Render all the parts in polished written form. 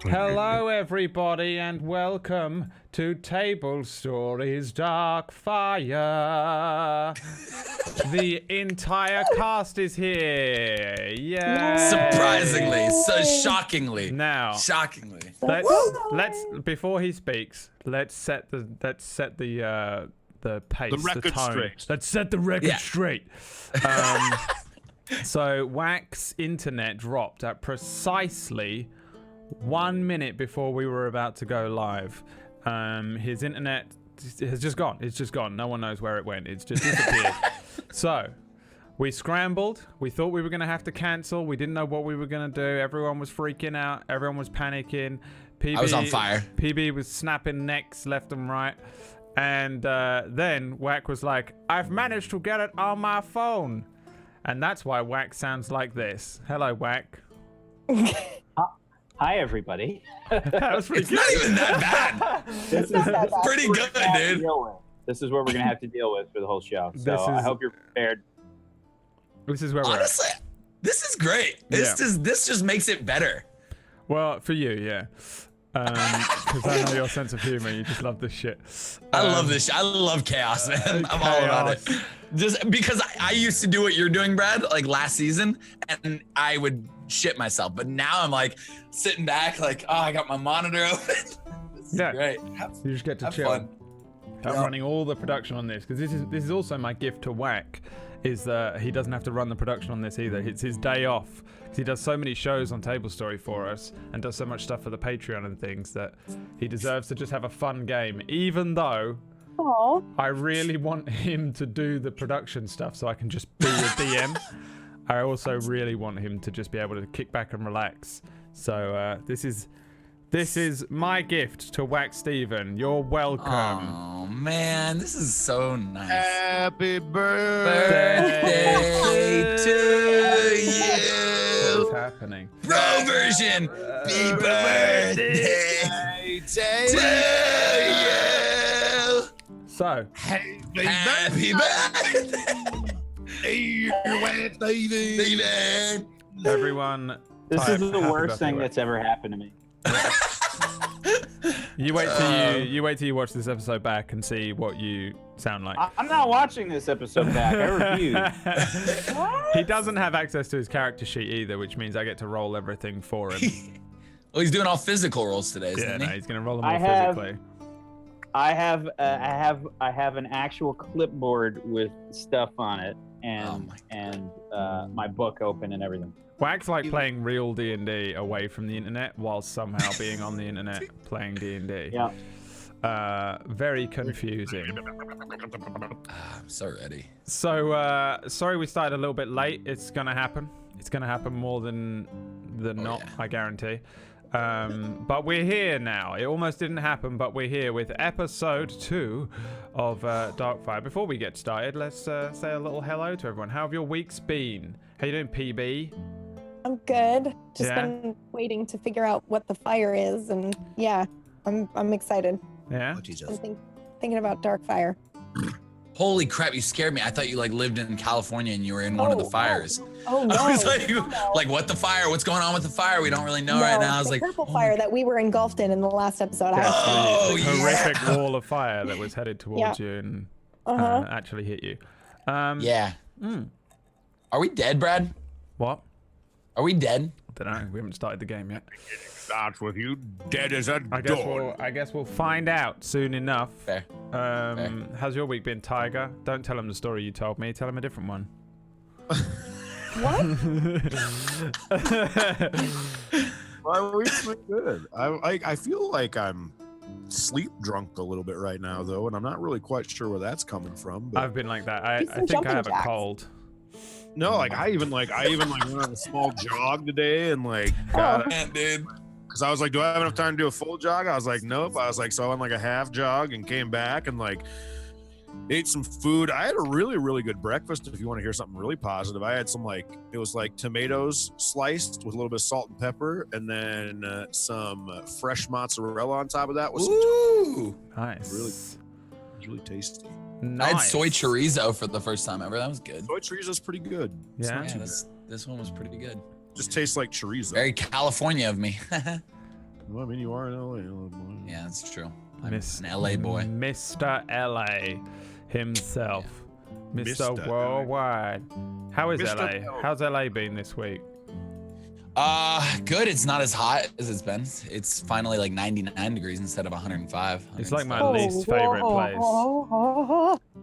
Hello, everybody, and welcome to Tablestory's Darkfire. The entire cast is here. Yeah. Surprisingly, so shockingly. Now, shockingly. Let's before he speaks, let's set the pace, the tone. Straight. Let's set the record straight. So Wax internet dropped at precisely 1 minute before we were about to go live. His internet has just gone. It's just gone. No one knows where it went. It's just disappeared. So we scrambled. We thought we were going to have to cancel. We didn't know what we were going to do. Everyone was freaking out. Everyone was panicking. I was on fire. PB was snapping necks left and right. And then Wack was like, I've managed to get it on my phone. And that's why Wack sounds like this. Hello, Wack. Hi, everybody. That was pretty It's good. not even that bad. This is Pretty good, dude. This is what we're gonna have to deal with for the whole show. So I hope you're prepared. This is where we're Honestly, this is great. This just makes it better. Well, for you, yeah. Because I know your sense of humor. You just love this shit. I love this. I love chaos, man. I'm all about it. Just because I used to do what you're doing, Brad, like last season, and I would shit myself. But now I'm like sitting back, like, oh, I got my monitor open. This is great. You just get to chill. Fun. I'm running all the production on this because this is also my gift to Wack, is that he doesn't have to run the production on this either. It's his day off because he does so many shows on Tablestory for us and does so much stuff for the Patreon and things that he deserves to just have a fun game, even though I really want him to do the production stuff so I can just be a DM. I also really want him to just be able to kick back and relax. So this is my gift to Wax Steven. You're welcome. Oh man, this is so nice. Happy birthday to you. What's happening? Pro version. Happy birthday to you. So, happy birthday. Steven. Everyone, This is the happy worst thing birthday. that's ever happened to me. You wait till you watch this episode back and see what you sound like. I'm not watching this episode back. I refuse. He doesn't have access to his character sheet either, which means I get to roll everything for him. Well, he's doing all physical rolls today, isn't he? No, he's gonna roll them all physically. I have an actual clipboard with stuff on it and my book open and everything. Wax like playing real D&D away from the internet while somehow being on the internet playing D&D. Yeah. Very confusing. I'm so ready. So sorry we started a little bit late. It's gonna happen. It's gonna happen more than not, I guarantee. But we're here now. It almost didn't happen, but we're here with episode 2 of Darkfire. Before we get started, let's say a little hello to everyone. How have your weeks been? How you doing, PB? I'm good. Just been waiting to figure out what the fire is, and yeah, I'm excited. Yeah. Oh, Jesus. I'm thinking about Darkfire. Holy crap! You scared me. I thought you like lived in California and you were in one of the fires. Oh no! I was like, no. like, what the fire? What's going on with the fire? We don't really know right now. I was the like, purple fire that we were engulfed in the last episode. The horrific wall of fire that was headed towards you and actually hit you. yeah. Are we dead, Brad? What? Are we dead? I don't know. We haven't started the game yet. Starts with you dead as a door. I guess we'll find out soon enough. Fair. How's your week been, Tiger? Don't tell him the story you told me. Tell him a different one. What? My week's been good. I feel like I'm sleep drunk a little bit right now, though, and I'm not really quite sure where that's coming from. But I've been like that. I think I have a cold. no, like I even went on a small jog today and like got dude. because I was like, do I have enough time to do a full jog? I was like, nope. I was like, so I went like a half jog and came back and like ate some food. I had a really, really good breakfast. If you want to hear something really positive, I had some it was like tomatoes sliced with a little bit of salt and pepper, and then some fresh mozzarella on top of that. With Ooh, Nice. really tasty. Nice. I had soy chorizo for the first time ever. That was good. Soy chorizo's pretty good. It's Yeah? not too Yeah, bad. this one was pretty good. Just tastes like chorizo. Very California of me. Well, I mean, you are in LA. Yeah, that's true. I'm an LA boy. Mr. LA himself. Mr. Mr. Worldwide. How is Mr. LA? How's LA been this week? Good. It's not as hot as it's been. It's finally like 99 degrees instead of 105. It's like my least favorite place.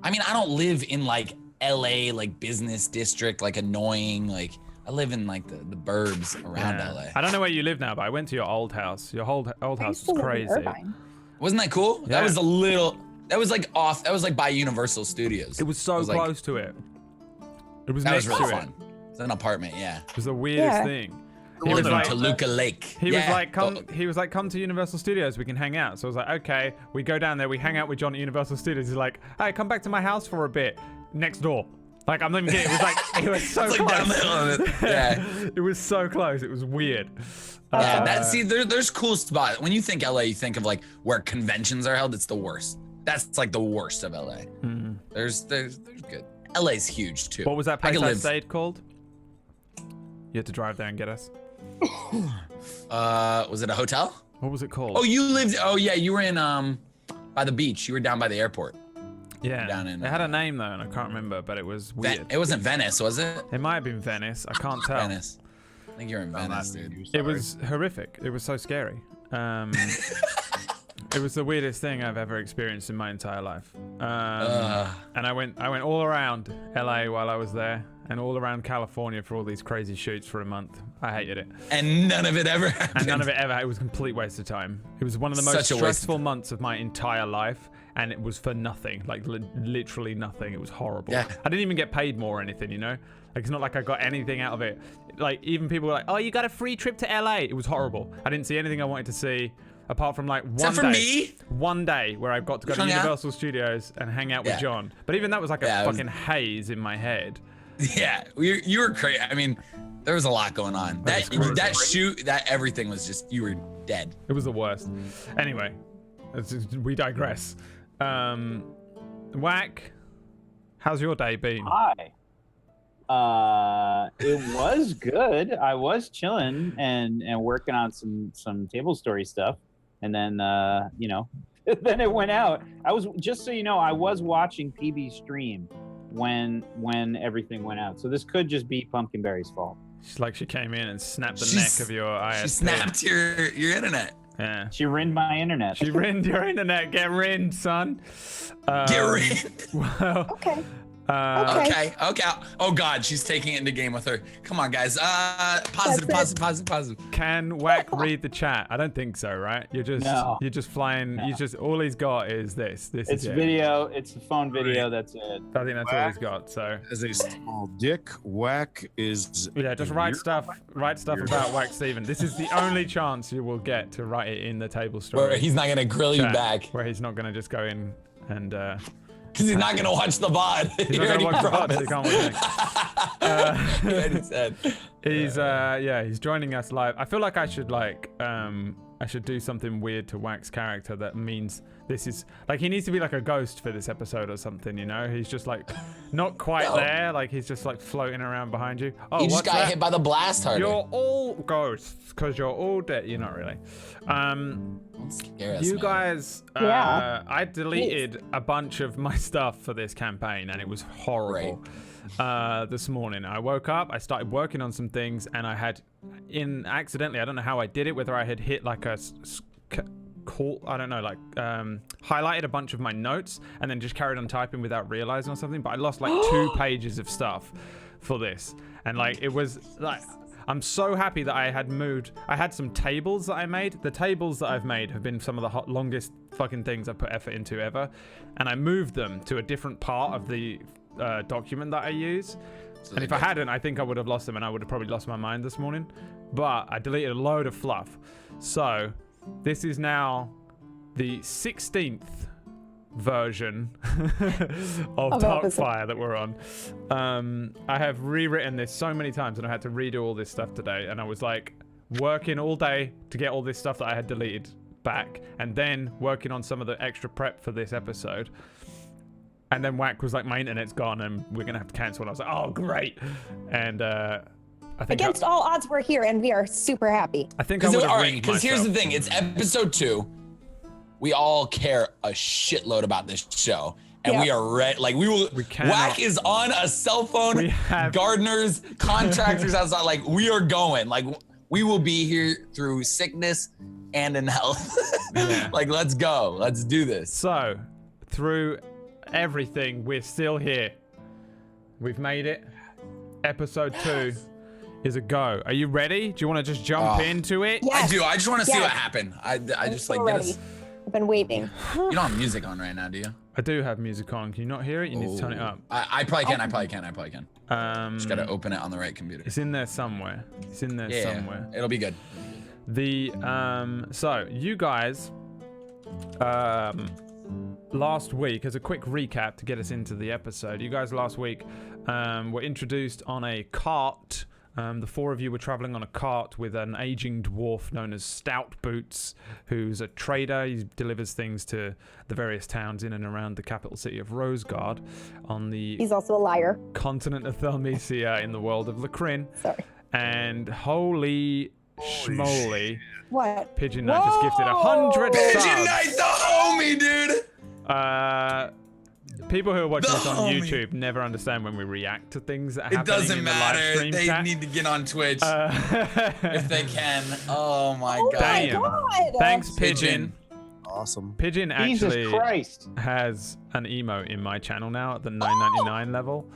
I mean, I don't live in like LA, like business district, like annoying. Like I live in like the burbs around LA. I don't know where you live now, but I went to your old house. Your old house was crazy. Wasn't that cool? Yeah. That was a little. That was like off. That was like by Universal Studios. It was so close to it. It was That next was really to fun. It's an apartment, yeah. It was the weirdest thing. He was like Toluca Lake. He was like, come to Universal Studios, we can hang out. So I was like, okay. We go down there, we hang out with John at Universal Studios. He's like, hey, come back to my house for a bit. Next door. Like, I'm not even kidding. It was like, it was so It's close. like down the middle of it. Yeah. It was so close. It was weird. Yeah, there's cool spots. When you think LA, you think of like where conventions are held. It's the worst. That's like the worst of LA. Mm. There's good. LA's huge too. What was that place I stayed called? You had to drive there and get us. Was it a hotel? What was it called? Oh, you lived. Oh yeah, you were in by the beach. You were down by the airport. Yeah. Down in, it had a name though, and I can't remember, but it was weird. It wasn't Venice, was it? It might have been Venice. I can't tell. Venice. I think you're in Venice, dude. It was horrific. It was so scary. It was the weirdest thing I've ever experienced in my entire life. And I went all around LA while I was there, and all around California for all these crazy shoots for a month. I hated it. And none of it ever happened. And none of it ever. It was a complete waste of time. It was one of the most stressful months of my entire life, and it was for nothing. Like literally nothing. It was horrible. Yeah. I didn't even get paid more or anything, you know? Like, it's not like I got anything out of it. Like, even people were like, oh, you got a free trip to LA. It was horrible. I didn't see anything I wanted to see. Apart from like one day where I got to go to Universal Studios and hang out with John. But even that was like a fucking haze in my head. Yeah, you were crazy. I mean, there was a lot going on. That shoot, that everything was just, you were dead. It was the worst. Anyway, we digress. Whack, how's your day been? Hi. It was good. I was chilling and working on some Tablestory stuff. And then, then it went out. I was, just so you know, I was watching PB stream when everything went out. So this could just be Pumpkinberry's fault. She's like, she came in and snapped the neck of your ISP. She snapped your internet. Yeah. She rinned my internet. She rinned your internet. Get rinned, son. Get rinned. Well, okay. Okay. Oh God, she's taking it into game with her. Come on, guys. Positive. Can Whack read the chat? I don't think so, right? You're just flying. No. You just all he's got is this. It's video. It's the phone video. That's it. I think that's all he's got. So as a small dick, Whack is. Yeah, just write stuff about Whack Steven. This is the only chance you will get to write it in the table story. Where he's not gonna grill you back. Where he's not gonna just go in and. Because he's not gonna watch the VOD. He's not gonna watch the VOD, so he can't watch it. You already said. He's joining us live. I feel like I should I should do something weird to Whack's character that means this is like he needs to be like a ghost for this episode or something, you know? He's just like not quite there, like he's just like floating around behind you. Oh, you just got hit by the blast harder. You're all ghosts because you're all dead. You're not really. You guys, I deleted a bunch of my stuff for this campaign and it was horrible. This morning I woke up, I started working on some things, and I had accidentally, I don't know how I did it, whether I had hit like a highlighted a bunch of my notes and then just carried on typing without realizing or something, but I lost like 2 pages of stuff for this, and like it was like I'm so happy that I had moved. I had some tables that I made. The tables that I've made have been some of the longest fucking things I've put effort into ever, and I moved them to a different part of the document that I use. And if I hadn't, I think I would have lost them, and I would have probably lost my mind this morning. But I deleted a load of fluff. So this is now the 16th version of Darkfire that we're on. I have rewritten this so many times, and I had to redo all this stuff today. And I was like working all day to get all this stuff that I had deleted back, and then working on some of the extra prep for this episode. And then Whack was like, my internet's gone and we're going to have to cancel. And I was like, oh, great. And Against all odds, we're here, and we are super happy. I think I would have all right, winged because here's the myself. thing. It's episode 2. We all care a shitload about this show. And we are ready. Like, Whack is on a cell phone. We have gardeners, contractors outside. Like, we are going. Like, we will be here through sickness and in health. Yeah. Like, let's go. Let's do this. So, through everything, we're still here. We've made it. Episode 2 is a go. Are you ready? Do you want to just jump into it? Yes. I do. I just want to see Yes. what happened. I just so like get ready. us. I've been waiting. You don't have music on right now, do you? I do have music on. Can you not hear it? You need to turn it up. I probably can. I probably can. Just gotta open it on the right computer. It's in there somewhere. It's in there somewhere. It'll be good. The so you guys last week, as a quick recap to get us into the episode, you guys last week were introduced on a cart. The 4 of you were traveling on a cart with an aging dwarf known as Stout Boots, who's a trader. He delivers things to the various towns in and around the capital city of Rosegard on the He's also a liar. continent of Thelmecia in the world of Lacrin. Sorry. And holy schmoly, What? Pigeon Knight just gifted 100 Pigeon subs. Knight, the homie, dude. People who are watching this on homie. YouTube never understand when we react to things that It happen doesn't in the live matter. stream They chat. need to get on Twitch if they can. Oh my Oh god. my Damn. god! Thanks, Pigeon. Awesome. Pigeon Jesus actually Christ. has an emote in my channel now at the 9.99 level.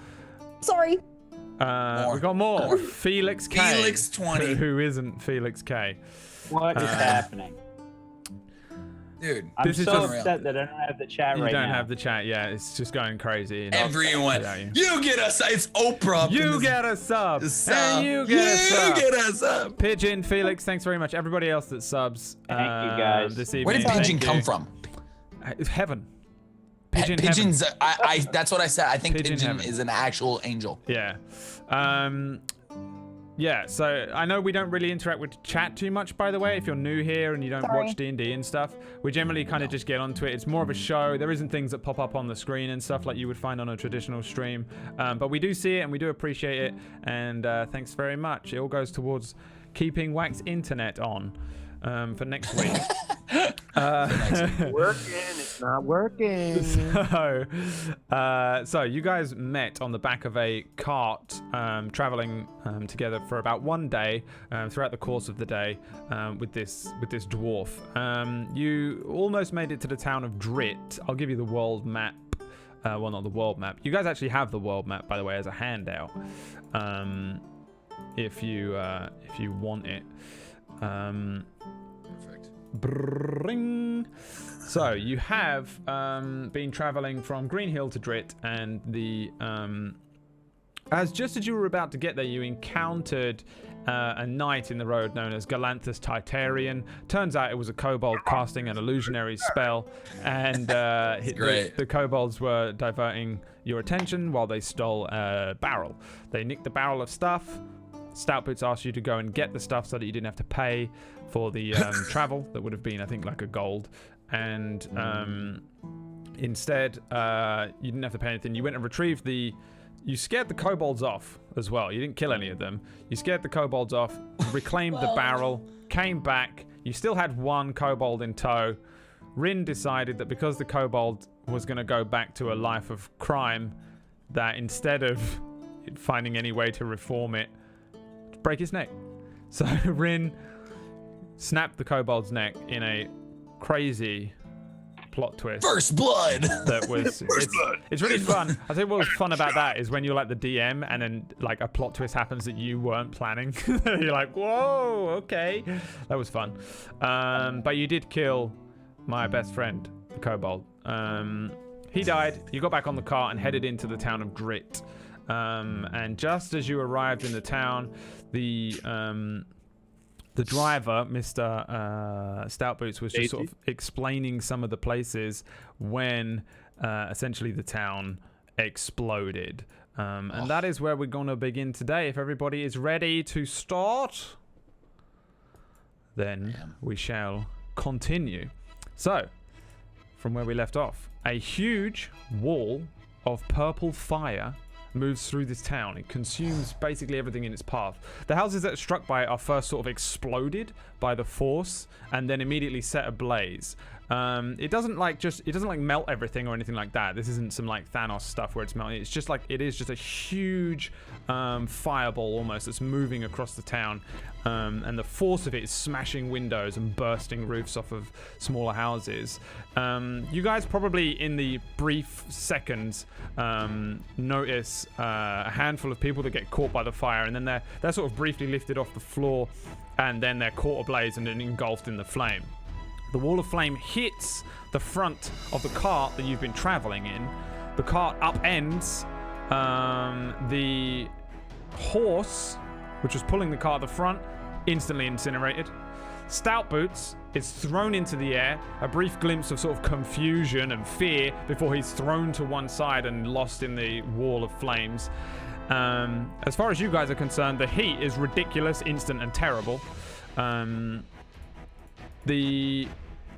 Sorry. More. We got more. Felix K. Felix 20. Who isn't Felix K. What is happening? Dude, I'm This is so just- upset that I don't have the chat You right don't now. have the chat yet. It's just going crazy. everyone. without you. You get us. It's Oprah. up in You this- get a sub. this And you get a sub. get us up. Pigeon, Felix, thanks very much. Everybody else that subs Thank you, guys. this evening. Where did thank Pigeon you. come from? It's heaven. Pigeon heaven. Pigeon's. That's what I said. I think Pigeon Pigeon heaven. is an actual angel. Yeah. Yeah, so I know we don't really interact with chat too much, by the way, if you're new here and you don't Sorry. watch D&D and stuff. We generally kind of just get onto it. It's more of a show. There isn't things that pop up on the screen and stuff like you would find on a traditional stream. But we do see it and we do appreciate it. And thanks very much. It all goes towards keeping Wax Internet on for next week. Working, it's not working. So you guys met on the back of a cart, traveling together for about 1 day throughout the course of the day with this dwarf. You almost made it to the town of Drit. I'll give you the world map. Well, not the world map. You guys actually have the world map, by the way, as a handout. If you want it. Perfect. Bring. So you have been traveling from Green Hill to Drit, and as you were about to get there, you encountered a knight in the road known as Galanthus Titarian. Turns out it was a kobold casting an illusionary spell, and the kobolds were diverting your attention while they stole a barrel. They nicked the barrel of stuff. Stout Boots asked you to go and get the stuff so that you didn't have to pay for the travel. That would have been, I think, like a gold. And instead, you didn't have to pay anything. You went and retrieved you scared the kobolds off as well. You didn't kill any of them. You scared the kobolds off, reclaimed the barrel, came back. You still had one kobold in tow. Rin decided that because the kobold was going to go back to a life of crime, that instead of finding any way to reform it, break his neck. So Rin snapped the kobold's neck in a crazy plot twist. First blood. That was it's really fun. I think what was fun about that is when you're like the DM and then like a plot twist happens that you weren't planning. You're like, whoa, okay. That was fun. But you did kill my best friend, the kobold. He died. You got back on the cart and headed into the town of Drit. And just as you arrived in the town, the driver, Mr. Stout Boots, was just sort of explaining some of the places when essentially the town exploded. And that is where we're going to begin today. If everybody is ready to start, then we shall continue. So, from where we left off, a huge wall of purple fire moves through this town. It consumes basically everything in its path. The houses that are struck by it are first sort of exploded by the force and then immediately set ablaze. It doesn't like melt everything or anything like that. This isn't some like Thanos stuff where it's melting. It's just like it is just a huge fireball almost that's moving across the town, and the force of it is smashing windows and bursting roofs off of smaller houses. You guys probably in the brief seconds notice a handful of people that get caught by the fire, and then they're sort of briefly lifted off the floor, and then they're caught ablaze and then engulfed in the flame. The wall of flame hits the front of the cart that you've been traveling in. The cart upends. The horse, which was pulling the cart at the front, instantly incinerated. Stout Boots is thrown into the air. A brief glimpse of sort of confusion and fear before he's thrown to one side and lost in the wall of flames. As far as you guys are concerned, the heat is ridiculous, instant, and terrible. The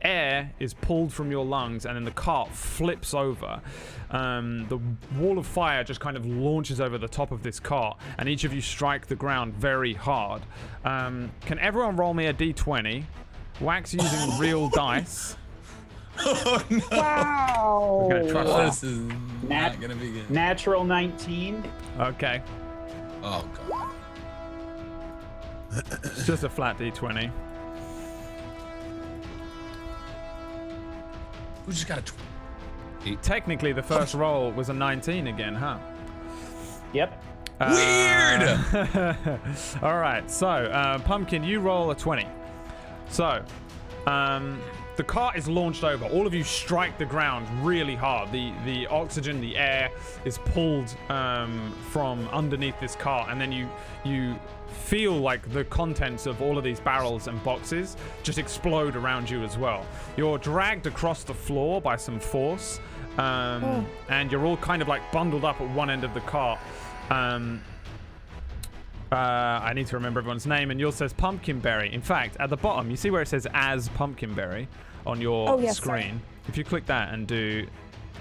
air is pulled from your lungs and then the cart flips over. The wall of fire just kind of launches over the top of this cart and each of you strike the ground very hard. Can everyone roll me a d20? Wax using real dice. Oh no! Wow. We're gonna trust This is not gonna be good. Natural 19. Okay. Oh god. It's just a flat d20. Who just got a Technically, the first roll was a 19 again, huh? Yep. Weird! All right, so Pumpkin, you roll a 20. So, the cart is launched over. All of you strike the ground really hard. The oxygen, the air is pulled from underneath this cart, and then you feel like the contents of all of these barrels and boxes just explode around you as well. You're dragged across the floor by some force, and you're all kind of like bundled up at one end of the cart. I need to remember everyone's name, and yours says Pumpkinberry. In fact, at the bottom, you see where it says as Pumpkinberry on your screen. Sorry. If you click that and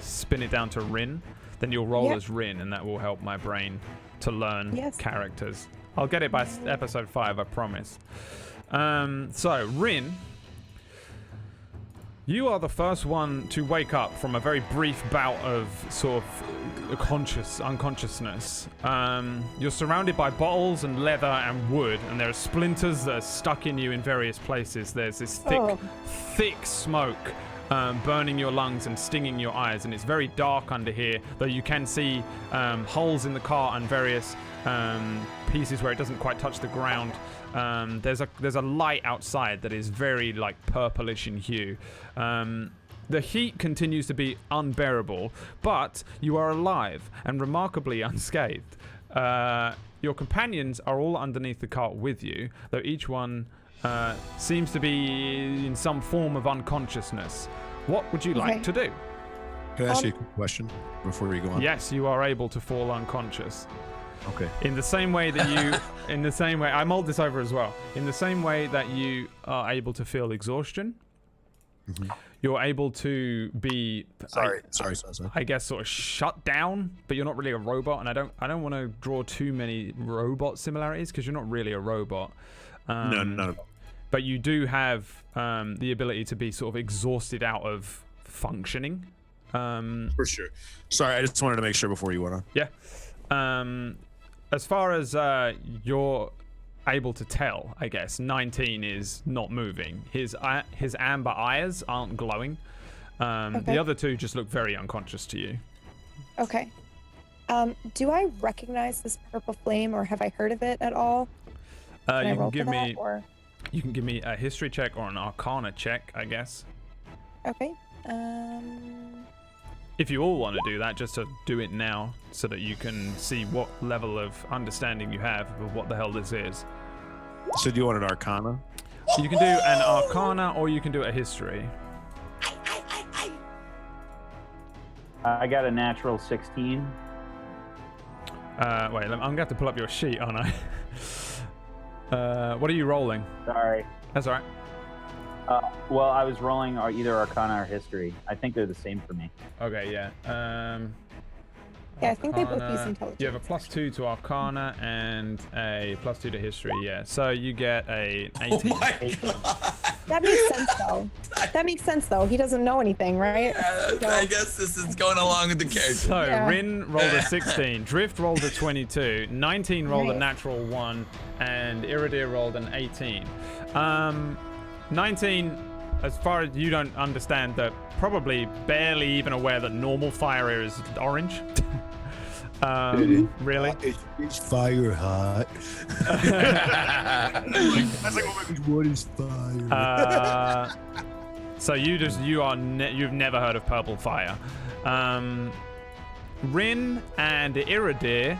spin it down to Rin, then you'll roll as Rin, and that will help my brain to learn characters. I'll get it by episode 5, I promise. So, Rin, you are the first one to wake up from a very brief bout of sort of unconsciousness. You're surrounded by bottles and leather and wood, and there are splinters that are stuck in you in various places. There's this thick smoke burning your lungs and stinging your eyes, and it's very dark under here, though you can see holes in the cart and various pieces where it doesn't quite touch the ground. There's a light outside that is very like purplish in hue. The heat continues to be unbearable, but you are alive and remarkably unscathed. Your companions are all underneath the cart with you, though each one seems to be in some form of unconsciousness. What would you like to do? Can I ask you a quick question before you go on? Yes, you are able to fall unconscious. Okay. In the same way that you, I mulled this over as well. In the same way that you are able to feel exhaustion, you're able to be. Sorry. I guess sort of shut down, but you're not really a robot, and I don't want to draw too many robot similarities because you're not really a robot. No. But you do have the ability to be sort of exhausted out of functioning. For sure. Sorry, I just wanted to make sure before you went on. Yeah. As far as you're able to tell, I guess 19 is not moving. His amber eyes aren't glowing. The other two just look very unconscious to you. Okay. Do I recognize this purple flame, or have I heard of it at all? You can give me a history check or an arcana check, I guess. Okay. If you all want to do that, just to do it now so that you can see what level of understanding you have of what the hell this is. So do you want an arcana? You can do an arcana or you can do a history. I got a natural 16. Wait, I'm going to have to pull up your sheet, aren't I? What are you rolling? Sorry. That's all right. Well, I was rolling either Arcana or History. I think they're the same for me. Okay, yeah. Yeah, I think they both use Arcana. intelligence. You have a +2 to Arcana and a +2 to History. Yeah, so you get a 18. Oh my god. That makes sense, though. That makes sense, though. He doesn't know anything, right? I guess this is going along with the character. So Yeah. Rin rolled a 16, Drift rolled a 22, 19 rolled a Right. natural 1, and Iridir rolled an 18. 19, as far as you don't understand, that probably barely even aware that normal fire is orange. Really? It's fire hot. That's like, what is fire? So you've never heard of purple fire. Rin and Iridir,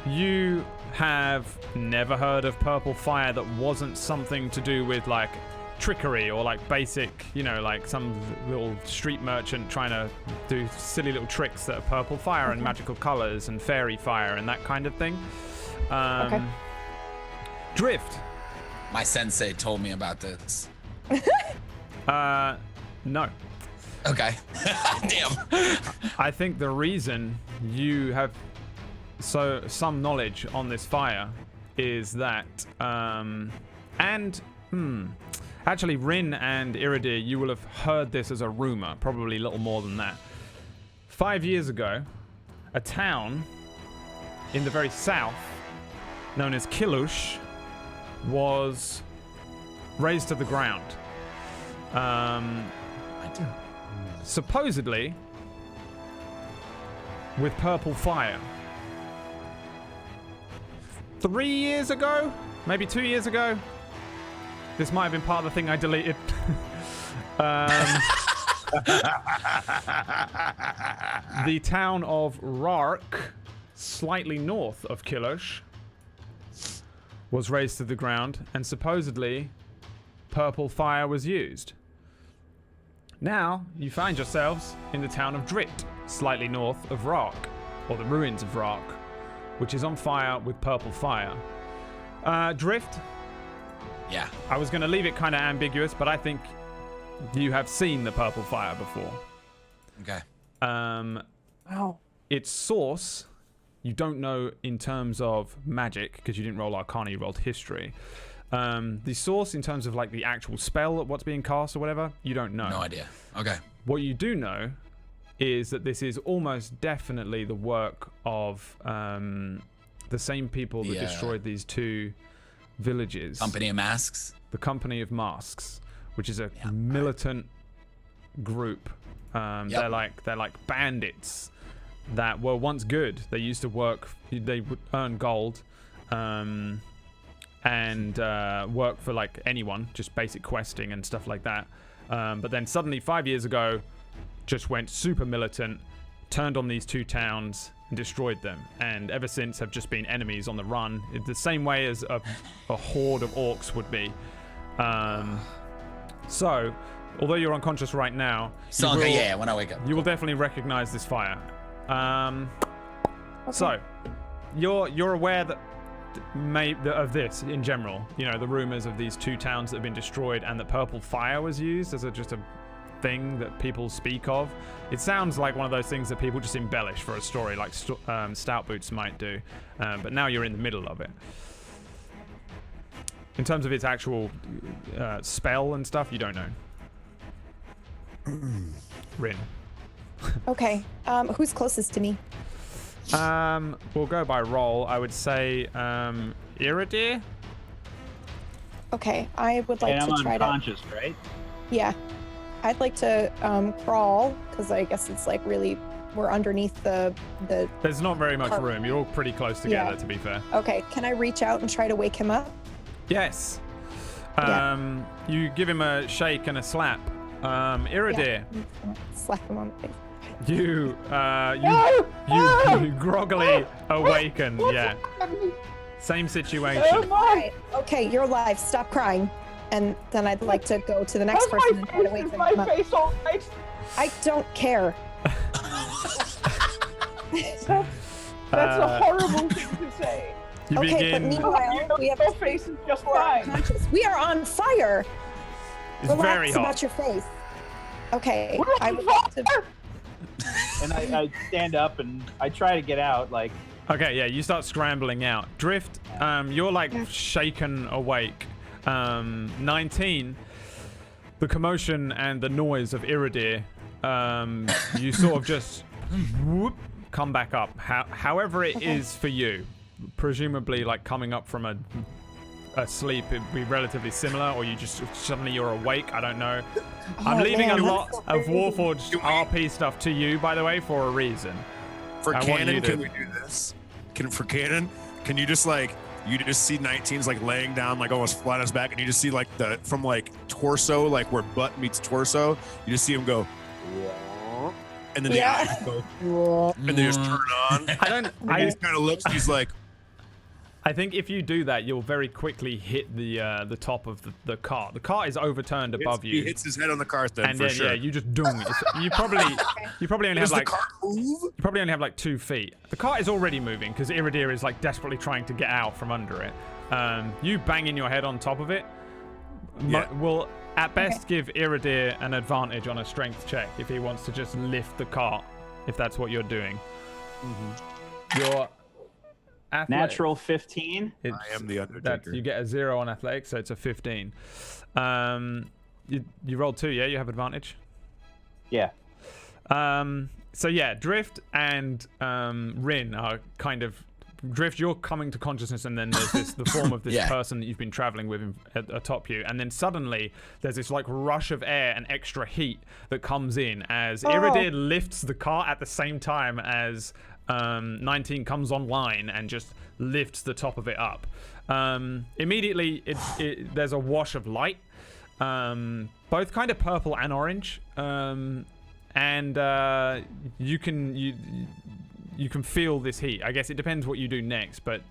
you have never heard of purple fire that wasn't something to do with like trickery or like basic, like some little street merchant trying to do silly little tricks that are purple fire and magical colors and fairy fire and that kind of thing. Okay. Drift. My sensei told me about this. No. Okay. Damn. I think the reason you have some knowledge on this fire is that, actually, Rin and Iridir, you will have heard this as a rumor, probably a little more than that. 5 years ago, a town in the very south, known as Kilush, was razed to the ground. Supposedly, with purple fire. 3 years ago? Maybe 2 years ago? This might have been part of the thing I deleted. The town of Rark, slightly north of Kilush, was razed to the ground, and supposedly purple fire was used. Now, you find yourselves in the town of Drit, slightly north of Rark, or the ruins of Rark, which is on fire with purple fire. Drift, Yeah. I was going to leave it kind of ambiguous, but I think you have seen the purple fire before. Okay. Wow. Its source, you don't know in terms of magic, because you didn't roll Arcana, you rolled History. The source in terms of like the actual spell, what's being cast or whatever, you don't know. No idea. Okay. What you do know is that this is almost definitely the work of the same people that destroyed these two villages. Company of Masks. The Company of Masks, which is a militant group. They're like bandits that were once good. They used to work. They would earn gold, and work for like anyone, just basic questing and stuff like that. But then suddenly 5 years ago, just went super militant, turned on these two towns and destroyed them, and ever since have just been enemies on the run, in the same way as a horde of orcs would be. So, although you're unconscious right now, When I wake up. you will definitely recognize this fire. So, you're aware that of this in general, the rumors of these two towns that have been destroyed, and that purple fire was used as just a thing that people speak of. It sounds like one of those things that people just embellish for a story, like Stout Boots might do, but now you're in the middle of it. In terms of its actual spell and stuff, you don't know. Rin. Okay. Who's closest to me? We'll go by roll. I would say Iridir. Okay, I would like And to I'm try to. unconscious, right? Yeah, I'd like to crawl, because I guess it's like really we're underneath the. There's not very much room. You're all pretty close together, to be fair. Okay, can I reach out and try to wake him up? Yes. Yeah. You give him a shake and a slap. Iridir, Slap him on the face. you groggily awaken. Yeah. Same situation. Right. Okay, you're alive. Stop crying. And then I'd like to go to the next person and try to wake him up. all right? I don't care. That's a horrible thing to say. You Okay, but begin. meanwhile, we have Your face is just we're fine. unconscious. We are on fire. It's very Relax hot. about your face. Okay, We're I on would like to. fire. and I stand up and I try to get out. Like, Okay, yeah, you start scrambling out. Drift, you're like shaken awake. 19, the commotion and the noise of Iridir, you sort of just whoop, come back up. However it is for you, presumably like coming up from a sleep, it'd be relatively similar, or you just suddenly you're awake. I don't know. I'm leaving a lot of Warforged RP stuff to you, by the way, for a reason. For canon, can we do this? For canon, can you just like you just see 19's like laying down like almost flat on his back, and you just see like from like torso, like where butt meets torso, you just see him go, and then the eyes go, and they just turn on. I just kind of looks. He's like. I think if you do that, you'll very quickly hit the top of the cart. The cart is overturned above you. He hits his head on the cart then, and for then sure. Yeah, you just dung. You probably only have like. Does the cart move? You probably only have like 2 feet. The cart is already moving because Iridir is like desperately trying to get out from under it. You banging your head on top of it will at best give Iridir an advantage on a strength check if he wants to just lift the cart, if that's what you're doing. Your natural 15. I am the Undertaker. You get a 0 on athletics, so it's a 15. You rolled 2, yeah? You have advantage? Yeah. So yeah, Drift and Rin are kind of... Drift, you're coming to consciousness, and then there's the form of this person that you've been traveling with atop you, and then suddenly there's this like rush of air and extra heat that comes in as Iridir lifts the cart at the same time as 19 comes online and just lifts the top of it up. Immediately there's a wash of light, both kind of purple and orange, and you can feel this heat. I guess it depends what you do next, but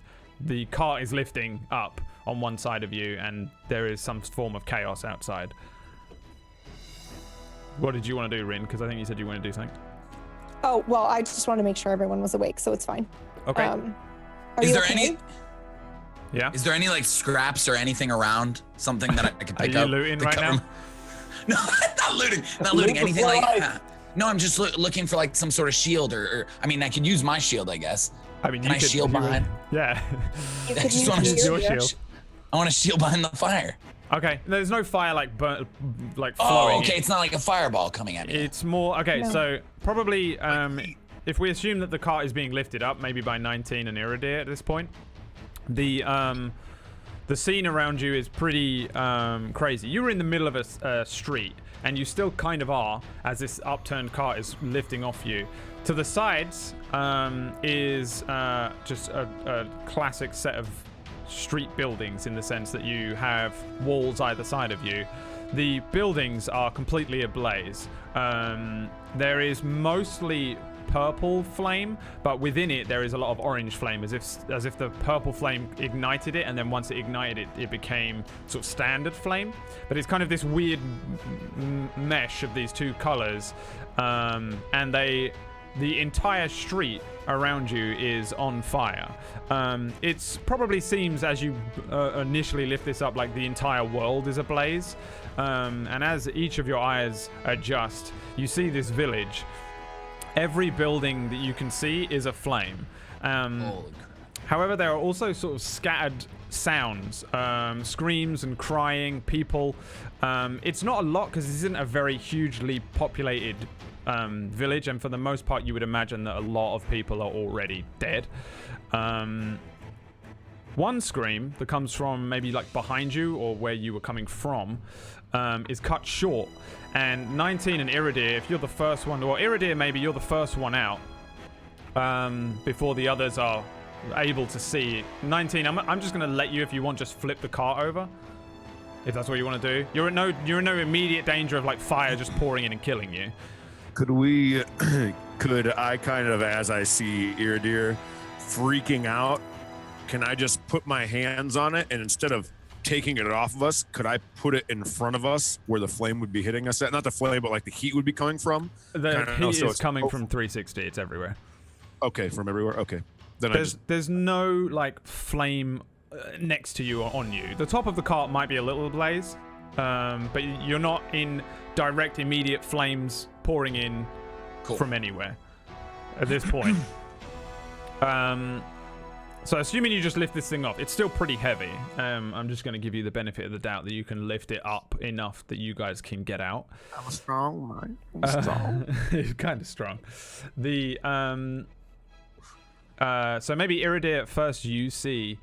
the cart is lifting up on one side of you and there is some form of chaos outside. What did you want to do, Rin? Because I think you said you want to do something. Oh, well, I just wanted to make sure everyone was awake, so it's fine. Okay. Is there any? Yeah. Is there any like scraps or anything around? Something that I could pick up? Are you looting right now? No, not looting. Not looting. Anything like. No, I'm just looking for like some sort of shield, or I mean, I could use my shield, I guess. I mean, can I shield behind? Yeah. You I could just want to your shield. I want to shield behind the fire. Okay. There's no fire like flowing. Oh, okay. It's not like a fireball coming at me. It's more okay. No. So probably if we assume that the cart is being lifted up, maybe by 19 and Iridir at this point, the scene around you is pretty crazy. You were in the middle of a street, and you still kind of are, as this upturned cart is lifting off you. To the sides is just a classic set of street buildings, in the sense that you have walls either side of you. The buildings are completely ablaze. There is mostly purple flame, but within it there is a lot of orange flame, as if the purple flame ignited it, and then once it ignited it became sort of standard flame. But it's kind of this weird mesh of these two colors, and the entire street around you is on fire. It's probably seems, as you initially lift this up, like the entire world is ablaze. And as each of your eyes adjust, you see this village. Every building that you can see is aflame. However, there are also sort of scattered sounds, screams and crying, people. It's not a lot because this isn't a very hugely populated village, and for the most part you would imagine that a lot of people are already dead. One scream that comes from maybe like behind you or where you were coming from is cut short, and 19 and Iridir, if you're the first one, or Iridir maybe you're the first one out before the others are able to see. 19, I'm just going to let you, if you want, just flip the cart over, if that's what you want to do. You're in no immediate danger of like fire just pouring in and killing you. Could I kind of, as I see Iridir freaking out, can I just put my hands on it, and instead of taking it off of us, could I put it in front of us where the flame would be hitting us at? Not the flame, but like the heat would be coming from? The heat is coming from 360. It's everywhere. Okay, from everywhere? Okay. Then there's no like flame next to you or on you. The top of the cart might be a little ablaze, but you're not in direct immediate flames pouring in from anywhere. at this point. So assuming you just lift this thing off, it's still pretty heavy. I'm just going to give you the benefit of the doubt that you can lift it up enough that you guys can get out. I'm strong, man. I'm strong. It's kind of strong. The so maybe Iridir, at first you see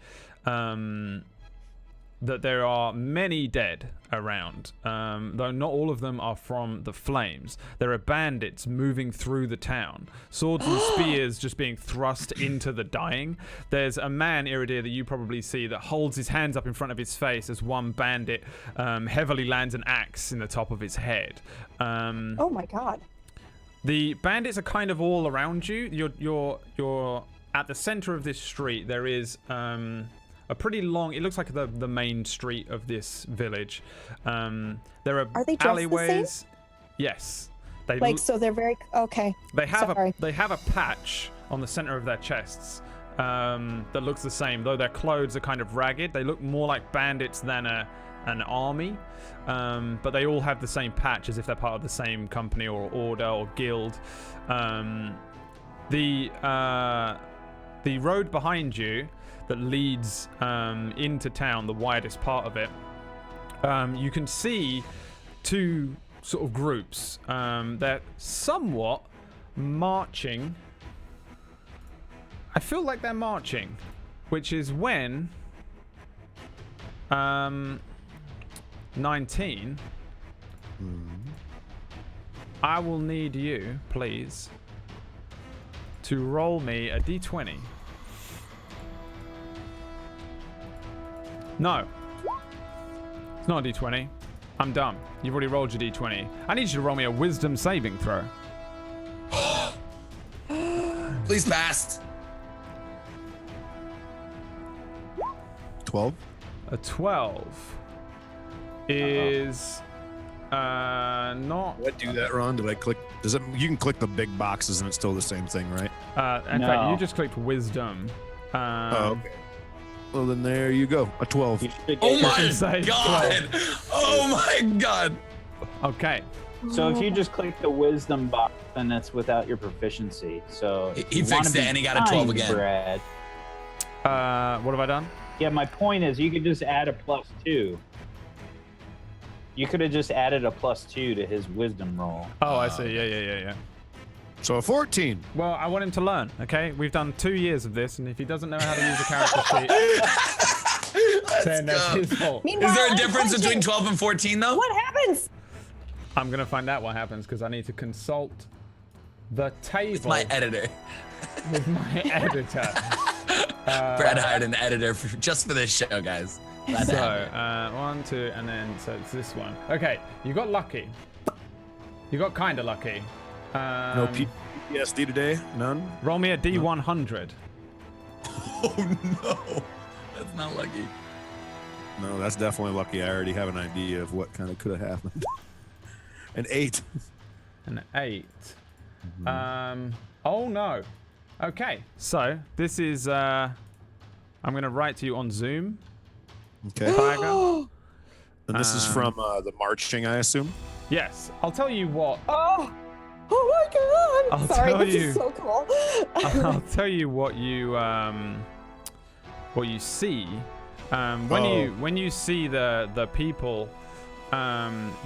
that there are many dead around, though not all of them are from the flames. There are bandits moving through the town, swords and spears just being thrust into the dying. There's a man, Iridir, that you probably see that holds his hands up in front of his face as one bandit heavily lands an axe in the top of his head. Oh my god. The bandits are kind of all around you. You're at the center of this street. There is a pretty long, it looks like the main street of this village. There are they dressed alleyways. the same? Yes. So they're very okay. They have Sorry. a patch on the center of their chests that looks the same, though their clothes are kind of ragged. They look more like bandits than an army, but they all have the same patch as if they're part of the same company or order or guild. The road behind you that leads into town, the widest part of it, you can see two sort of groups. They're somewhat marching. I feel like they're marching, which is when 19. I will need you, please, to roll me a d20. No. It's not a d20. I'm dumb. You've already rolled your d20. I need you to roll me a wisdom saving throw. Please pass. 12. A 12 is not. Did I do that, Ron? Did I click? Does it? You can click the big boxes and it's still the same thing, right? In fact, No. you just clicked wisdom. Oh, okay. Well, then there you go. A 12. You should Oh get- my Save god. Oh my god. Okay. So if you just click the wisdom box, then that's without your proficiency. So He you wanna fixed it be and he got a 12 kind, again. Brad. What have I done? Yeah, my point is you could just add a +2. You could have just added a +2 to his wisdom roll. Oh, I see. Yeah. So a 14. Well, I want him to learn, okay? We've done 2 years of this, and if he doesn't know how to use a character sheet, then that's go. his fault. Meanwhile, Is there a I'm difference punching. between 12 and 14 though? What happens? I'm going to find out what happens because I need to consult the table My editor. with my editor. Brad hired an editor just for this show, guys. Glad to have So, it. 1, 2, and then, so it's this one. Okay, you got lucky. You got kind of lucky. No PTSD today? None? Roll me a D100. Oh no. That's not lucky. No, that's definitely lucky. I already have an idea of what kind of could have happened. An 8. An 8. Oh no. Okay, so this is, I'm going to write to you on Zoom. Okay. Tiger. And this is from the marching, I assume? Yes, I'll tell you what. Oh my god! I'll Sorry, tell this you. is so cool. I'll tell you what you see when you see the people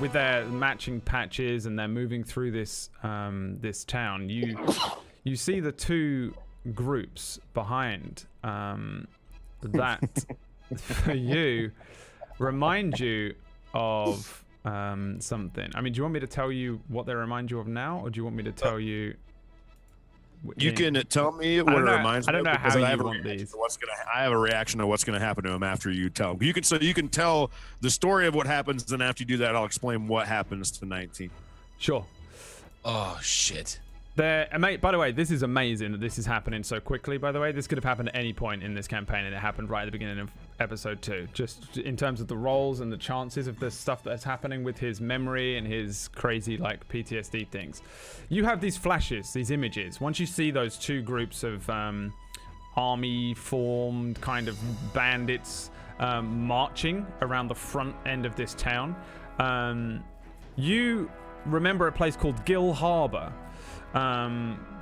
with their matching patches and they're moving through this this town. You see the two groups behind that for you remind you of something. I mean, do you want me to tell you what they remind you of now, or do you want me to tell you? You can tell me what don't it know- reminds I me don't of know because how I have you a want reaction these. to what's gonna. I have a reaction to what's gonna happen to him after you tell. You can tell the story of what happens, and after you do that, I'll explain what happens to 19. Sure. Oh shit. By the way, this is amazing that this is happening so quickly. By the way, this could have happened at any point in this campaign, and it happened right at the beginning of episode 2. Just in terms of the rolls and the chances of the stuff that's happening with his memory and his crazy like PTSD things. You have these flashes, these images. Once you see those two groups of army formed kind of bandits marching around the front end of this town, you remember a place called Gill Harbor.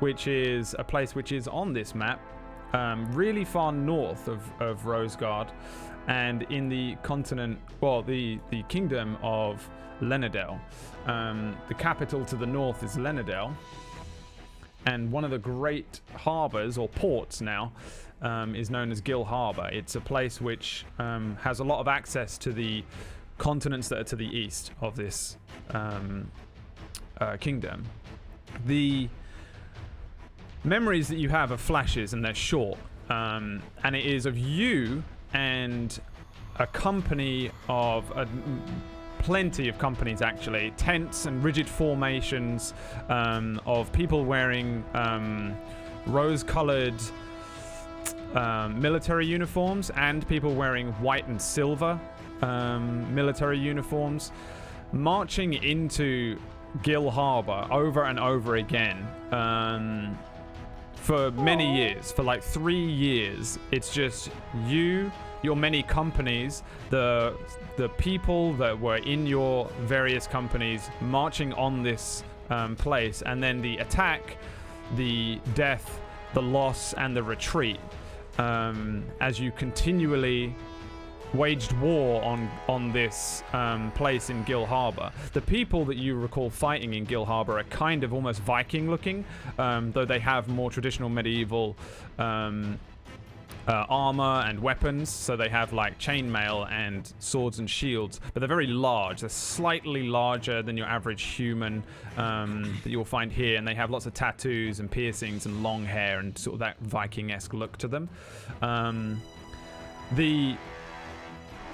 which is a place which is on this map, really far north of Rosegard, and in the continent, well, the kingdom of Lenadel. The capital to the north is Lenadel, and one of the great harbors, or ports now, is known as Gill Harbor. It's a place which has a lot of access to the continents that are to the east of this kingdom. The memories that you have are flashes, and they're short, and it is of you and a company of plenty of companies, actually, tents and rigid formations of people wearing rose-colored military uniforms, and people wearing white and silver military uniforms, marching into Gill Harbor over and over again for many years. For like 3 years, it's just you, your many companies, the people that were in your various companies marching on this place, and then the attack, the death, the loss, and the retreat, as you continually waged war on this place in Gill Harbor. The people that you recall fighting in Gill Harbor are kind of almost Viking looking, though they have more traditional medieval armor and weapons. So they have like chainmail and swords and shields, but they're very large. They're slightly larger than your average human that you'll find here, and they have lots of tattoos and piercings and long hair and sort of that Viking-esque look to them.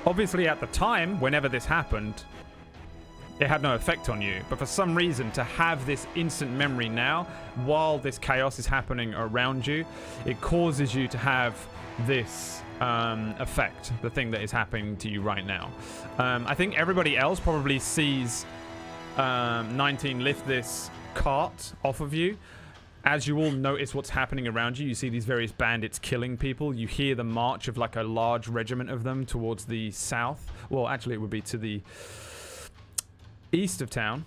Obviously, at the time, whenever this happened, it had no effect on you. But for some reason, to have this instant memory now, while this chaos is happening around you, it causes you to have this effect, the thing that is happening to you right now. I think everybody else probably sees 19 lift this cart off of you. As you all notice what's happening around you, you see these various bandits killing people. You hear the march of like a large regiment of them towards the south. Well, actually, it would be to the east of town,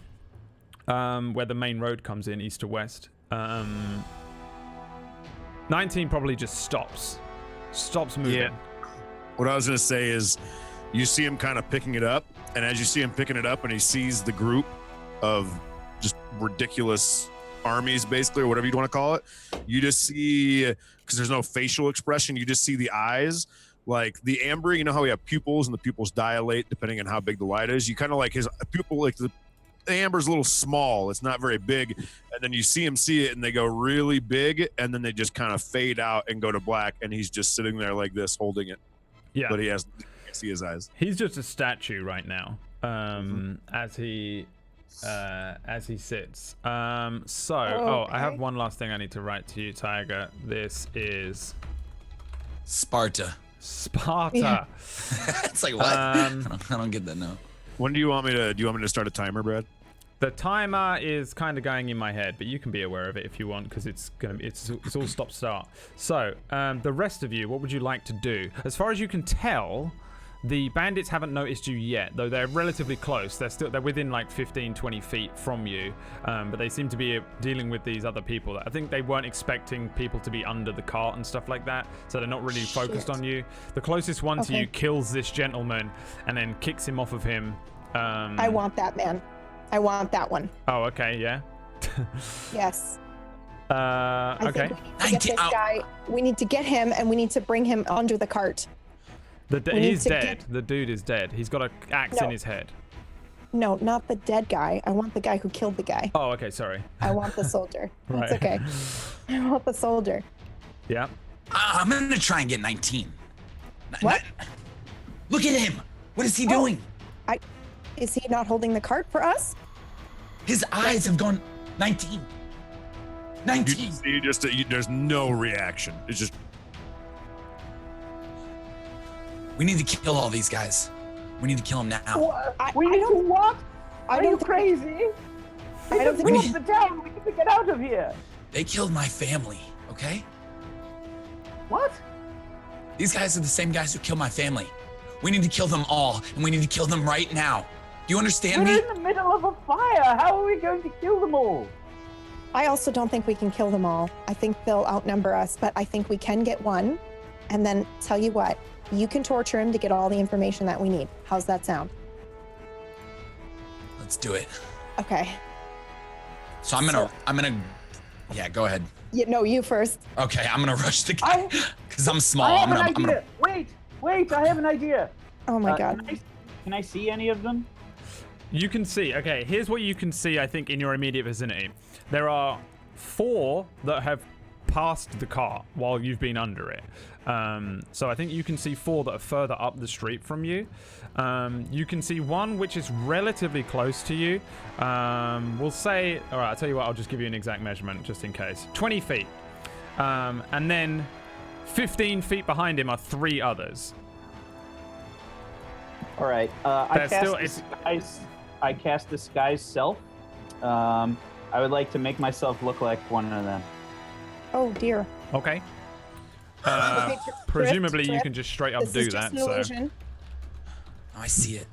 where the main road comes in, east to west. 19 probably just stops moving. Yeah. What I was going to say is, you see him kind of picking it up, and as you see him picking it up and he sees the group of just ridiculous armies, basically, or whatever you want to call it, you just see, because there's no facial expression, you just see the eyes, like the amber. You know how we have pupils and the pupils dilate depending on how big the light is? You kind of like his pupil, like the amber's a little small, it's not very big, and then you see him see it and they go really big, and then they just kind of fade out and go to black, and he's just sitting there like this holding it. Yeah, but you can't see his eyes. He's just a statue right now, as he sits. I have one last thing I need to write to you, Tiger. This is Sparta. Yeah. It's like, what? I don't get that now. When do you want me to start a timer, Brad? The timer is kind of going in my head, but you can be aware of it if you want, because it's all stop start. So the rest of you, what would you like to do? As far as you can tell, the bandits haven't noticed you yet, though they're relatively close. They're within like 15-20 feet from you, but they seem to be dealing with these other people. I think they weren't expecting people to be under the cart and stuff like that, so they're not really focused on you. The closest one to you kills this gentleman and then kicks him off of him. I want that man. I want that one. Oh, okay, yeah. Yes. Okay. We need to get him, and we need to bring him under the cart. He's dead. The dude is dead. He's got an axe in his head. No, not the dead guy. I want the guy who killed the guy. Oh, okay, sorry. I want the soldier. Right. That's okay. I want the soldier. Yeah. I'm gonna try and get 19. What? Look at him. What is he doing? Is he not holding the cart for us? His eyes have gone 19. 19. There's no reaction. It's just. We need to kill all these guys. We need to kill them now. We need to what? Are you crazy? I don't think we need to town. We need to get out of here. They killed my family, okay? What? These guys are the same guys who killed my family. We need to kill them all, and we need to kill them right now. Do you understand me? We're in the middle of a fire. How are we going to kill them all? I also don't think we can kill them all. I think they'll outnumber us, but I think we can get one. And then tell you what, you can torture him to get all the information that we need. How's that sound? Let's do it. Okay. So I'm gonna. Yeah, go ahead. No, you first. Okay, I'm gonna rush the guy because I'm small. I have an idea. Wait! I have an idea. Oh my God. Can I see any of them? You can see. Okay, here's what you can see. I think in your immediate vicinity, there are 4 that have passed the cart while you've been under it. So I think you can see 4 that are further up the street from you. You can see 1 which is relatively close to you. We'll say, all right, I'll tell you what, I'll just give you an exact measurement just in case. 20 feet. And then 15 feet behind him are 3 others. All right. I cast disguise self. I would like to make myself look like one of them. Oh dear. Okay. Okay, Presumably you Trip. can just straight up This do is just that. an So illusion. Oh, I see it.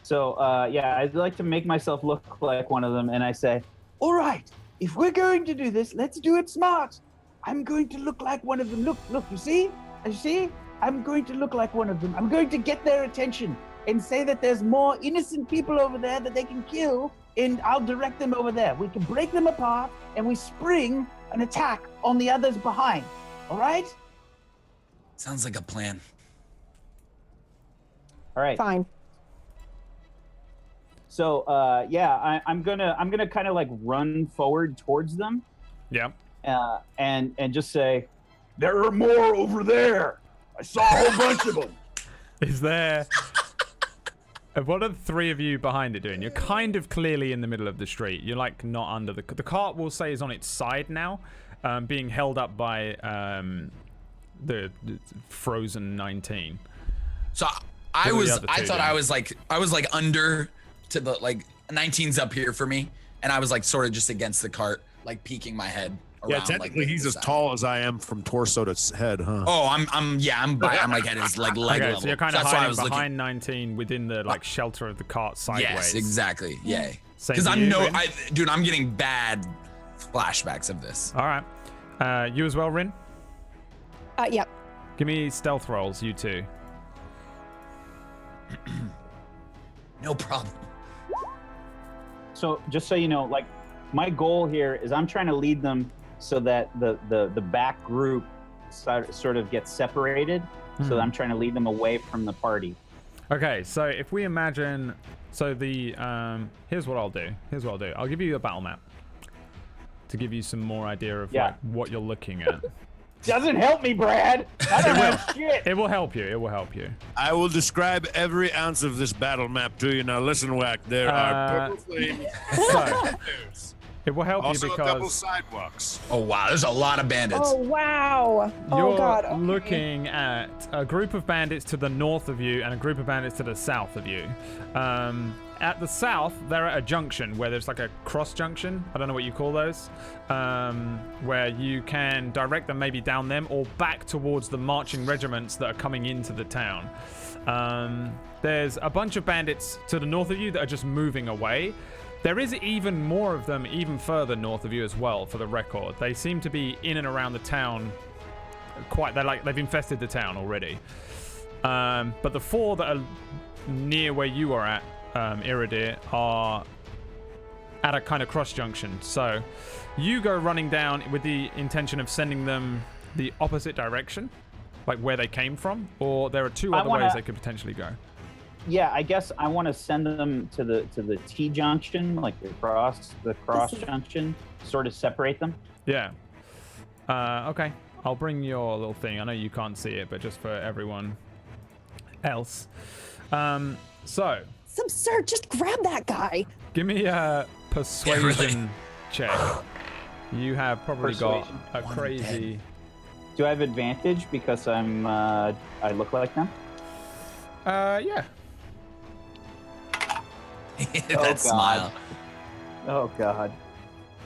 So yeah, I'd like to make myself look like one of them, and I say, All right. If we're going to do this, let's do it smart. I'm going to look like one of them. Look, you see? You see? I'm going to look like one of them. I'm going to get their attention and say that there's more innocent people over there that they can kill, and I'll direct them over there. We can break them apart, and we spring an attack on the others behind. All right? Sounds like a plan. all right. Fine. So yeah, I'm gonna kind of like run forward towards them, yeah. and just say, There are more over there. I saw a whole bunch of them. Is there? What are the 3 of you behind it doing? You're kind of clearly in the middle of the street. You're like not under the cart. We'll say is on its side now, being held up by the frozen 19. So I thought I was like under to the like 19's up here for me, and I was like sort of just against the cart, like peeking my head around. Yeah, technically like, he's as tall as I am from torso to head, huh? Oh, I'm like at his like leg Okay, level. so you're kind of That's why I hiding was behind looking. 19 within the like shelter of the cart sideways. Yes, exactly. Yeah. Same Because for I you, know, Rin? dude, I'm getting bad flashbacks of this. All right. You as well, Rin? Yep. Give me stealth rolls, you 2. No problem. so just so you know, like my goal here is I'm trying to lead them so that the back group sort of gets separated. So I'm trying to lead them away from the party. Okay, so if we imagine, so the here's what I'll do. I'll give you a battle map to give you some more idea of like, what you're looking at. Doesn't help me, Brad. I don't have shit. It will help you. I will describe every ounce of this battle map to you. Now listen, Whack. There are purple flames. So it will help Also you a couple because sidewalks. Oh wow, there's a lot of bandits. Oh wow. you're Oh God. Okay. looking at a group of bandits to the north of you and a group of bandits to the south of you. At the south, they're at a junction where there's like a cross junction. I don't know what you call those. Where you can direct them maybe down them or back towards the marching regiments that are coming into the town. There's a bunch of bandits to the north of you that are just moving away. There is even more of them even further north of you as well, for the record. They seem to be in and around the town they've infested the town already. But the 4 that are near where you are at, Iridir, are at a kind of cross junction. So you go running down with the intention of sending them the opposite direction, like where they came from, or there are 2 other ways they could potentially go. Yeah, I guess I want to send them to the T junction, like the cross junction, sort of separate them. Yeah. Okay. I'll bring your little thing. I know you can't see it, but just for everyone else. So. Sir, just grab that guy. Give me a persuasion check. You have probably Persuasion. got a crazy. Do I have advantage because I look like them? Yeah. That smile. Oh God.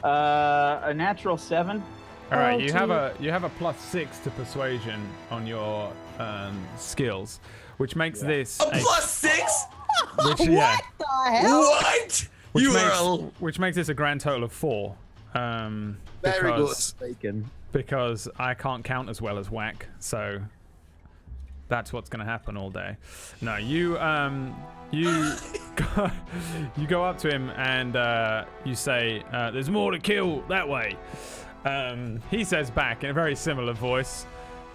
A natural 7. All right, Oh, you have a +6 to persuasion on your skills, which makes this A +6? which, What yeah, the hell? What? which makes this a grand total of 4. Very Because, good. Bacon. because I can't count as well as Whack, so that's what's going to happen all day. No, you go up to him and you say, "There's more to kill that way." He says back in a very similar voice,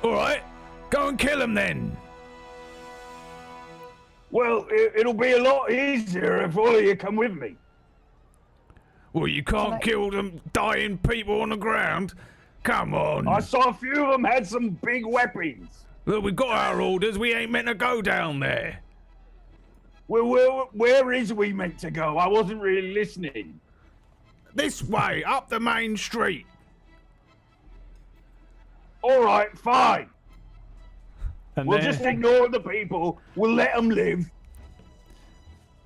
"All right, go and kill him then." Well, it'll be a lot easier if all of you come with me. Well, you can't kill them dying people on the ground. Come on. I saw a few of them had some big weapons. Look, we got our orders. We ain't meant to go down there. Well, where is we meant to go? I wasn't really listening. This way, up the main street. All right, fine. And We'll then, just ignore the people. We'll let them live.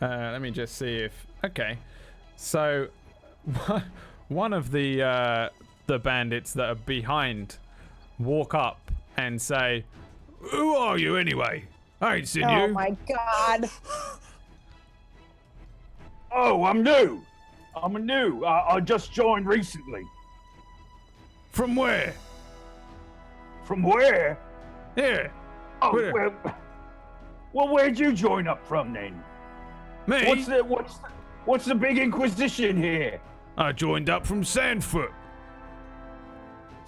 let me just see if. Okay, so one of the bandits that are behind walk up and say, "Who are you anyway? I ain't seen you." Oh my God. Oh, I'm new. I just joined recently. From where? From where? Yeah. Oh, Where? well, where'd you join up from then? Me? What's the big inquisition here? I joined up from Sandfoot.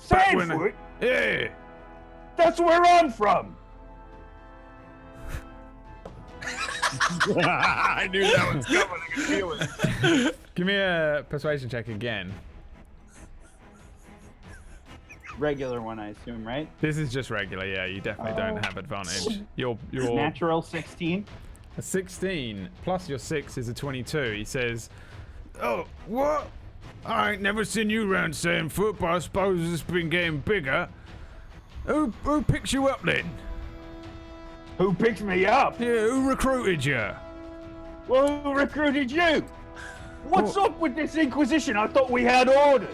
Back when Sandfoot? Yeah. That's where I'm from. I knew that was coming. I could feel it. Give me a persuasion check again. Regular one, I assume, right? This is just regular, yeah. You definitely don't have advantage. You're Natural 16. a 16 plus your 6 is a 22. He says, "Oh, what? I ain't never seen you round Sandfoot, but I suppose it's been getting bigger. Who picked you up then? Who picked me up? Yeah, who recruited you?" Well, who recruited you? What's up with this inquisition? I thought we had orders.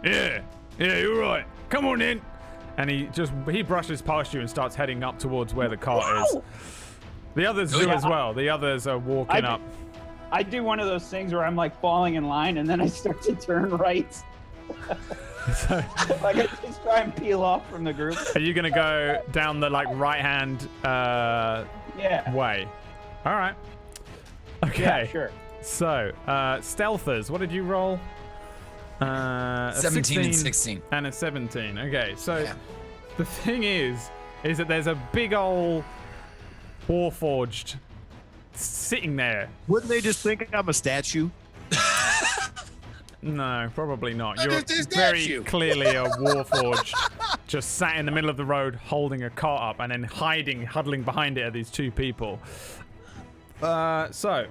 Yeah, you're right. Come on in. And he brushes past you and starts heading up towards where the cart is. The others do as well. The others are walking up. I do one of those things where I'm like falling in line and then I start to turn right. Like I just try and peel off from the group. Are you gonna go down the right hand Yeah. way? All right. Okay. Yeah, sure. So, stealthers, what did you roll? 17 and 16. And a 17. Okay, so Yeah. the thing is that there's a big old Warforged sitting there. Wouldn't they just think I'm a statue? No, probably not. I'm You're just a very statue. clearly a Warforged, just sat in the middle of the road holding a cart up and then huddling behind it are these two people. So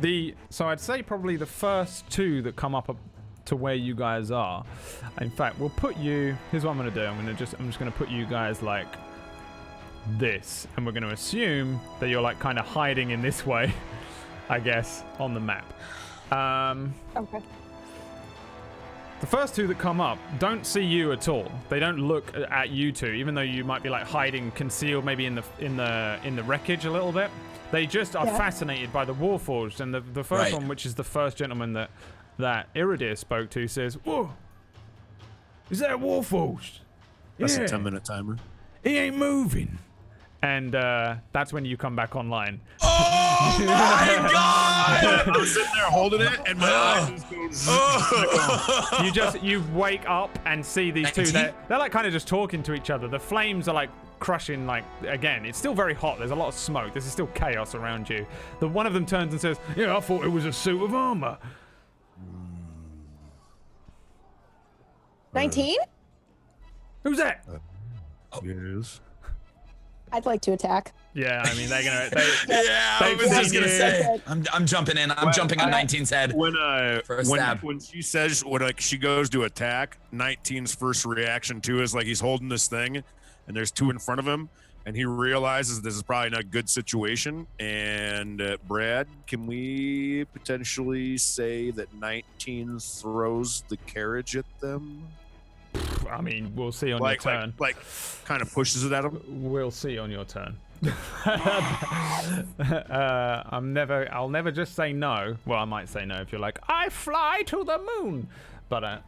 I'd say probably the first two that come up to where you guys are. In fact, we'll put you. Here's what I'm gonna do. I'm just gonna put you guys like this, and we're gonna assume that you're like kind of hiding in this way, I guess, on the map. Okay. The first two that come up don't see you at all. They don't look at you two, even though you might be like hiding, concealed, maybe in the wreckage a little bit. They just are fascinated by the Warforged, and the first one, which is the first gentleman that Iridir spoke to, says, "Whoa, is that a Warforged? That's a 10-minute timer. He ain't moving." And that's when you come back online. Oh my god! I'm sitting there holding it, and my eyes just go. You wake up and see these two. 19? They're like kind of just talking to each other. The flames are like crushing. Like again, it's still very hot. There's a lot of smoke. There's still chaos around you. The one of them turns and says, "Yeah, I thought it was a suit of armor." 19? Who's that? Yes. I'd like to attack. Yeah, I mean they're gonna. Yeah, I was just gonna say. I'm jumping in. I'm jumping on 19's head. When stab. when she says she goes to attack, 19's first reaction too is like he's holding this thing, and there's two in front of him, and he realizes this is probably not a good situation. And Brad, can we potentially say that 19 throws the carriage at them? I mean, we'll see on your turn. Like kind of pushes it at him. We'll see on your turn. I'll never just say no. Well, I might say no if you're like, I fly to the moon. But I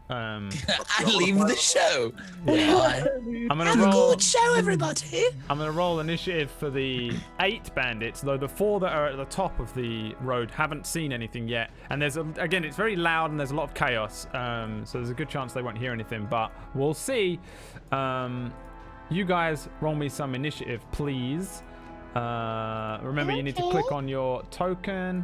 leave the show. yeah. I'm gonna Have roll. a good show, everybody. I'm gonna roll initiative for the 8 bandits, though the 4 that are at the top of the road haven't seen anything yet. And again, it's very loud and there's a lot of chaos. So there's a good chance they won't hear anything, but we'll see. You guys roll me some initiative, please. Remember, you need to click on your token.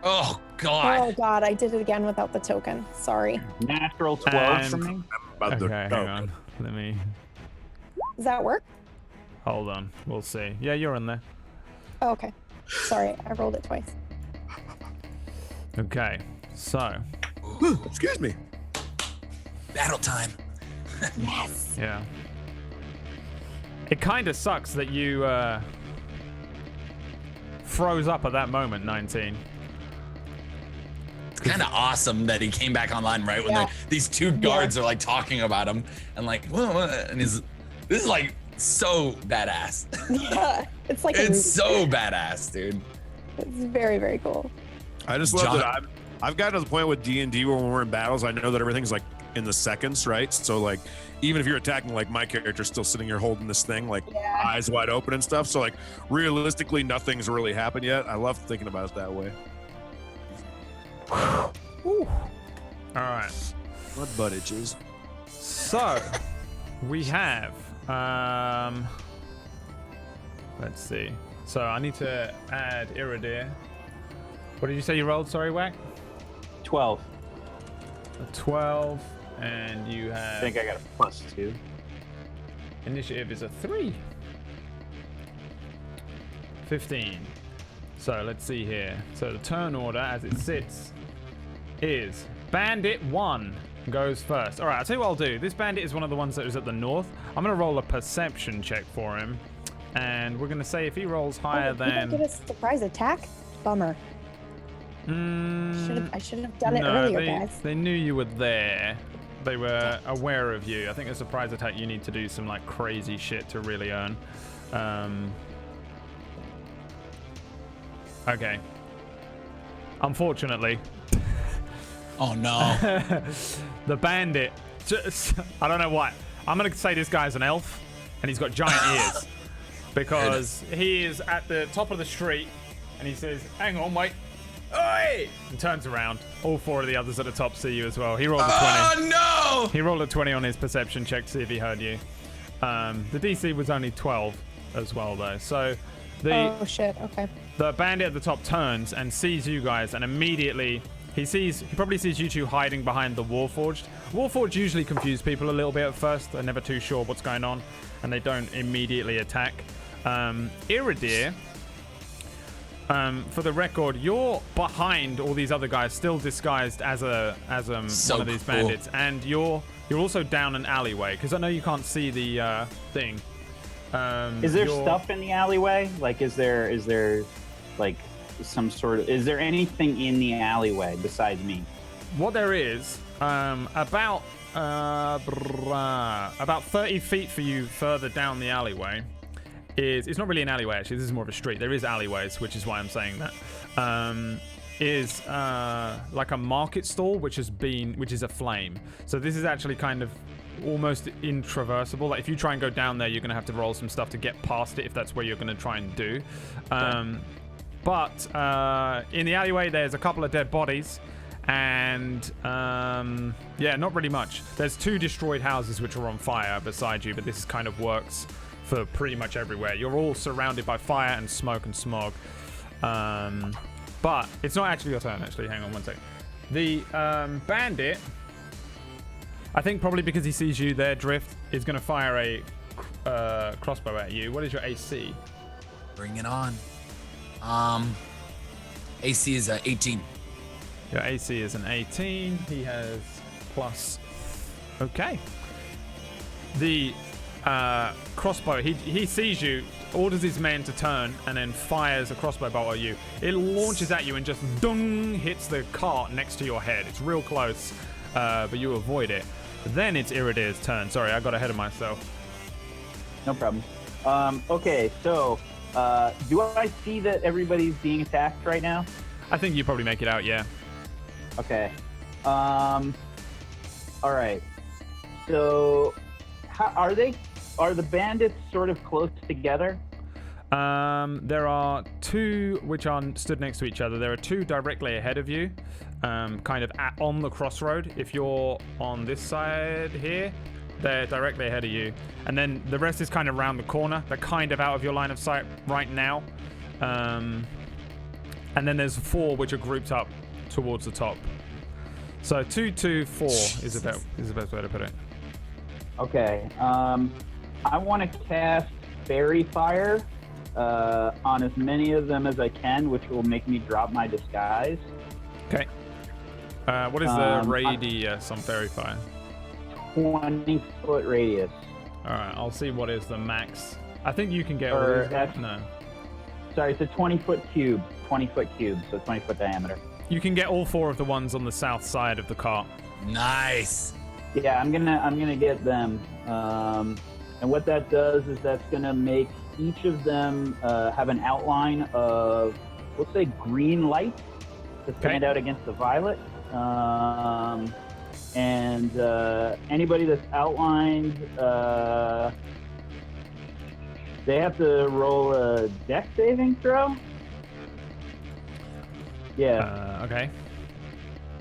Oh God. Oh God, I did it again without the token. Sorry. Natural 12 for And- me. Okay, hang on. Let me. Does that work? Hold on. We'll see. Yeah, you're in there. Oh, okay. Sorry, I rolled it twice. Okay. So, Excuse me. Battle time. Yes. yeah. It kind of sucks that you froze up at that moment, 19. It's kind of awesome that he came back online right when Yeah. these 2 guards are like talking about him and like, whoa, and this is like so badass. Yeah. It's like It's so badass, dude. It's very, very cool. I just love John- that I've gotten to the point with D&D where when we're in battles, I know that everything's like in the seconds, right? So like, even if you're attacking, like my character's still sitting here holding this thing, like Yeah. eyes wide open and stuff. So like, realistically, nothing's really happened yet. I love thinking about it that way. All right. What butt itches? So, we have. Let's see. So I need to add Iridir. What did you say you rolled? Sorry, Whack. 12. A 12, and you I have. think I got a +2. Initiative is a 3. 15. So let's see here. So the turn order as it sits is Bandit 1 goes first. All right, I'll tell you what I'll do. This bandit is one of the ones that was at the north. I'm going to roll a perception check for him. And we're going to say if he rolls higher You don't get than... a surprise attack? Bummer. I should have done it no, earlier, guys. they knew you were there. They were aware of you. I think a surprise attack, you need to do some like crazy shit to really earn. Okay. Unfortunately, Oh no. the bandit just, I don't know what. I'm going to say this guy's an elf and he's got giant ears because he is at the top of the street and he says, hang on, mate. Oi! And turns around. All 4 of the others at the top see you as well. He rolled a 20. Oh no! He rolled a 20 on his perception check to see if he heard you. The DC was only 12 as well, though. So Oh shit, okay. the bandit at the top turns and sees you guys, and immediately he probably sees you 2 hiding behind the Warforged. Warforged usually confuse people a little bit at first. They're never too sure what's going on, and they don't immediately attack. Iridir, for the record, you're behind all these other guys, still disguised as one of these bandits, and you're also down an alleyway because I know you can't see the thing. Is there stuff in the alleyway? Like, is there like some sort of? Is there anything in the alleyway besides me? What there is, about 30 feet for you further down the alleyway, it's not really an alleyway actually. This is more of a street. There is alleyways, which is why I'm saying that. Is like a market stall, which is a flame. So this is actually kind of almost intraversible. Like if you try and go down there, you're gonna have to roll some stuff to get past it if that's where you're gonna try and do. But in the alleyway, there's a couple of dead bodies, and yeah, not really much. There's 2 destroyed houses which are on fire beside you, but this kind of works for pretty much everywhere. You're all surrounded by fire and smoke and smog. But it's not actually your turn, actually. Hang on one second. The bandit, I think probably because he sees you there drift, is going to fire a crossbow at you. What is your AC? Bring it on. AC is 18. Your AC is an 18. He has plus... Okay. The crossbow, he sees you, orders his men to turn, and then fires a crossbow bolt at you. It launches at you and just dung, hits the cart next to your head. It's real close, but you avoid it. Then it's Iridir's turn. Sorry, I got ahead of myself. No problem. Okay, so Do I see that everybody's being attacked right now? I think you probably make it out, yeah. Okay. All right. So, are the bandits sort of close together? There are two which are stood next to each other. There are two directly ahead of you, kind of on the crossroad. If you're on this side here, they're directly ahead of you. And then the rest is kind of around the corner. They're kind of out of your line of sight right now. And then there's 4 which are grouped up towards the top. So 2, 2, 4 is the best way to put it. Okay. I want to cast Fairy Fire on as many of them as I can, which will make me drop my disguise. Okay. What is the radius on Fairy Fire? 20-foot radius. All right, I'll see what is the max. I think you can get all Or these. that's- No. Sorry, it's a 20-foot cube. 20-foot cube, so 20-foot diameter. You can get all 4 of the ones on the south side of the cart. Nice. Yeah, I'm gonna get them. And what that does is that's gonna make each of them have an outline of, let's say, green light to stand out against the violet. And anybody that's outlined, they have to roll a dex saving throw. Yeah. Okay.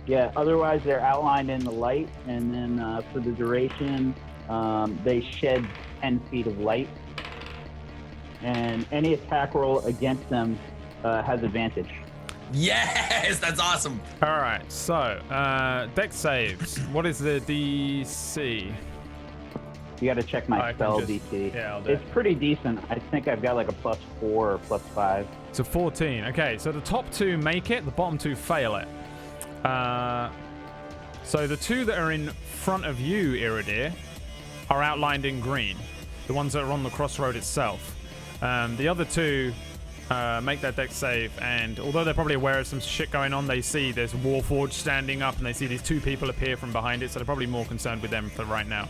Yeah, otherwise they're outlined in the light, and then for the duration, they shed 10 feet of light. And any attack roll against them has advantage. Yes, that's awesome. All right, so dex saves. What is the DC? You got to check my I can spell just- DC. yeah, I'll do It's pretty decent. I think I've got like a +4 or +5. So 14. Okay, so the top 2 make it, the bottom 2 fail it. So the 2 that are in front of you, Iridir, are outlined in green. The ones that are on the crossroad itself. The other 2 make that dex save, and although they're probably aware of some shit going on, they see there's Warforged standing up, and they see these 2 people appear from behind it, so they're probably more concerned with them for right now.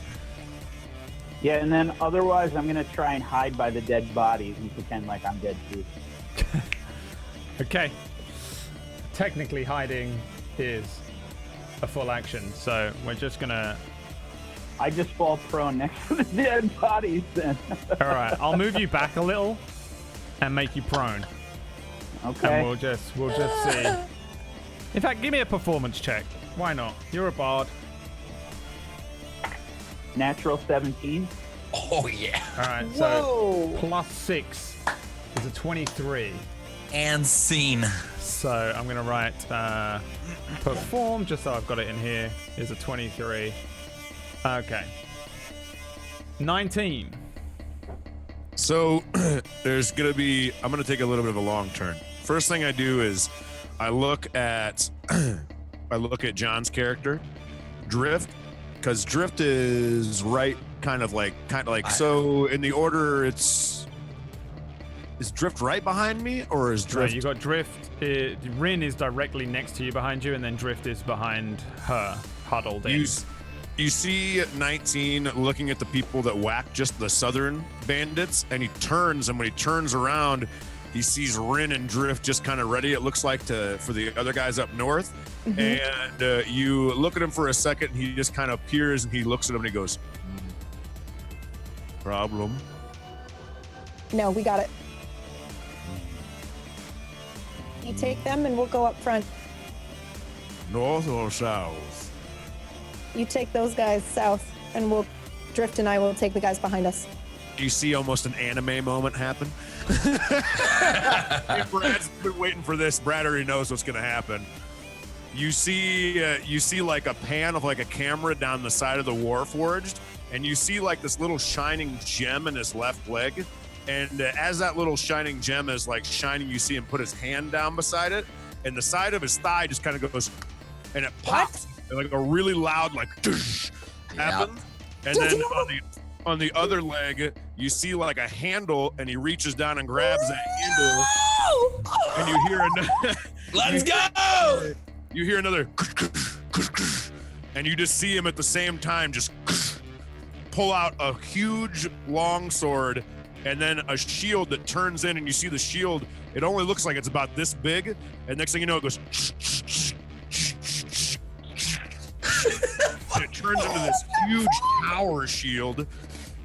Yeah, and then otherwise I'm going to try and hide by the dead bodies and pretend like I'm dead too. Okay. Technically hiding is a full action, so we're just gonna... I just fall prone next to the dead bodies then. All right, I'll move you back a little and make you prone. Okay. And we'll just see. In fact, give me a performance check. Why not? You're a bard. Natural 17. Oh, yeah. All right, so +6 is a 23. And scene. So I'm gonna write perform just so I've got it in here. Is a 23. Okay. 19. So there's gonna be. I'm gonna take a little bit of a long turn. First thing I do is I look at John's character, Drift, because Drift is right, kind of like so in the order. Is Drift right behind me, or is Drift? Right, you got Drift. Rin is directly next to you behind you, and then Drift is behind her, huddled in. You see 19 looking at the people that whack just the southern bandits, and he turns, and when he turns around, he sees Rin and Drift just kind of ready, it looks like, for the other guys up north. And you look at him for a second, and he just kind of peers, and he looks at him, and he goes, problem? No, we got it. You take them and we'll go up front. North or south? You take those guys south and Drift and I will take the guys behind us. You see almost an anime moment happen. Hey, Brad's been waiting for this. Brad already knows what's going to happen. You see like a pan of like a camera down the side of the Warforged, and you see like this little shining gem in his left leg. And as that little shining gem is like shining, you see him put his hand down beside it, and the side of his thigh just kind of goes, and it pops, and like a really loud like happens. And then on the other leg, you see like a handle, and he reaches down and grabs that handle, and you hear another. Let's go! You hear another, and you just see him at the same time just pull out a huge long sword and then a shield that turns in, and you see the shield. It only looks like it's about this big, and next thing you know, it goes. And it turns into this huge tower shield,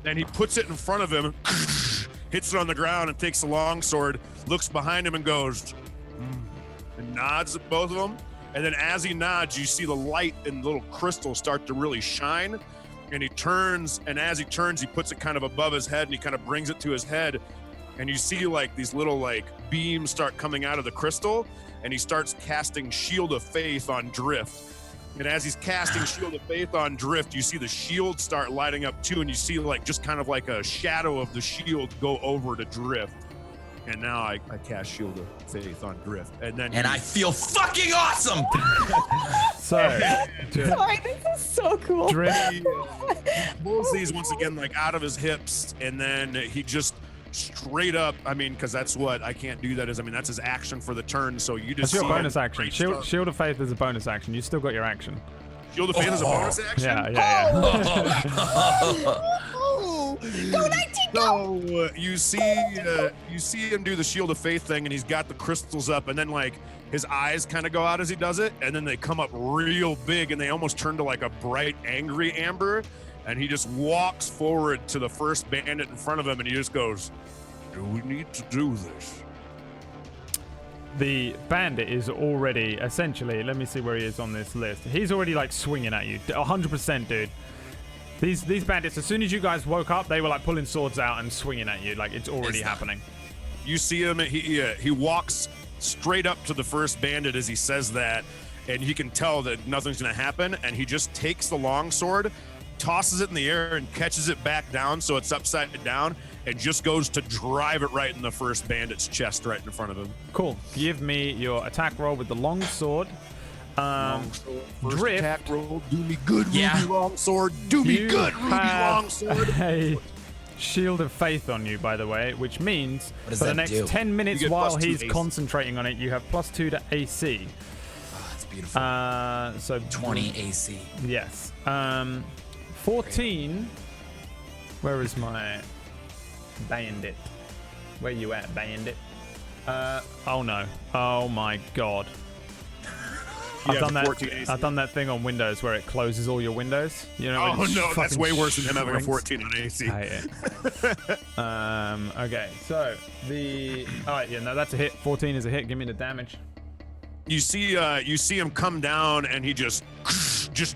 and he puts it in front of him, hits it on the ground, and takes the longsword, looks behind him, and goes, and nods at both of them. And then as he nods, you see the light and little crystals start to really shine. And he turns, and as he turns, he puts it kind of above his head, and he kind of brings it to his head. And you see like these little like beams start coming out of the crystal, and he starts casting Shield of Faith on Drift. And as he's casting Shield of Faith on Drift, you see the shield start lighting up too, and you see like just kind of like a shadow of the shield go over to Drift. And now I cast Shield of Faith on Drift, and then I feel fucking awesome. So, Sorry, this is so cool. Drift. pulls these once again like out of his hips, and then he just straight up. I mean, because that's what I can't do. That is, I mean, that's his action for the turn. So you just That's your see bonus him action. straight Shield, start- Shield of Faith is a bonus action. You still got your action. Shield of Faith is a bonus action. Yeah. Oh, go 19, go! So you see him do the Shield of Faith thing, and he's got the crystals up, and then like his eyes kind of go out as he does it, and then they come up real big, and they almost turn to like a bright, angry amber. And he just walks forward to the first bandit in front of him, and he just goes, "Do we need to do this?" The bandit is already essentially. Let me see where he is on this list. He's already like swinging at you, 100%, dude. These bandits, as soon as you guys woke up, they were like pulling swords out and swinging at you. Like it's already happening. You see him, he walks straight up to the first bandit as he says that, and he can tell that nothing's gonna happen, and he just takes the longsword, tosses it in the air, and catches it back down so it's upside down, and just goes to drive it right in the first bandit's chest right in front of him. Cool. Give me your attack roll with the long sword. First Drift. attack roll, do me good, Yeah. Ruby Longsword, do me You good, Ruby have Longsword. a Shield of Faith on you, by the way, which means What does for the that next do? 10 minutes You get while +2 he's AC. concentrating on it, you have +2 to AC. Oh, that's beautiful. So 20 AC. Yes. 14. Where is my bandit? Where you at, bandit? Oh no. Oh my god. He I've has done that. 14 AC. I've done that thing on Windows where it closes all your windows. You know. Oh when it no, that's fucking way worse than him having a shrinks. 14 on AC. I hate it. Okay, so all right, yeah, no, that's a hit. 14 is a hit. Give me the damage. You see him come down, and he just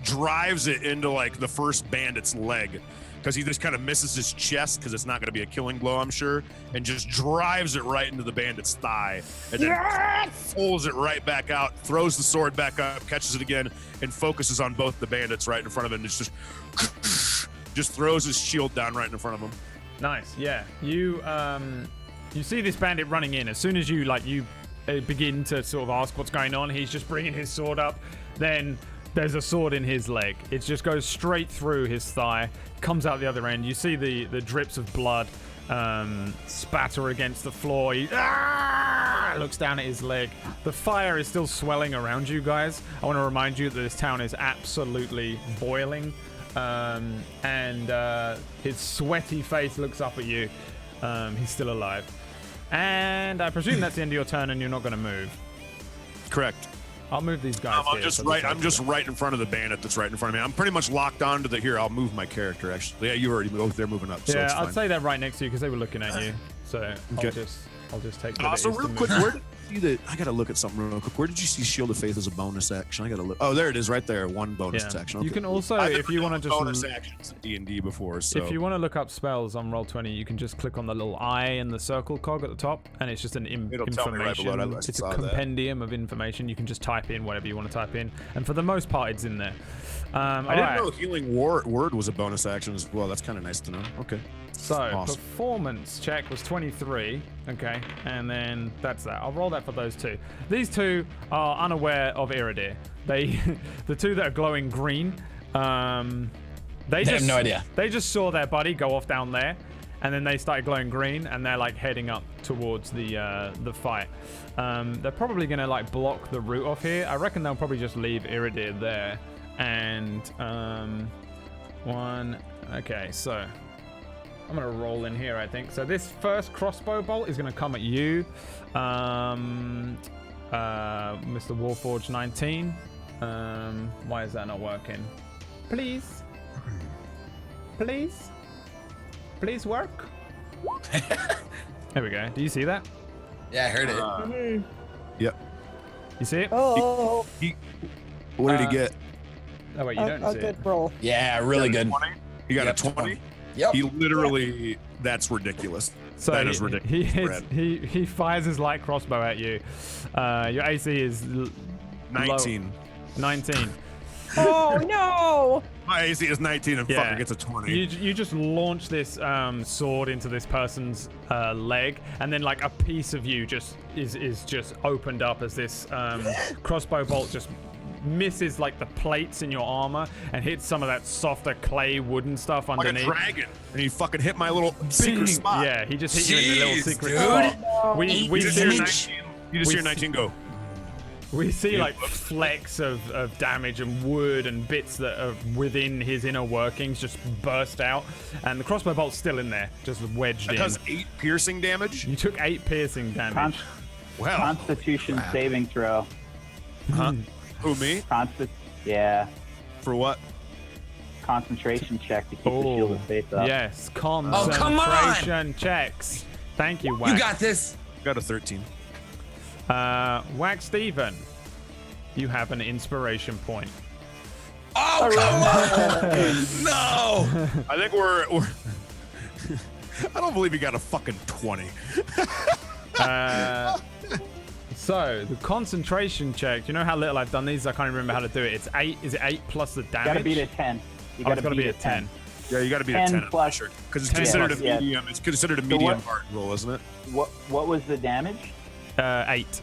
drives it into like the first bandit's leg, because he just kind of misses his chest, because it's not going to be a killing blow, I'm sure, and just drives it right into the bandit's thigh, and then pulls it right back out, throws the sword back up, catches it again, and focuses on both the bandits right in front of him. It's just throws his shield down right in front of him. Nice, yeah. You see this bandit running in. As soon as you begin to sort of ask what's going on, he's just bringing his sword up. Then there's a sword in his leg. It just goes straight through his thigh, comes out the other end. You see the drips of blood spatter against the floor. He looks down at his leg. The fire is still swelling around you guys. I want to remind you that this town is absolutely boiling. And his sweaty face looks up at you. He's still alive. And I presume that's the end of your turn, and you're not going to move. Correct. I'll move these guys. I'm here just so right. this I'm just right in front of the bandit that's right in front of me. I'm pretty much locked onto the. Here, I'll move my character. Actually, yeah, you already moved. They're moving up. So Yeah, it's I'd fine. say they're right next to you because they were looking at you. So Okay. I'll just take that. So real quick, where did you see that? I gotta look at something real quick. Where did you see Shield of Faith as a bonus action? I gotta look. Oh, there it is, right there. One bonus action. You Okay. can also, I've if you never want to done just bonus actions in D&D before. So if you want to look up spells on Roll20, you can just click on the little eye and the circle cog at the top, and it's just an It'll tell me right information. below it. I It's a saw that. compendium of information. You can just type in whatever you want to type in, and for the most part, it's in there. I didn't know Healing Word was a bonus action as well. That's kind of nice to know. Okay. So, Awesome. performance check was 23, okay, and then that's that. I'll roll that for those two. These two are unaware of Iridir. They, the two that are glowing green, they have no idea. They just saw their buddy go off down there, and then they started glowing green, and they're like heading up towards the fight. They're probably gonna like block the route off here. I reckon they'll probably just leave Iridir there, and okay, so. I'm gonna roll in here, I think. So this first crossbow bolt is gonna come at you, Mr. Warforged 19. Why is that not working? Please, please, please work. There we go. Do you see that? Yeah, I heard it. Yep. You see it? Oh, What did he get? Oh wait, you don't a see good it. roll. Yeah, really good. 20? He got Yep. a 20? Yep. He literally, that's ridiculous. So That is ridiculous, he fires his light crossbow at you. Your AC is 19. 19. Oh no! My AC is 19 and Yeah. fucker gets a 20. You just launch this sword into this person's leg, and then like a piece of you just is just opened up as this crossbow bolt just misses like the plates in your armor and hits some of that softer clay wooden stuff like underneath. a dragon. And he fucking hit my little secret spot. Yeah, he just hit you in the little Jeez, secret dude. spot. Oh, We You just hear see, 19, you just we hear see- 19 go. we see like flecks of damage and wood and bits that are within his inner workings just burst out, and the crossbow bolt's still in there, just wedged That in. does 8 piercing damage. You took 8 piercing damage. Wow. Constitution saving throw. Huh? Who, me? Yeah. For what? Concentration check to keep the shield of faith up. Yes, come concentration on! checks. Thank you, Wax. You got this. Got a 13. Wax Steven, you have an inspiration point. Oh, come on! No! I think we're I don't believe he got a fucking 20. So the concentration check. You know how little I've done these? I can't remember how to do it. It's 8. Is it 8 plus the damage? Gotta beat a 10. You It's gotta be a 10. Yeah, you got to be a 10 10 plus- sure. Because it's 10 considered a plus, yeah. medium. It's considered a So medium what- hard roll, isn't it? What was the damage? 8.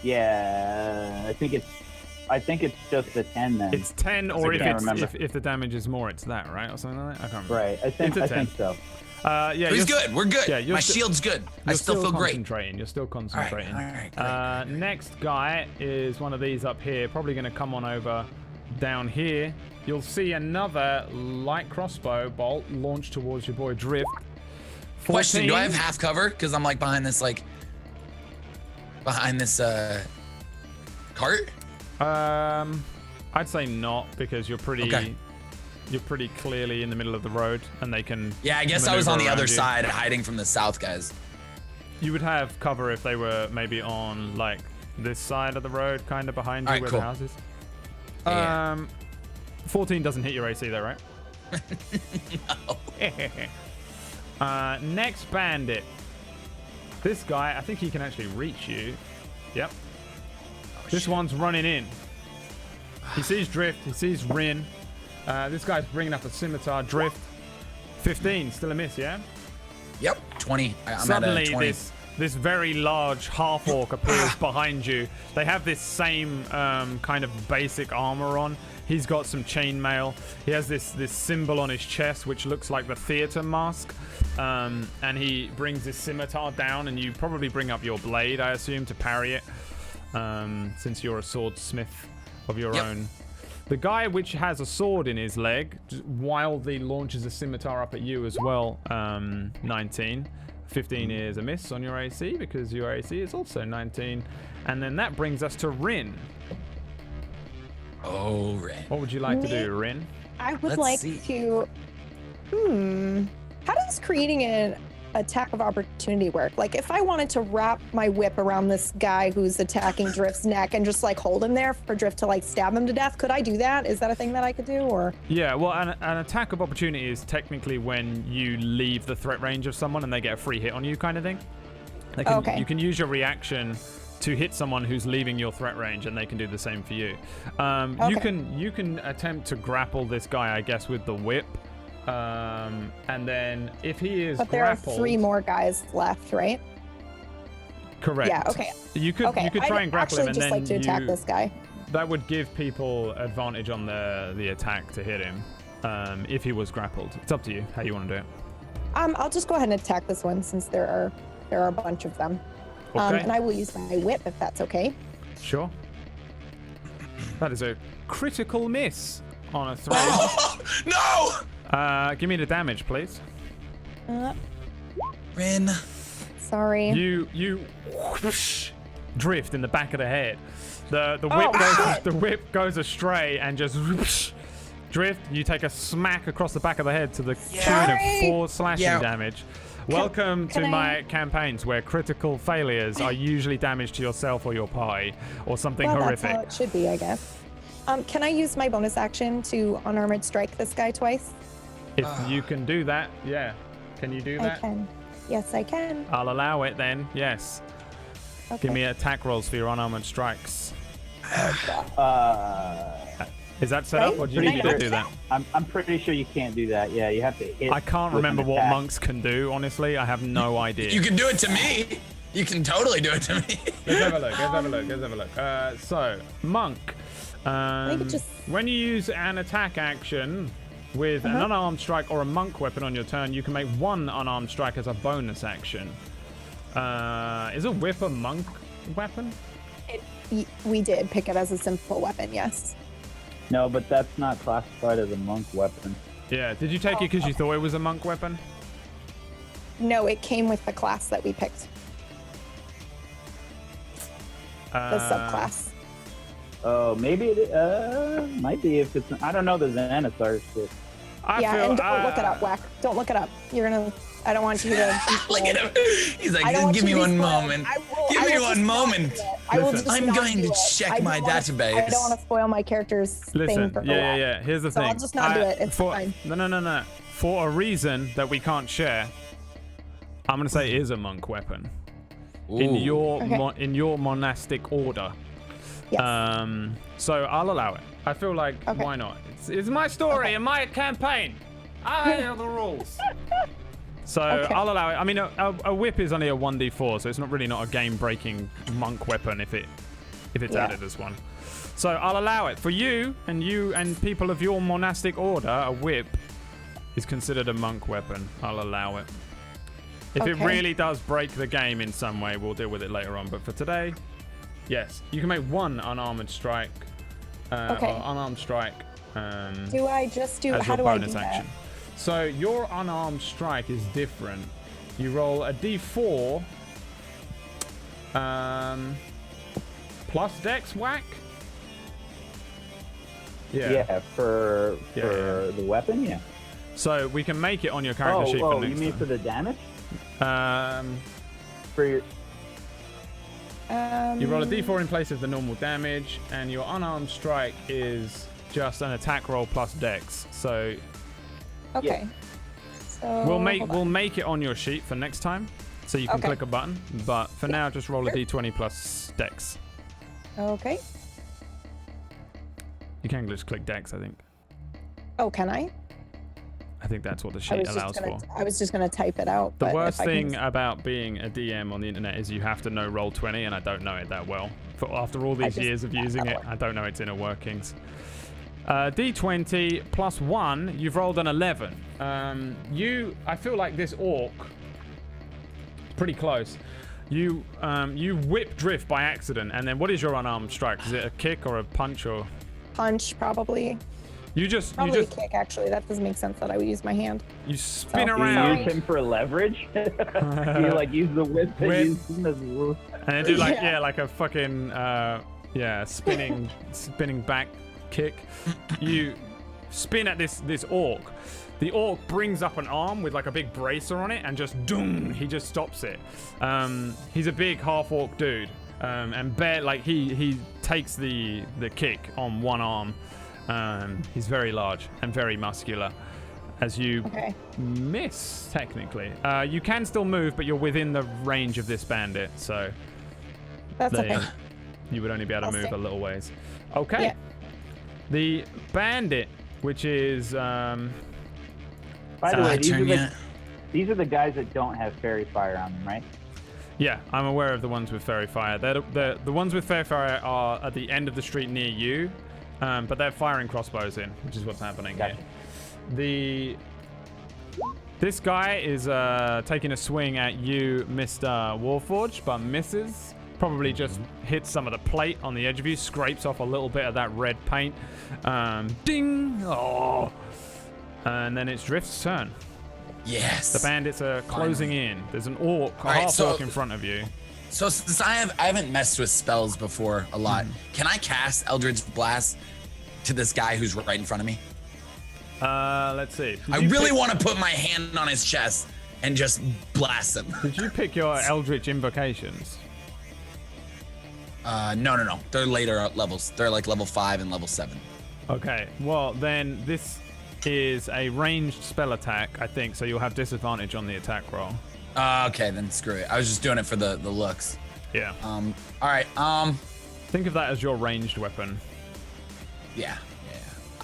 Yeah, I think it's just a 10 then. It's 10, or I if can't it's remember. if the damage is more, it's that, right, or something like that. I can't remember. right. I think It's a 10. so. Yeah, He's you're- good. We're good. Yeah, you're My still- shield's good. I You're still feel great. concentrating. You're still concentrating. all right, great. Next guy is one of these up here. Probably going to come on over down here. You'll see another light crossbow bolt launched towards your boy Drift. 14. Question: do I have half cover? Because I'm like behind this cart. I'd say not, because you're pretty. Okay. You're pretty clearly in the middle of the road, and they can. Yeah, I guess I was on the maneuver other around you. side, hiding from the south guys. You would have cover if they were maybe on like this side of the road, kind of behind you, Alright, where cool. the house is. Yeah. 14 doesn't hit your AC though, right? No. Next bandit. This guy, I think he can actually reach you. Yep. This one's running in. He sees Drift. He sees Rin. This guy's bringing up a scimitar. Drift. 15, still a miss, yeah? Yep, 20. I'm at Suddenly, a 20. this very large half-orc appears behind you. They have this same kind of basic armor on. He's got some chainmail. He has this symbol on his chest, which looks like the theater mask. And he brings his scimitar down, and you probably bring up your blade, I assume, to parry it, since you're a swordsmith of your own. The guy which has a sword in his leg just wildly launches a scimitar up at you as well. 19. 15 is a miss on your AC, because your AC is also 19. And then that brings us to Rin. Oh, Ren. What would you like to do, Rin? I would Let's like see. to. How does creating an attack of opportunity work? Like, if I wanted to wrap my whip around this guy who's attacking Drift's neck and just like hold him there for Drift to like stab him to death, could I do that? Is that a thing that I could do, or? Yeah, well, an attack of opportunity is technically when you leave the threat range of someone and they get a free hit on you, kind of thing. They can, Okay. You can use your reaction to hit someone who's leaving your threat range, and they can do the same for you. You can attempt to grapple this guy, I guess, with the whip. And then if he is But there grappled, are 3 more guys left, right? correct. Yeah. Okay. You could Okay. try and grapple him, I'd and just then like to attack this guy. that would give people advantage on the attack to hit him if he was grappled. It's up to you how you want to do it. I'll just go ahead and attack this one since there are a bunch of them. Okay. And I will use my whip if that's okay. Sure. That is a critical miss on a throw. Oh, no! Give me the damage, please. Rin. Sorry. You whoosh, drift in the back of the head. The whip goes astray and just whoosh, drift. You take a smack across the back of the head to the tune of 4 slashing damage. Welcome to my campaigns where critical failures are usually damage to yourself or your party or something horrific. That's how it should be, I guess. Can I use my bonus action to unarmored strike this guy twice? If you can do that, yeah. Can you do that? I can. Yes, I can. I'll allow it then, yes. Okay. Give me attack rolls for your unarmored strikes. Is that set up, or do you need to do that? I'm pretty sure you can't do that. Yeah, you have to hit. I can't remember what monks can do, honestly. I have no idea. You can do it to me. You can totally do it to me. Let's have a look. So, monk. When you use an attack action with an unarmed strike or a monk weapon on your turn, you can make 1 unarmed strike as a bonus action. Is a whip a monk weapon? We did pick it as a simple weapon, yes. No, but that's not classified as a monk weapon. Yeah. Did you take it because you thought it was a monk weapon? No, it came with the class that we picked. The subclass. Oh, maybe it might be if it's. I don't know the Xanathar shit. And don't look it up, Whack. Don't look it up. You're gonna. I don't want you to. Look at him. He's like, just give me one moment. Give me one moment. I'm going to check my database. I don't want to spoil my character's thing for yeah. Here's the thing. I'll just not do it. It's fine. No. For a reason that we can't share, I'm gonna say it is a monk weapon. Ooh. In your monastic order. Yes. So I'll allow it. I feel like why not? It's my story and my campaign. I know the rules. So I'll allow it. I mean, a whip is only a 1d4, so it's not really not a game-breaking monk weapon if it's added as one. So I'll allow it for you and people of your monastic order. A whip is considered a monk weapon. I'll allow it. If it really does break the game in some way, we'll deal with it later on. But for today, yes, you can make 1 unarmored strike. Or unarmed strike. Do I just do? How do I do that? So your unarmed strike is different. You roll a d4 plus dex whack. Yeah, for the weapon, yeah. So we can make it on your character sheet for next you mean time. for the damage? For your. You roll a d4 in place of the normal damage, and your unarmed strike is just an attack roll plus dex. So so we'll make it on your sheet for next time, so you can click a button. But for now, just roll a d20 plus dex. Okay. You can just click dex, I think. Oh, can I? I think that's what the sheet allows for. I was just gonna type it out. The worst thing about being a DM on the internet is you have to know Roll20, and I don't know it that well. After all these years of using it, I don't know its inner workings. D20 plus 1, you've rolled an 11. I feel like this orc, pretty close. You whip drift by accident, and then what is your unarmed strike? Is it a kick or a punch or? Punch, probably. Probably a kick, actually. That doesn't make sense that I would use my hand. You spin around. You use him for leverage? You like use the whip and use him as a and then do like a fucking spinning back kick. You spin at this orc. The orc brings up an arm with like a big bracer on it and just doom, he just stops it. He's a big half orc dude. And he takes the kick on one arm. He's very large and very muscular. As you miss, technically. You can still move, but you're within the range of this bandit, so that's okay. You would only be able to move a little ways. Okay. Yeah. The bandit, which is by the way, these are the guys that don't have fairy fire on them, right? Yeah, I'm aware of the ones with fairy fire. The ones with fairy fire are at the end of the street near you. But they're firing crossbows in, which is what's happening here. This guy is taking a swing at you, Mr. Warforged, but misses. Probably just hits some of the plate on the edge of you, scrapes off a little bit of that red paint. Ding! Oh! And then it's Drift's turn. Yes. The bandits are closing in. There's an orc, a right, half orc in front of you. So since I haven't messed with spells before a lot, can I cast Eldritch Blast to this guy who's right in front of me? Let's see. I really want to put my hand on his chest and just blast him. Did you pick your Eldritch invocations? No. They're later levels. They're like level 5 and level 7. Okay. Well, then this is a ranged spell attack, I think, so you'll have disadvantage on the attack roll. Okay, then screw it. I was just doing it for the looks. Yeah. All right. Think of that as your ranged weapon. Yeah.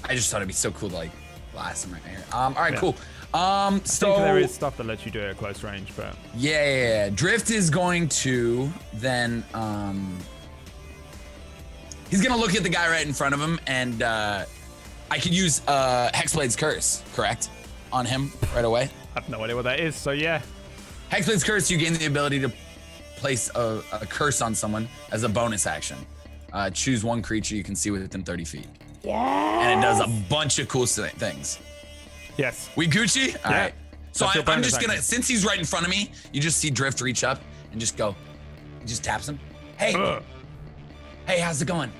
I just thought it'd be so cool to like blast him right here. All right, Yeah. cool. I So think there is stuff that lets you do it at close range, but yeah. Drift is going to then he's gonna look at the guy right in front of him, and I could use Hexblade's Curse, correct, on him right away. I have no idea what that is. So yeah. Hexblade's Curse, you gain the ability to place a curse on someone as a bonus action. Choose one creature you can see within 30 feet. Yeah. And it does a bunch of cool things. Yes. We Gucci? All right. So That's your I'm bonus just gonna, action. since he's right in front of me, you just see Drift reach up and just go, he just taps him. Hey, hey, how's it going?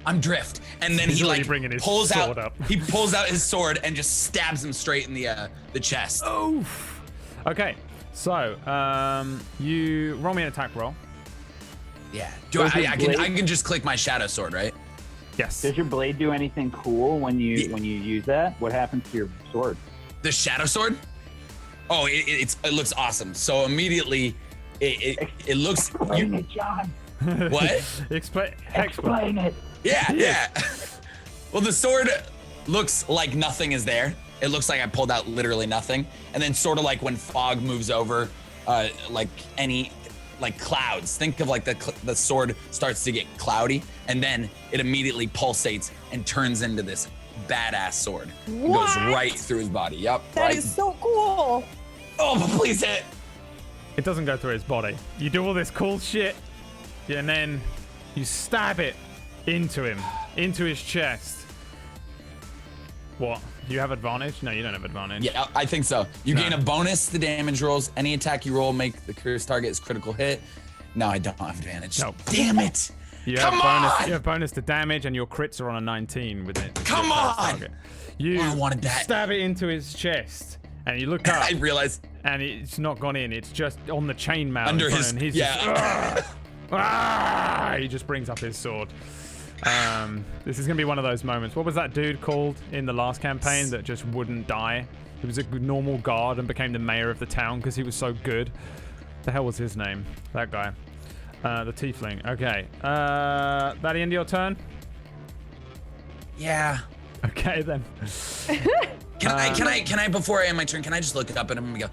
I'm Drift. And then He's he already like bringing his pulls out, sword up. he pulls out his sword and just stabs him straight in the chest. Oof. Okay. So, you roll me an attack roll. Yeah. Does his I blade- can just click my shadow sword, right? Yes. Does your blade do anything cool when you use that? What happens to your sword? The shadow sword? Oh, it looks awesome. So immediately it looks Explain it, John. what? Explain it. Yeah. Well, the sword looks like nothing is there. It looks like I pulled out literally nothing. And then sort of like when fog moves over, like any like clouds. Think of like the sword starts to get cloudy, and then it immediately pulsates and turns into this badass sword. It goes right through his body. Yep. That is so cool. Oh, but please hit. It doesn't go through his body. You do all this cool shit, and then you stab it into him, into his chest. What? Do you have advantage? No, you don't have advantage. Yeah, I think so. You gain a bonus to damage rolls. Any attack you roll make the cursed target is critical hit. No, I don't have advantage. No. Damn it. You Come have bonus. on! You have bonus to damage, and your crits are on a 19 with it. Come on! You I wanted that. stab it into his chest, and you look up, I realized and it's not gone in. It's just on the chainmail in under front, his and he's yeah. just, he just brings up his sword. This is gonna be one of those moments. What was that dude called in the last campaign that just wouldn't die? He was a normal guard and became the mayor of the town because he was so good. The hell was his name? That guy. The tiefling. Okay. That the end of your turn? Yeah. Okay then. Can I before I end my turn, can I just look up at him and go,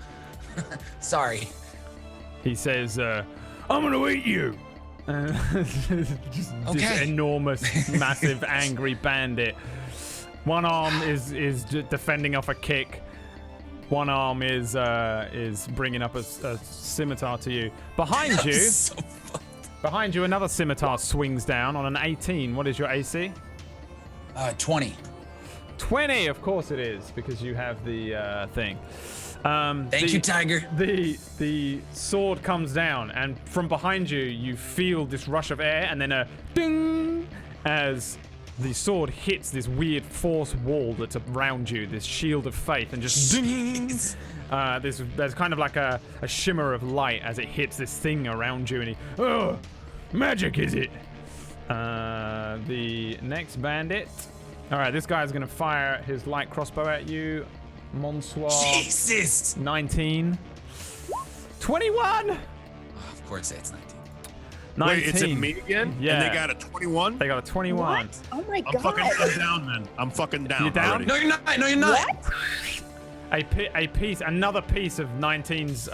sorry. He says, I'm gonna eat you. Just this enormous, massive, angry bandit. One arm is defending off a kick. One arm is bringing up a scimitar to you. Behind you, So behind you, another scimitar swings down on an 18. What is your AC? 20. 20, of course it is, because you have the thing. Thank you, Tiger. The sword comes down, and from behind you, you feel this rush of air, and then a ding as the sword hits this weird force wall that's around you, this shield of faith, and just ding. There's kind of like a shimmer of light as it hits this thing around you, and oh, magic is it? The next bandit. All right, this guy's gonna fire his light crossbow at you. Monsoir. Jesus. 19. 21. Of course, it's 19. 19. Wait, it's in me again? Yeah. And they got a 21? They got a 21. What? Oh my I'm god. down then. I'm fucking down. You down? already. No, you're not. No, you're not. What? Another piece of 19's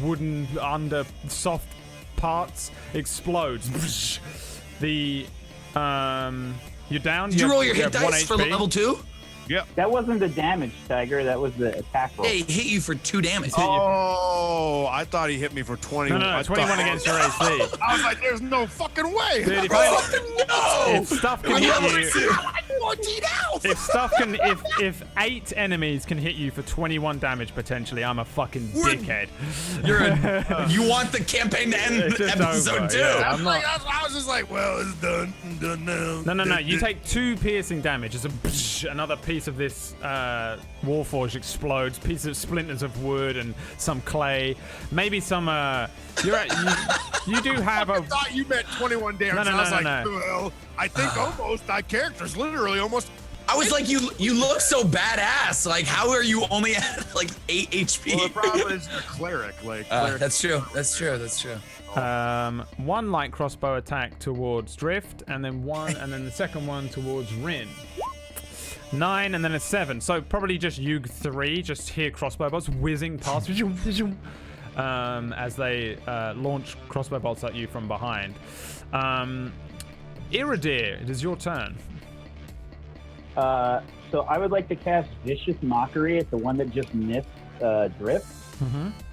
wooden under soft parts explodes. The you're down. Did you roll your hit have 1 dice for HP. level 2? That wasn't the damage, Tiger. That was the attack roll. Yeah, he hit you for 2 damage. Oh, I thought he hit me for 20. No, I 21 thought- against your AC. I was like, there's no fucking way. Dude, Oh, no! if stuff can hit you, 14 health. If stuff can, if 8 enemies can hit you for 21 damage potentially, I'm a fucking dickhead. You want the campaign to end It's just episode over, 2. yeah. I was just like, well, it's done now. No. You take 2 piercing damage as another piece of this Warforge explodes. Pieces of splinters of wood and some clay. Maybe some. You do have I a. thought you meant 21 damage. No, I was like, no. well, I think almost my character's literally almost. I was like, you look so badass. Like, how are you only at like 8 HP? Well, the problem is you're a cleric. Like, cleric. That's true. One light crossbow attack towards Drift, and then the second one towards Rin. 9 and then a 7. So probably just you 3 just hear crossbow bolts whizzing past as they launch crossbow bolts at you from behind. Iridir, it is your turn. So I would like to cast Vicious Mockery at the one that just missed Drift.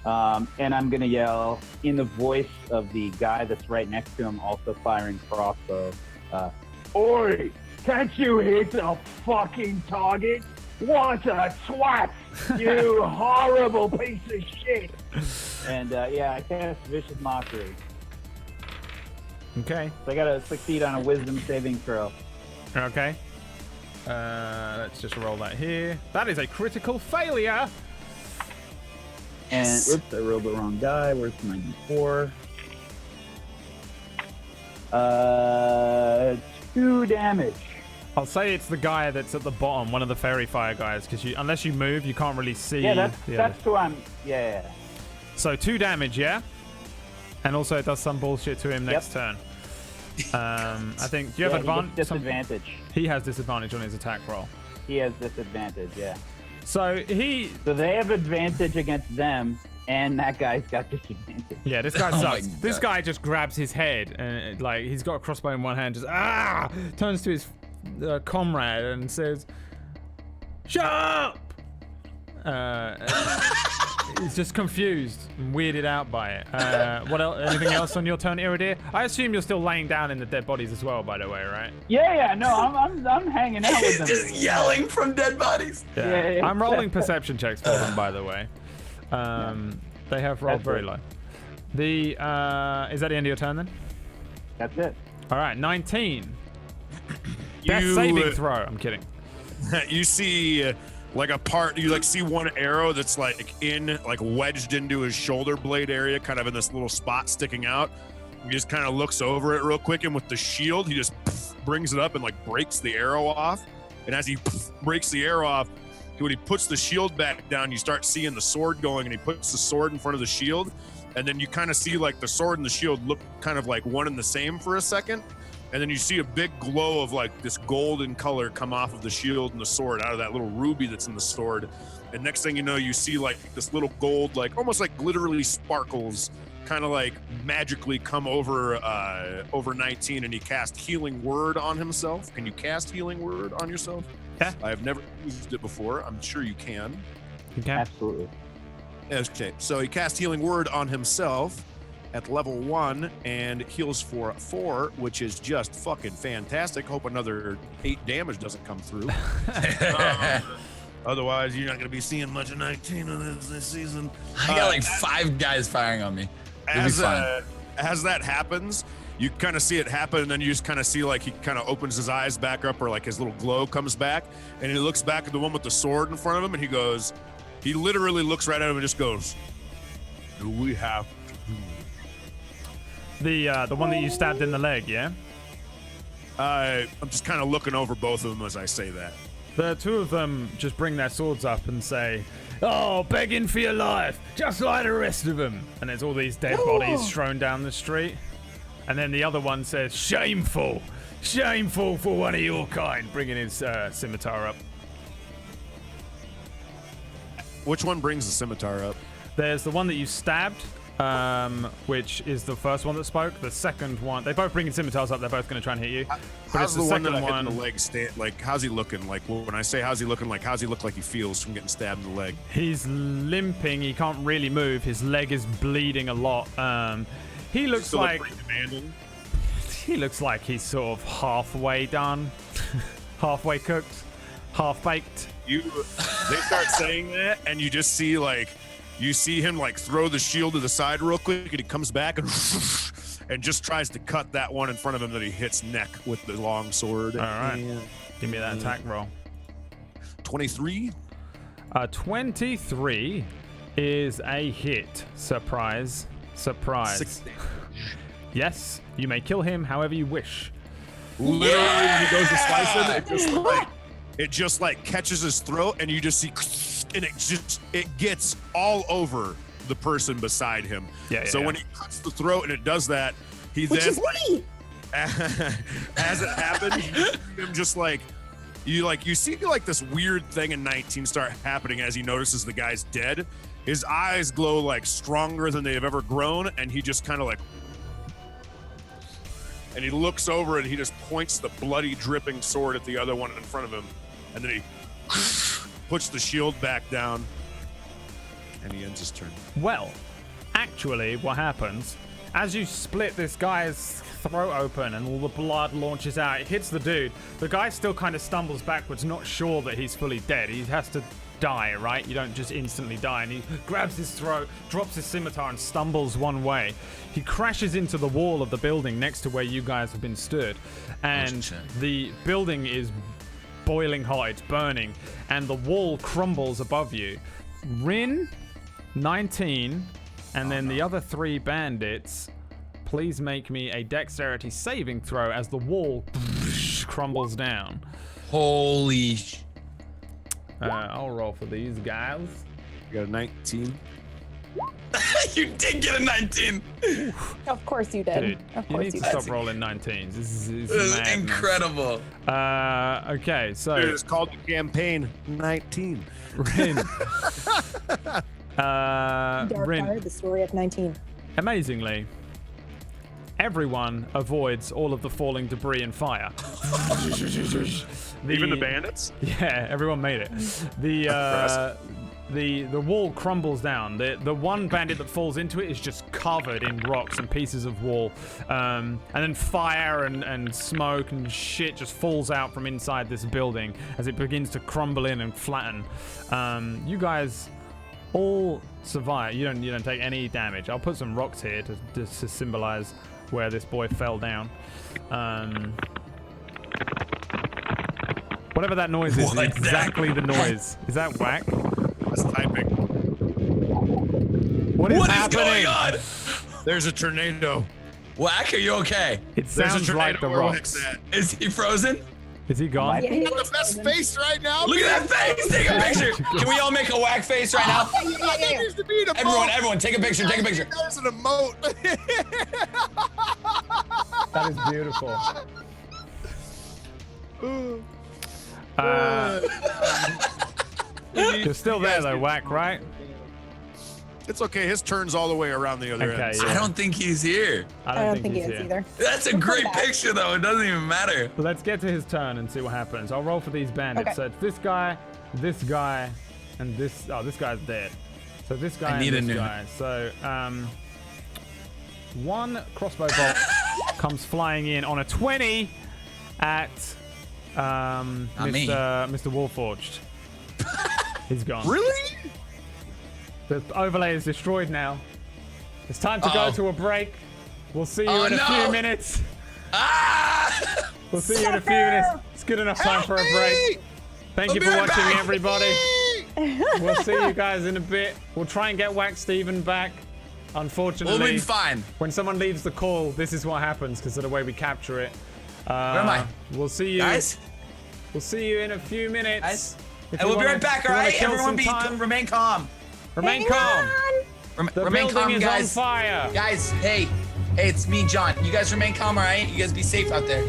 And I'm going to yell in the voice of the guy that's right next to him, also firing crossbow. Oi! Can't you hit the fucking target? What a twat! You horrible piece of shit! And I cast Vicious Mockery. Okay. So I got to succeed on a Wisdom saving throw. Okay. Let's just roll that here. That is a critical failure. And oops, I rolled the wrong die. Where's my d4? 2 damage. I'll say it's the guy that's at the bottom, one of the fairy fire guys, because unless you move, you can't really see. Yeah, that's who I'm. Yeah. So 2 damage, yeah. And also it does some bullshit to him next turn. I think. Do you have advantage? Disadvantage. He has disadvantage on his attack roll. He has disadvantage. Yeah. So they have advantage against them, and that guy's got disadvantage. Yeah, this guy sucks. God. This guy just grabs his head and like he's got a crossbow in one hand, just turns to his comrade and says, "Shut up!" He's just confused and weirded out by it. What else? Anything else on your turn, Iridir? I assume you're still laying down in the dead bodies as well, by the way, right? Yeah. No, I'm hanging out with them. Just yelling from dead bodies. Yeah. I'm rolling perception checks for them, by the way. They have rolled very low. Is that the end of your turn then? That's it. All right, 19. Best saving throw. I'm kidding. You see you see one arrow that's like wedged into his shoulder blade area, kind of in this little spot sticking out. He just kind of looks over it real quick, and with the shield, he just brings it up and like breaks the arrow off. And as he breaks the arrow off, when he puts the shield back down, you start seeing the sword going, and he puts the sword in front of the shield, and then you kind of see like the sword and the shield look kind of like one and the same for a second. And then you see a big glow of like this golden color come off of the shield and the sword out of that little ruby that's in the sword. And next thing you know, you see like this little gold, like almost like glitterly sparkles kind of like magically come over 19, and he cast Healing Word on himself. Can you cast Healing Word on yourself? Yeah. I have never used it before. I'm sure you can. Okay. Absolutely. Okay, so he cast Healing Word on himself at level 1 and heals for 4, which is just fucking fantastic. Hope another 8 damage doesn't come through. Otherwise, you're not going to be seeing much of 19 of this season. I got like 5 guys firing on me. As that happens, you kind of see it happen, and then you just kind of see like he kind of opens his eyes back up, or like his little glow comes back, and he looks back at the one with the sword in front of him, and he literally looks right at him and just goes, "Do we have to do The one that you stabbed in the leg, yeah? I'm just kind of looking over both of them as I say that. The two of them just bring their swords up and say, "Oh, begging for your life, just like the rest of them." And there's all these dead bodies strewn down the street. And then the other one says, "Shameful, shameful for one of your kind," bringing his scimitar up. Which one brings the scimitar up? There's the one that you stabbed, which is the first one that spoke. The second one, they both bringing scimitars up. They're both going to try and hit you. But it's How's the the one second that I hit one. in the leg like, how's he looking? Like, when I say how's he looking, like, how's he look like he feels from getting stabbed in the leg? He's limping. He can't really move. His leg is bleeding a lot. He looks Still like pretty demanding. he looks like he's sort of halfway done. halfway cooked, half baked. They start saying that, and you just see you see him throw the shield to the side real quick, and he comes back and just tries to cut that one in front of him that he hits neck with the long sword. All right, give me that attack roll. 23. 23 is a hit. Surprise. 6 Yes, you may kill him however you wish. Literally, when he goes to slice him, it just catches his throat, and you just see, and it gets all over the person beside him. So when he cuts the throat and it does that, he Which then is me. as it happens, you see him just you see this weird thing in 19 start happening as he notices the guy's dead. His eyes glow stronger than they have ever grown, and he just kind of and he looks over and he just points the bloody dripping sword at the other one in front of him, and then he puts the shield back down, and he ends his turn. Well, actually, what happens, as you split this guy's throat open and all the blood launches out, it hits the dude. The guy still kind of stumbles backwards, not sure that he's fully dead. He has to die, right? You don't just instantly die. And he grabs his throat, drops his scimitar, and stumbles one way. He crashes into the wall of the building next to where you guys have been stood. And the building is boiling hot, it's burning, and the wall crumbles above you. Rin, 19, and then the other 3 bandits, please make me a dexterity saving throw as the wall crumbles down. Holy I'll roll for these guys. You got a 19. You did get a 19. Of course you did. Dude, Of you course need you to did. stop rolling 19s. This is This is madness. incredible. Okay, so It's called the campaign 19. Rin. Darkfire, Rin. the story of 19. Amazingly, everyone avoids all of the falling debris and fire. Even the bandits? Yeah, everyone made it. The wall crumbles down. The one bandit that falls into it is just covered in rocks and pieces of wall. And then fire and smoke and shit just falls out from inside this building as it begins to crumble in and flatten. You guys all survive. You don't take any damage. I'll put some rocks here to symbolize where this boy fell down. Whatever that noise is exactly the noise. Is that whack? That's typing. What is What is happening? going on? There's a tornado. Whack, are you okay? It There's a sounds tornado like the where rocks. Wack's at. Is he frozen? Is he gone? Yeah, You got the best face right now. Look at that face. Take a picture. Can we all make a whack face right now? That needs to be an emote. Everyone, take a picture. Take a picture. That was an emote. That is beautiful. You're still there though, whack, right? It's okay. His turn's all the way around the other Okay, end. yeah. I don't think he's here. I don't think he he's is here. either. That's a We'll great come back. picture, though. It doesn't even matter. So let's get to his turn and see what happens. I'll roll for these bandits. Okay. So it's this guy, and this. Oh, this guy's dead. So this guy need a and this new- guy. So one crossbow bolt comes flying in on a 20 at me. Mr. Warforged. He's gone. Really? The overlay is destroyed now. It's time to go Uh-oh. to a break. We'll see you Oh, in a no. few minutes. Ah! We'll see you in a few minutes. It's good enough time for a break. Thank you I'll for be right watching, back. everybody. We'll see you guys in a bit. We'll try and get Wax Steven back. Unfortunately, We'll be fine. when someone leaves the call, this is what happens because of the way we capture it. Where am I? We'll see you. Guys? We'll see you in a few minutes. Guys? If And you we'll be wanna- right back, if all you wanna right? kill Everyone some time, remain calm. remain Hang calm. on. The Remain building calm, is guys. on fire. Guys, hey, it's me, John. You guys remain calm, all right? You guys be safe out there.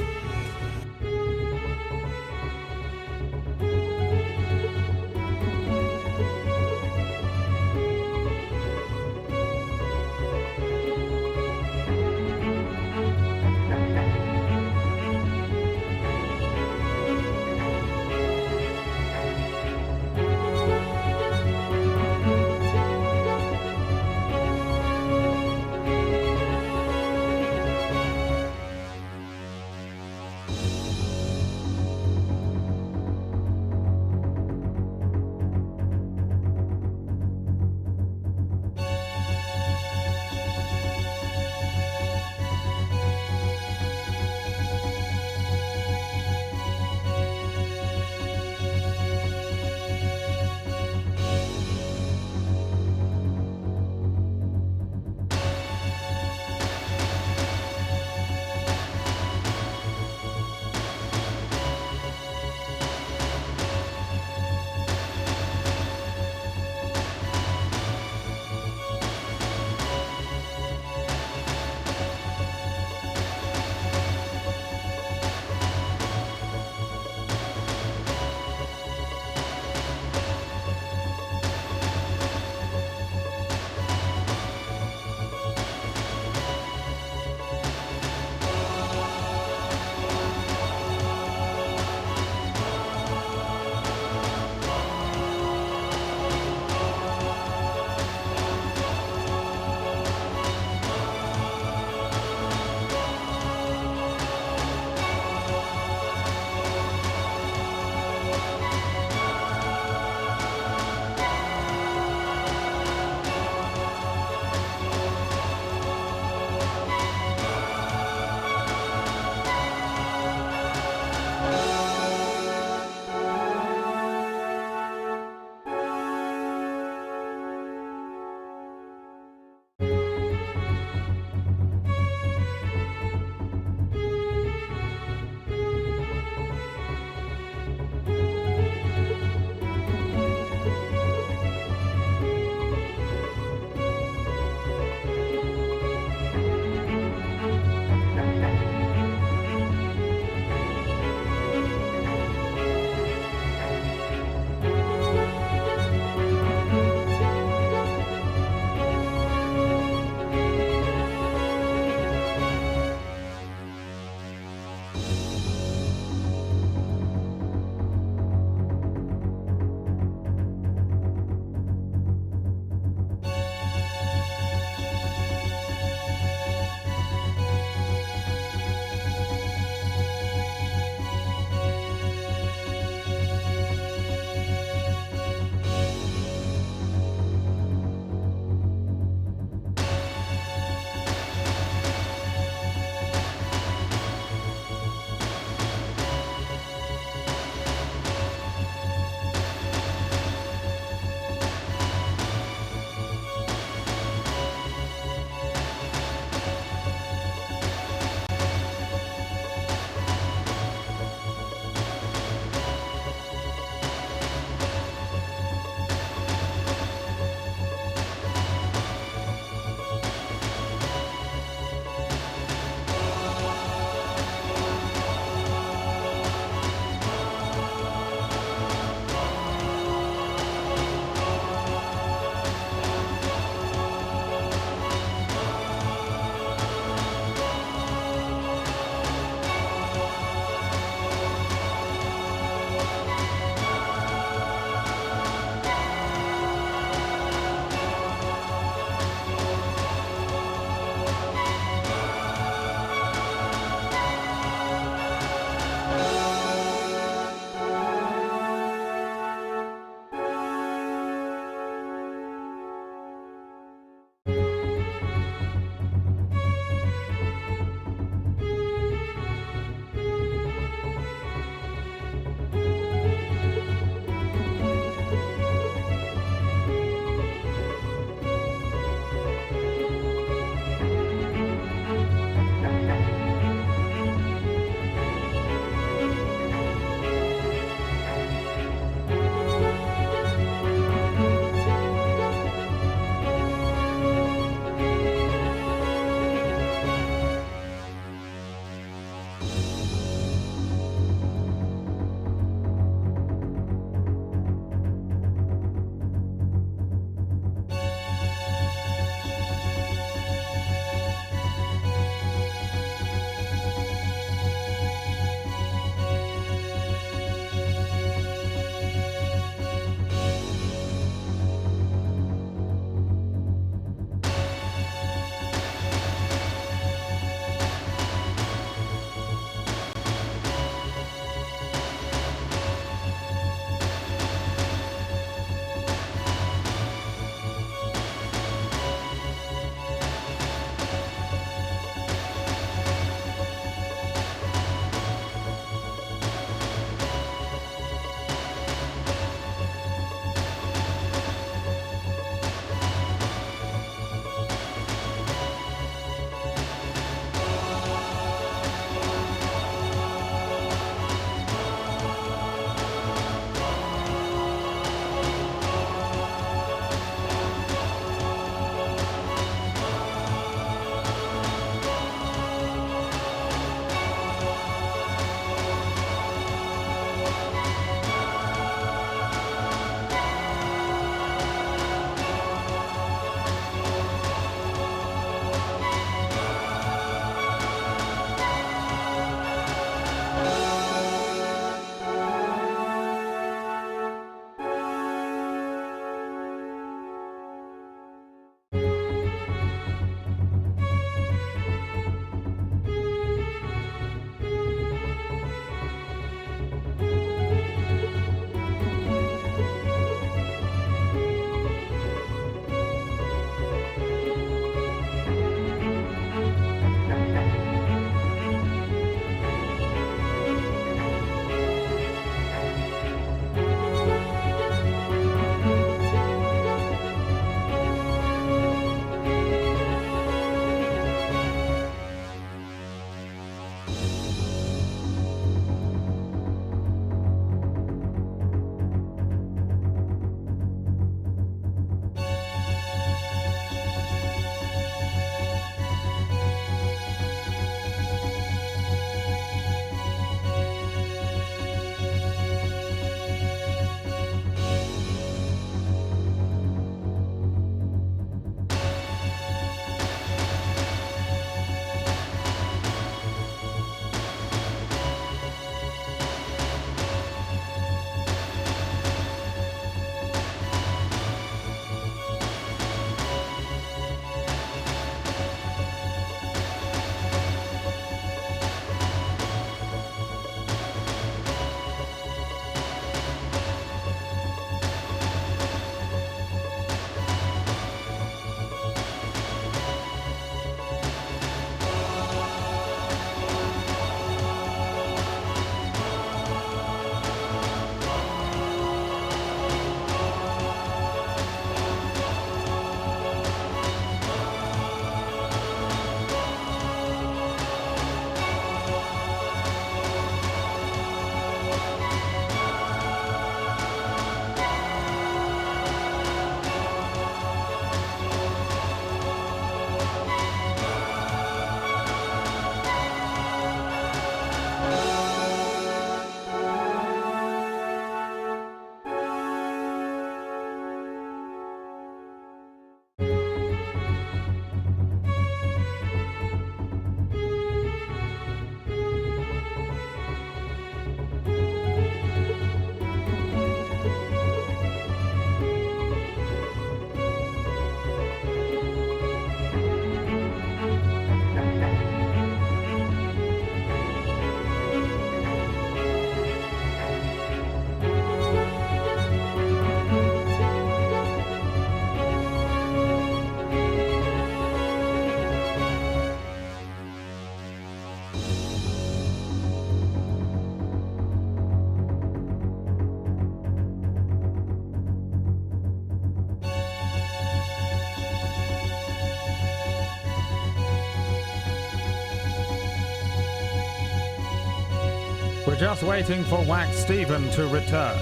just waiting for Wax Stephen to return.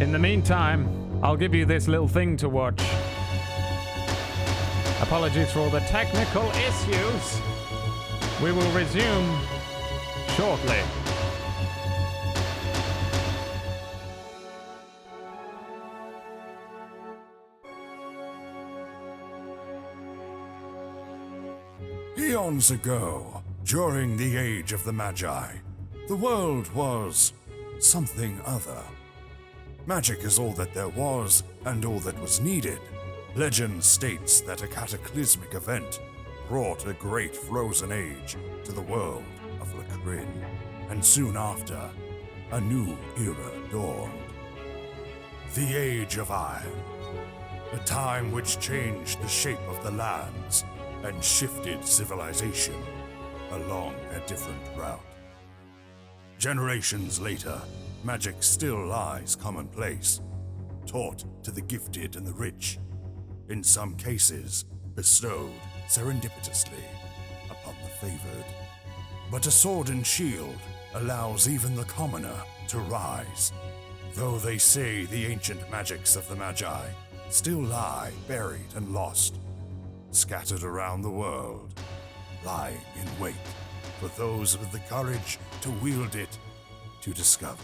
In the meantime, I'll give you this little thing to watch. Apologies for all the technical issues. We will resume shortly. Eons ago, during the age of the Magi, the world was something other. Magic is all that there was and all that was needed. Legend states that a cataclysmic event brought a great frozen age to the world of Lacrin, and soon after, a new era dawned. The Age of Iron, a time which changed the shape of the lands and shifted civilization along a different route. Generations later, magic still lies commonplace, taught to the gifted and the rich, in some cases bestowed serendipitously upon the favored. But a sword and shield allows even the commoner to rise, though they say the ancient magics of the Magi still lie buried and lost, scattered around the world, lying in wait for those with the courage to wield it to discover.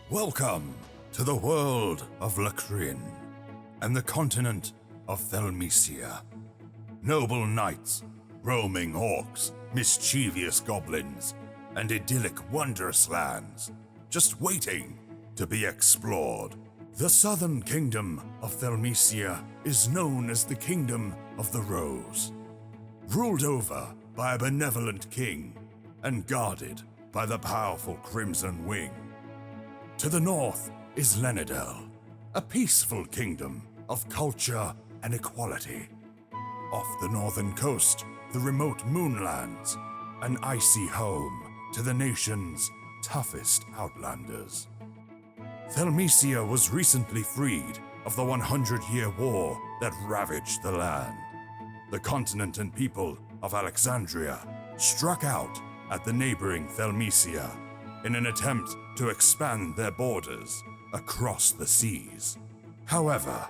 Welcome to the world of Lacrin and the continent of Thelmecia. Noble knights, roaming orcs, mischievous goblins, and idyllic wondrous lands, just waiting to be explored. The southern kingdom of Thelmecia is known as the Kingdom of the Rose, ruled over by a benevolent king and guarded by the powerful Crimson Wing. To the north is Lenadel, a peaceful kingdom of culture and equality. Off the northern coast, the remote Moonlands, an icy home to the nation's toughest outlanders. Thelmecia was recently freed of the 100-year war that ravaged the land. The continent and people of Alexandria struck out at the neighboring Thelmecia in an attempt to expand their borders across the seas. However,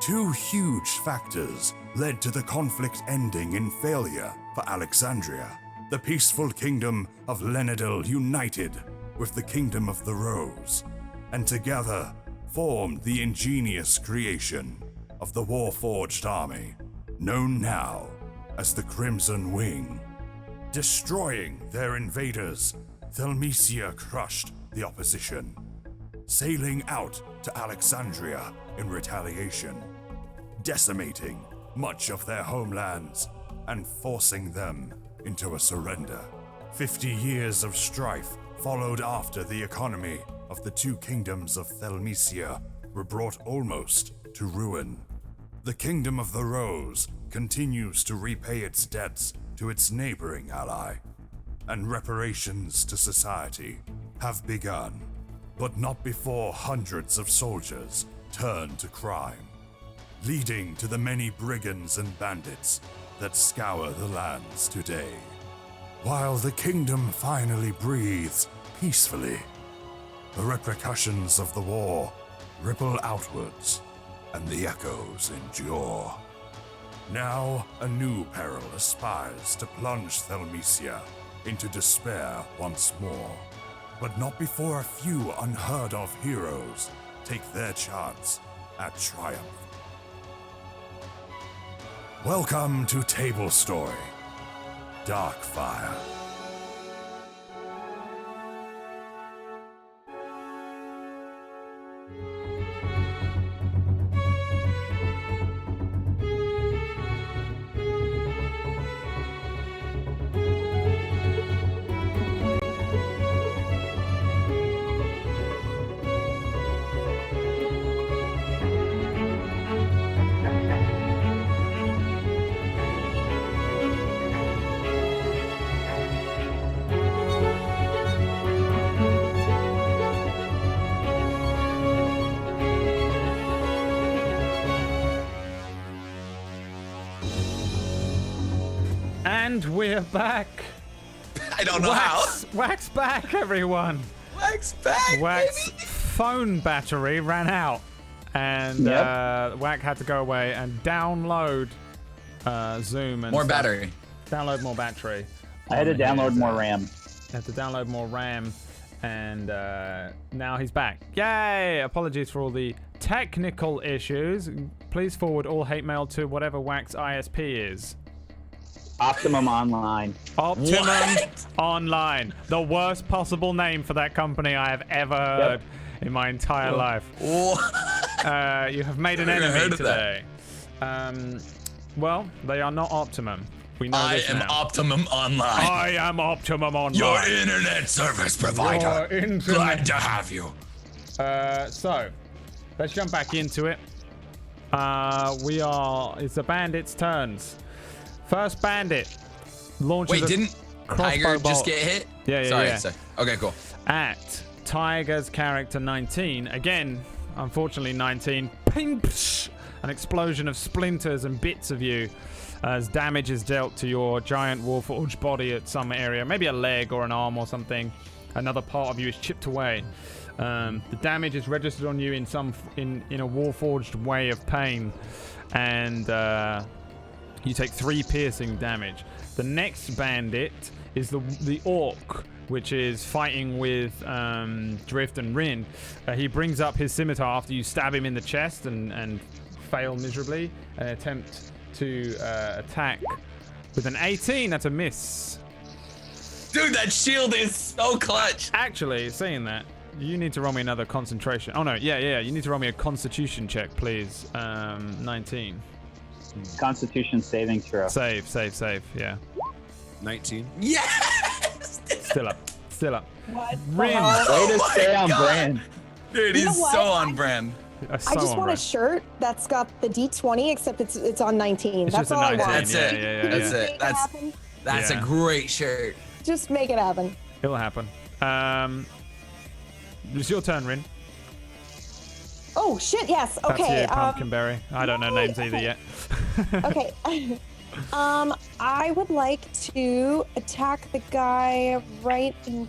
two huge factors led to the conflict ending in failure for Alexandria. The peaceful kingdom of Lenadel united with the Kingdom of the Rose, and together formed the ingenious creation of the Warforged army, known now as the Crimson Wing. Destroying their invaders, Thelmecia crushed the opposition, sailing out to Alexandria in retaliation, decimating much of their homelands and forcing them into a surrender. 50 years of strife followed after the economy of the two kingdoms of Thelmecia were brought almost to ruin. The Kingdom of the Rose continues to repay its debts to its neighboring ally, and reparations to society have begun, but not before hundreds of soldiers turn to crime, leading to the many brigands and bandits that scour the lands today. While the kingdom finally breathes peacefully, the repercussions of the war ripple outwards, and the echoes endure. Now, a new peril aspires to plunge Thelmecia into despair once more, but not before a few unheard-of heroes take their chance at triumph. Welcome to Tablestory, Darkfire. And we're back. I don't know how. Wax back, everyone. Wax back, Wax baby. phone battery ran out, and Wax had to go away and download Zoom and More stuff. battery. Download more battery. I had to download more RAM. Had to download more RAM, and now he's back. Yay! Apologies for all the technical issues. Please forward all hate mail to whatever Wax ISP is. Optimum Online. Optimum What? Online. The worst possible name for that company I have ever heard in my entire life. What? You have made an Never enemy heard of that. today. Well, they are not Optimum. We know I this am now. Optimum Online. I am Optimum Online. Your internet service provider. Your internet. Glad to have you. So, let's jump back into it. It's the bandits' turns. First bandit launches Wait, didn't Tiger crossbow just bolt get hit? Yeah. Sorry. Okay, cool. at Tiger's character 19. Again, unfortunately 19. Ping, psh, an explosion of splinters and bits of you as damage is dealt to your giant warforged body at some area, maybe a leg or an arm or something. Another part of you is chipped away. The damage is registered on you in a warforged way of pain, and you take 3 piercing damage. The next bandit is the orc, which is fighting with Drift and Rin. He brings up his scimitar after you stab him in the chest and fail miserably. An attempt to attack with an 18. That's a miss. Dude, that shield is so clutch. Actually, saying that, you need to roll me another concentration. Oh no, yeah. You need to roll me a constitution check, please. 19. Constitution saving throw. Save. Yeah. 19. Yes! Still up. What? Rin. Way to stay on God. brand. Dude, You know he's what? so on brand. I just want a shirt that's got the D20, except it's on 19. It's That's just a all I 19. want. That's Yeah, it. yeah. That's Just it. make it That's happen. That's Yeah. a great shirt. Just make it happen. It'll happen. It's your turn, Rin. Oh shit! Yes. That's Okay. you, Pumpkinberry. I don't know names either yet. Okay. I would like to attack the guy right in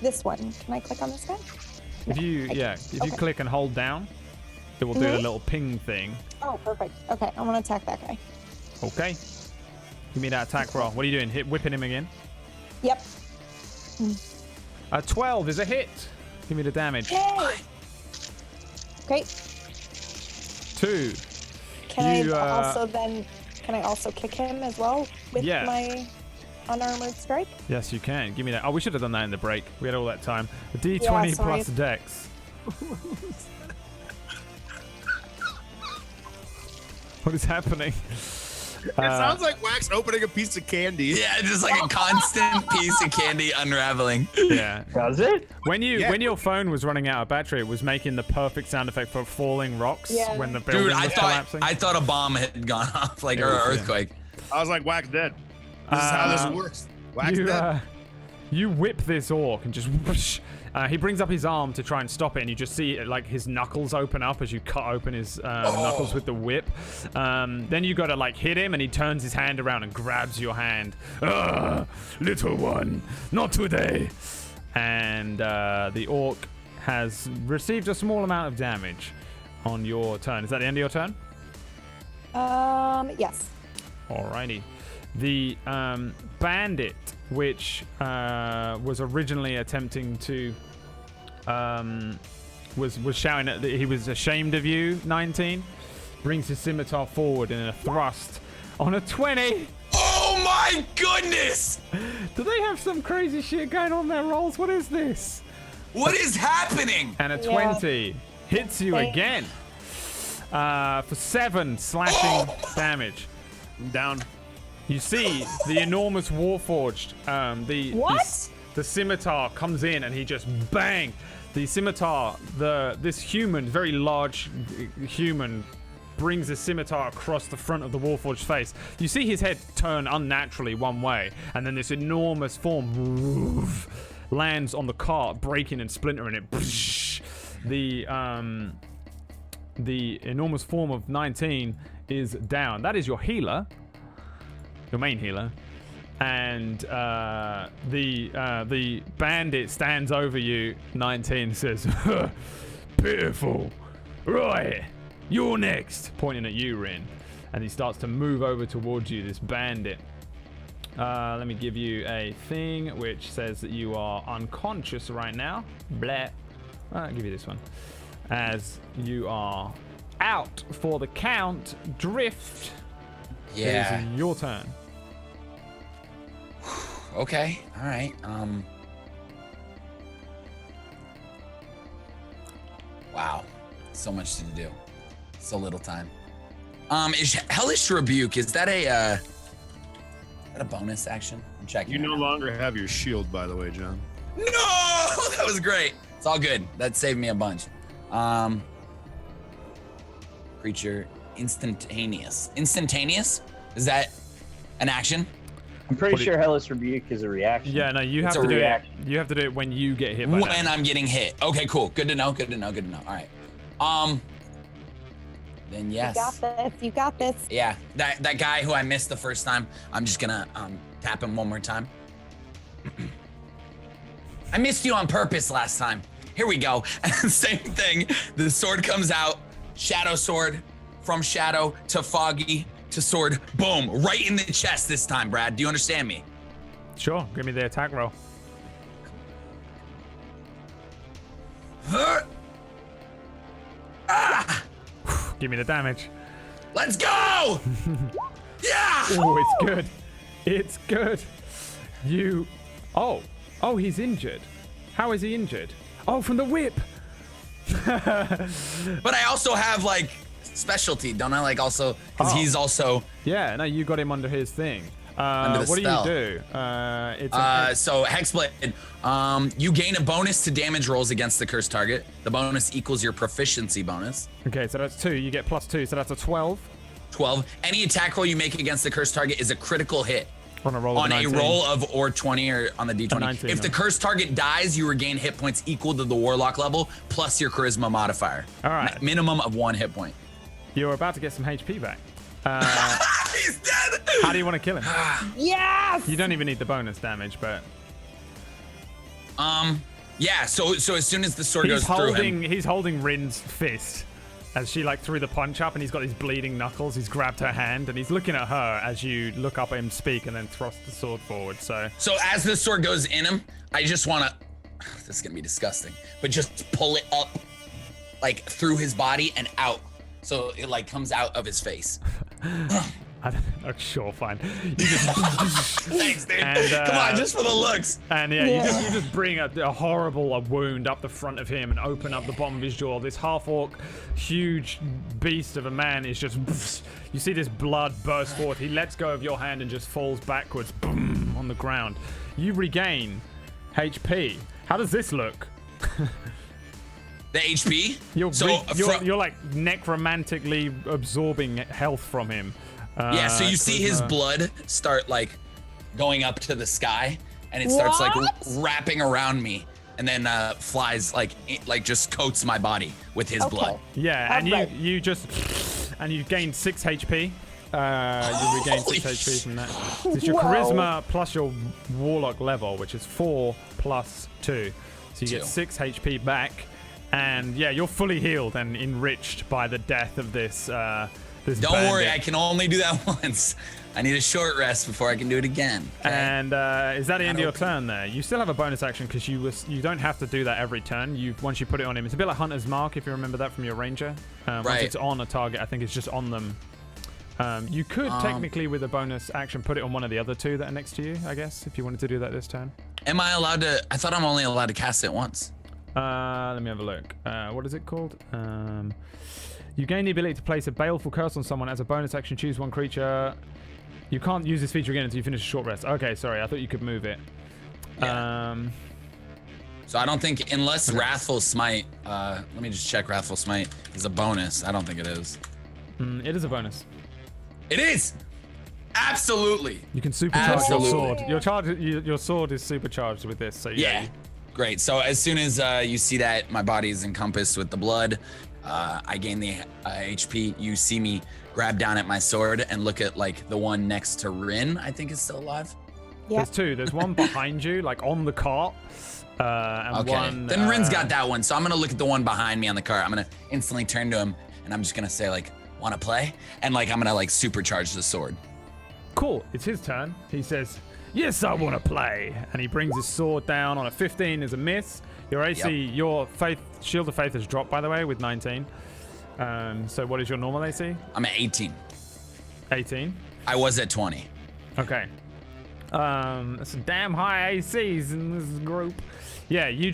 this one. Can I click on this guy? If you Okay. click and hold down, it will do a Mhm. little ping thing. Oh, perfect. Okay, I'm gonna attack that guy. Okay. Give me that attack roll. What are you doing? Whipping him again? Yep. 12 is a hit. Give me the damage. Yay! Okay. 2. Can You, Can I also kick him as well with Yeah. my unarmored strike? Yes, you can. Give me that. Oh, we should have done that in the break. We had all that time. A D20 Yeah, sorry. plus dex. What is happening? It sounds like Wax opening a piece of candy. Yeah, just like a constant piece of candy unraveling. Yeah. Does it? When your phone was running out of battery, it was making the perfect sound effect for falling rocks Yeah. when the building Dude, was collapsing. I thought a bomb had gone off, like, or an earthquake. I was like, Wax dead. This is how this works. Wax dead. You whip this orc and just whoosh. He brings up his arm to try and stop it, and you just see like his knuckles open up as you cut open his knuckles with the whip. Then you gotta like hit him, and he turns his hand around and grabs your hand. Little one, not today. And the orc has received a small amount of damage on your turn. Is that the end of your turn? Yes. Alrighty. The bandit, which was originally attempting to, was shouting that he was ashamed of you, 19, brings his scimitar forward in a thrust on a 20. Oh my goodness! Do they have some crazy shit going on their rolls? What is this? What is happening? And a Yeah. 20 hits you Thanks. again for 7 slashing damage. I'm down. You see the enormous warforged, What? the scimitar comes in and he just bang. The scimitar, this human, very large human, brings the scimitar across the front of the warforged face. You see his head turn unnaturally one way, and then this enormous form lands on the cart, breaking and splintering it. The enormous form of 19 is down. That is your healer. Your main healer. and the bandit stands over you. 19 says, "Pitiful. Right, you're next." Pointing at you, Rin, and he starts to move over towards you. This bandit. Let me give you a thing which says that you are unconscious right now. Blah. I'll give you this one. As you are out for the count, Drift. Yeah. It is your turn. Okay. All right. Wow. So much to do. So little time. Is Hellish Rebuke, is that a bonus action? I'm checking. You no longer have your shield, by the way, John. No, that was great. It's all good. That saved me a bunch. Creature instantaneous. Instantaneous? Is that an action? I'm pretty sure Hellish Rebuke is a reaction. Yeah, no, you have It's to a do reaction. it. You have to do it when you get hit by When that. I'm getting hit. Okay, cool. Good to know. Good to know. Good to know. All right. Then yes. You got this. You got this. Yeah, that guy who I missed the first time, I'm just gonna tap him one more time. I missed you on purpose last time. Here we go. And same thing. The sword comes out. Shadow sword. From shadow to foggy to sword. Boom. Right in the chest this time, Brad. Do you understand me? Sure, give me the attack roll. Ah! Give me the damage. Let's go! Yeah! Oh, it's good. It's good. You. Oh, he's injured. How is he injured? Oh, from the whip. But I also have like specialty, don't I? Like also, because he's also. Yeah, no, you got him under his thing. Under the what spell. do you do? It's So Hexblade, you gain a bonus to damage rolls against the cursed target. The bonus equals your proficiency bonus. okay, so that's 2. You get +2, so that's a 12 12. Any attack roll you make against the cursed target is a critical hit on a roll. on of a 19. roll of or 20 or on the d20. 19, If the no. cursed target dies, you regain hit points equal to the warlock level plus your charisma modifier. All right. Minimum of 1 hit point. You're about to get some HP back. He's dead. How do you want to kill him? Yes. You don't even need the bonus damage, but Yeah. So as soon as the sword he's goes through him, he's holding Rin's fist as she like threw the punch up, and he's got these bleeding knuckles. He's grabbed her hand, and he's looking at her as you look up at him, speak, and then thrust the sword forward. So as the sword goes in him, I just want to. This is gonna be disgusting, but just pull it up, like through his body and out, so it like comes out of his face. sure, fine. You just, Thanks, dude. And, Come on, just for the looks. and yeah, you just bring a horrible wound up the front of him and open up the bottom of his jaw. This half-orc, huge beast of a man is just. You see this blood burst forth. He lets go of your hand and just falls backwards, boom, on the ground. You regain HP. How does this look? The HP. You're like necromantically absorbing health from him. Yeah, so you see his blood start like going up to the sky, and it starts like wrapping around me, and then flies like just coats my body with his blood. Yeah, and Alright. you gain 6 HP. You regain 6 HP shit. from that. It's your charisma plus your warlock level, which is 4 plus 2. So you get 2. 6 HP back, and yeah, you're fully healed and enriched by the death of this. Don't bandit. worry, I can only do that once. I need a short rest before I can do it again. Okay? And is that the end of your turn there? You still have a bonus action because you don't have to do that every turn. Once you put it on him, it's a bit like Hunter's Mark if you remember that from your ranger. Once Right. it's on a target, I think it's just on them. You could technically, with a bonus action, put it on one of the other 2 that are next to you, I guess, if you wanted to do that this turn. Am I allowed to? I thought I'm only allowed to cast it once. Let me have a look. What is it called? You gain the ability to place a baleful curse on someone as a bonus action. Choose one creature. You can't use this feature again until you finish a short rest. Okay, sorry. I thought you could move it. Yeah. So I don't think, unless Wrathful Smite, let me just check Wrathful Smite is a bonus. I don't think it is. It is a bonus. It is! Absolutely. You can supercharge your sword. Your sword is supercharged with this. So Yeah. Great. So as soon as you see that my body is encompassed with the blood, I gain the HP. You see me grab down at my sword and look at like the one next to Rin, I think is still alive. Yeah. There's two. There's one behind you, like on the cart. And Okay. one, Then Rin's got that one, so I'm gonna look at the one behind me on the cart. I'm gonna instantly turn to him, and I'm just gonna say like, "Want to play?" And like I'm gonna like supercharge the sword. Cool. It's his turn. He says, "Yes, I want to play," and he brings his sword down on a 15 is a miss. Your AC, your shield of faith has dropped, by the way, with 19. So what is your normal AC? I'm at 18. 18. I was at 20. Okay. That's some damn high ACs in this group. Yeah, you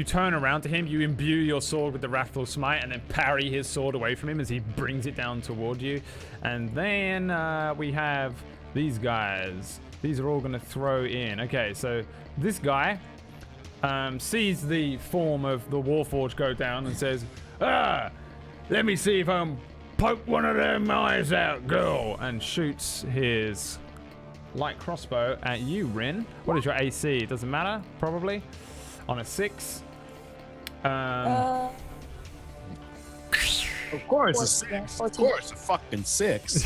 turn around to him, you imbue your sword with the Wrathful Smite, and then parry his sword away from him as he brings it down toward you. And then we have these guys. These are all going to throw in. Okay, so this guy sees the form of the Warforged go down and says, let me see if I can poke one of them eyes out, girl, and shoots his light crossbow at you, Rin. What is your AC? It doesn't matter, probably. On a 6. Of course, a 6. Of course, a fucking 6.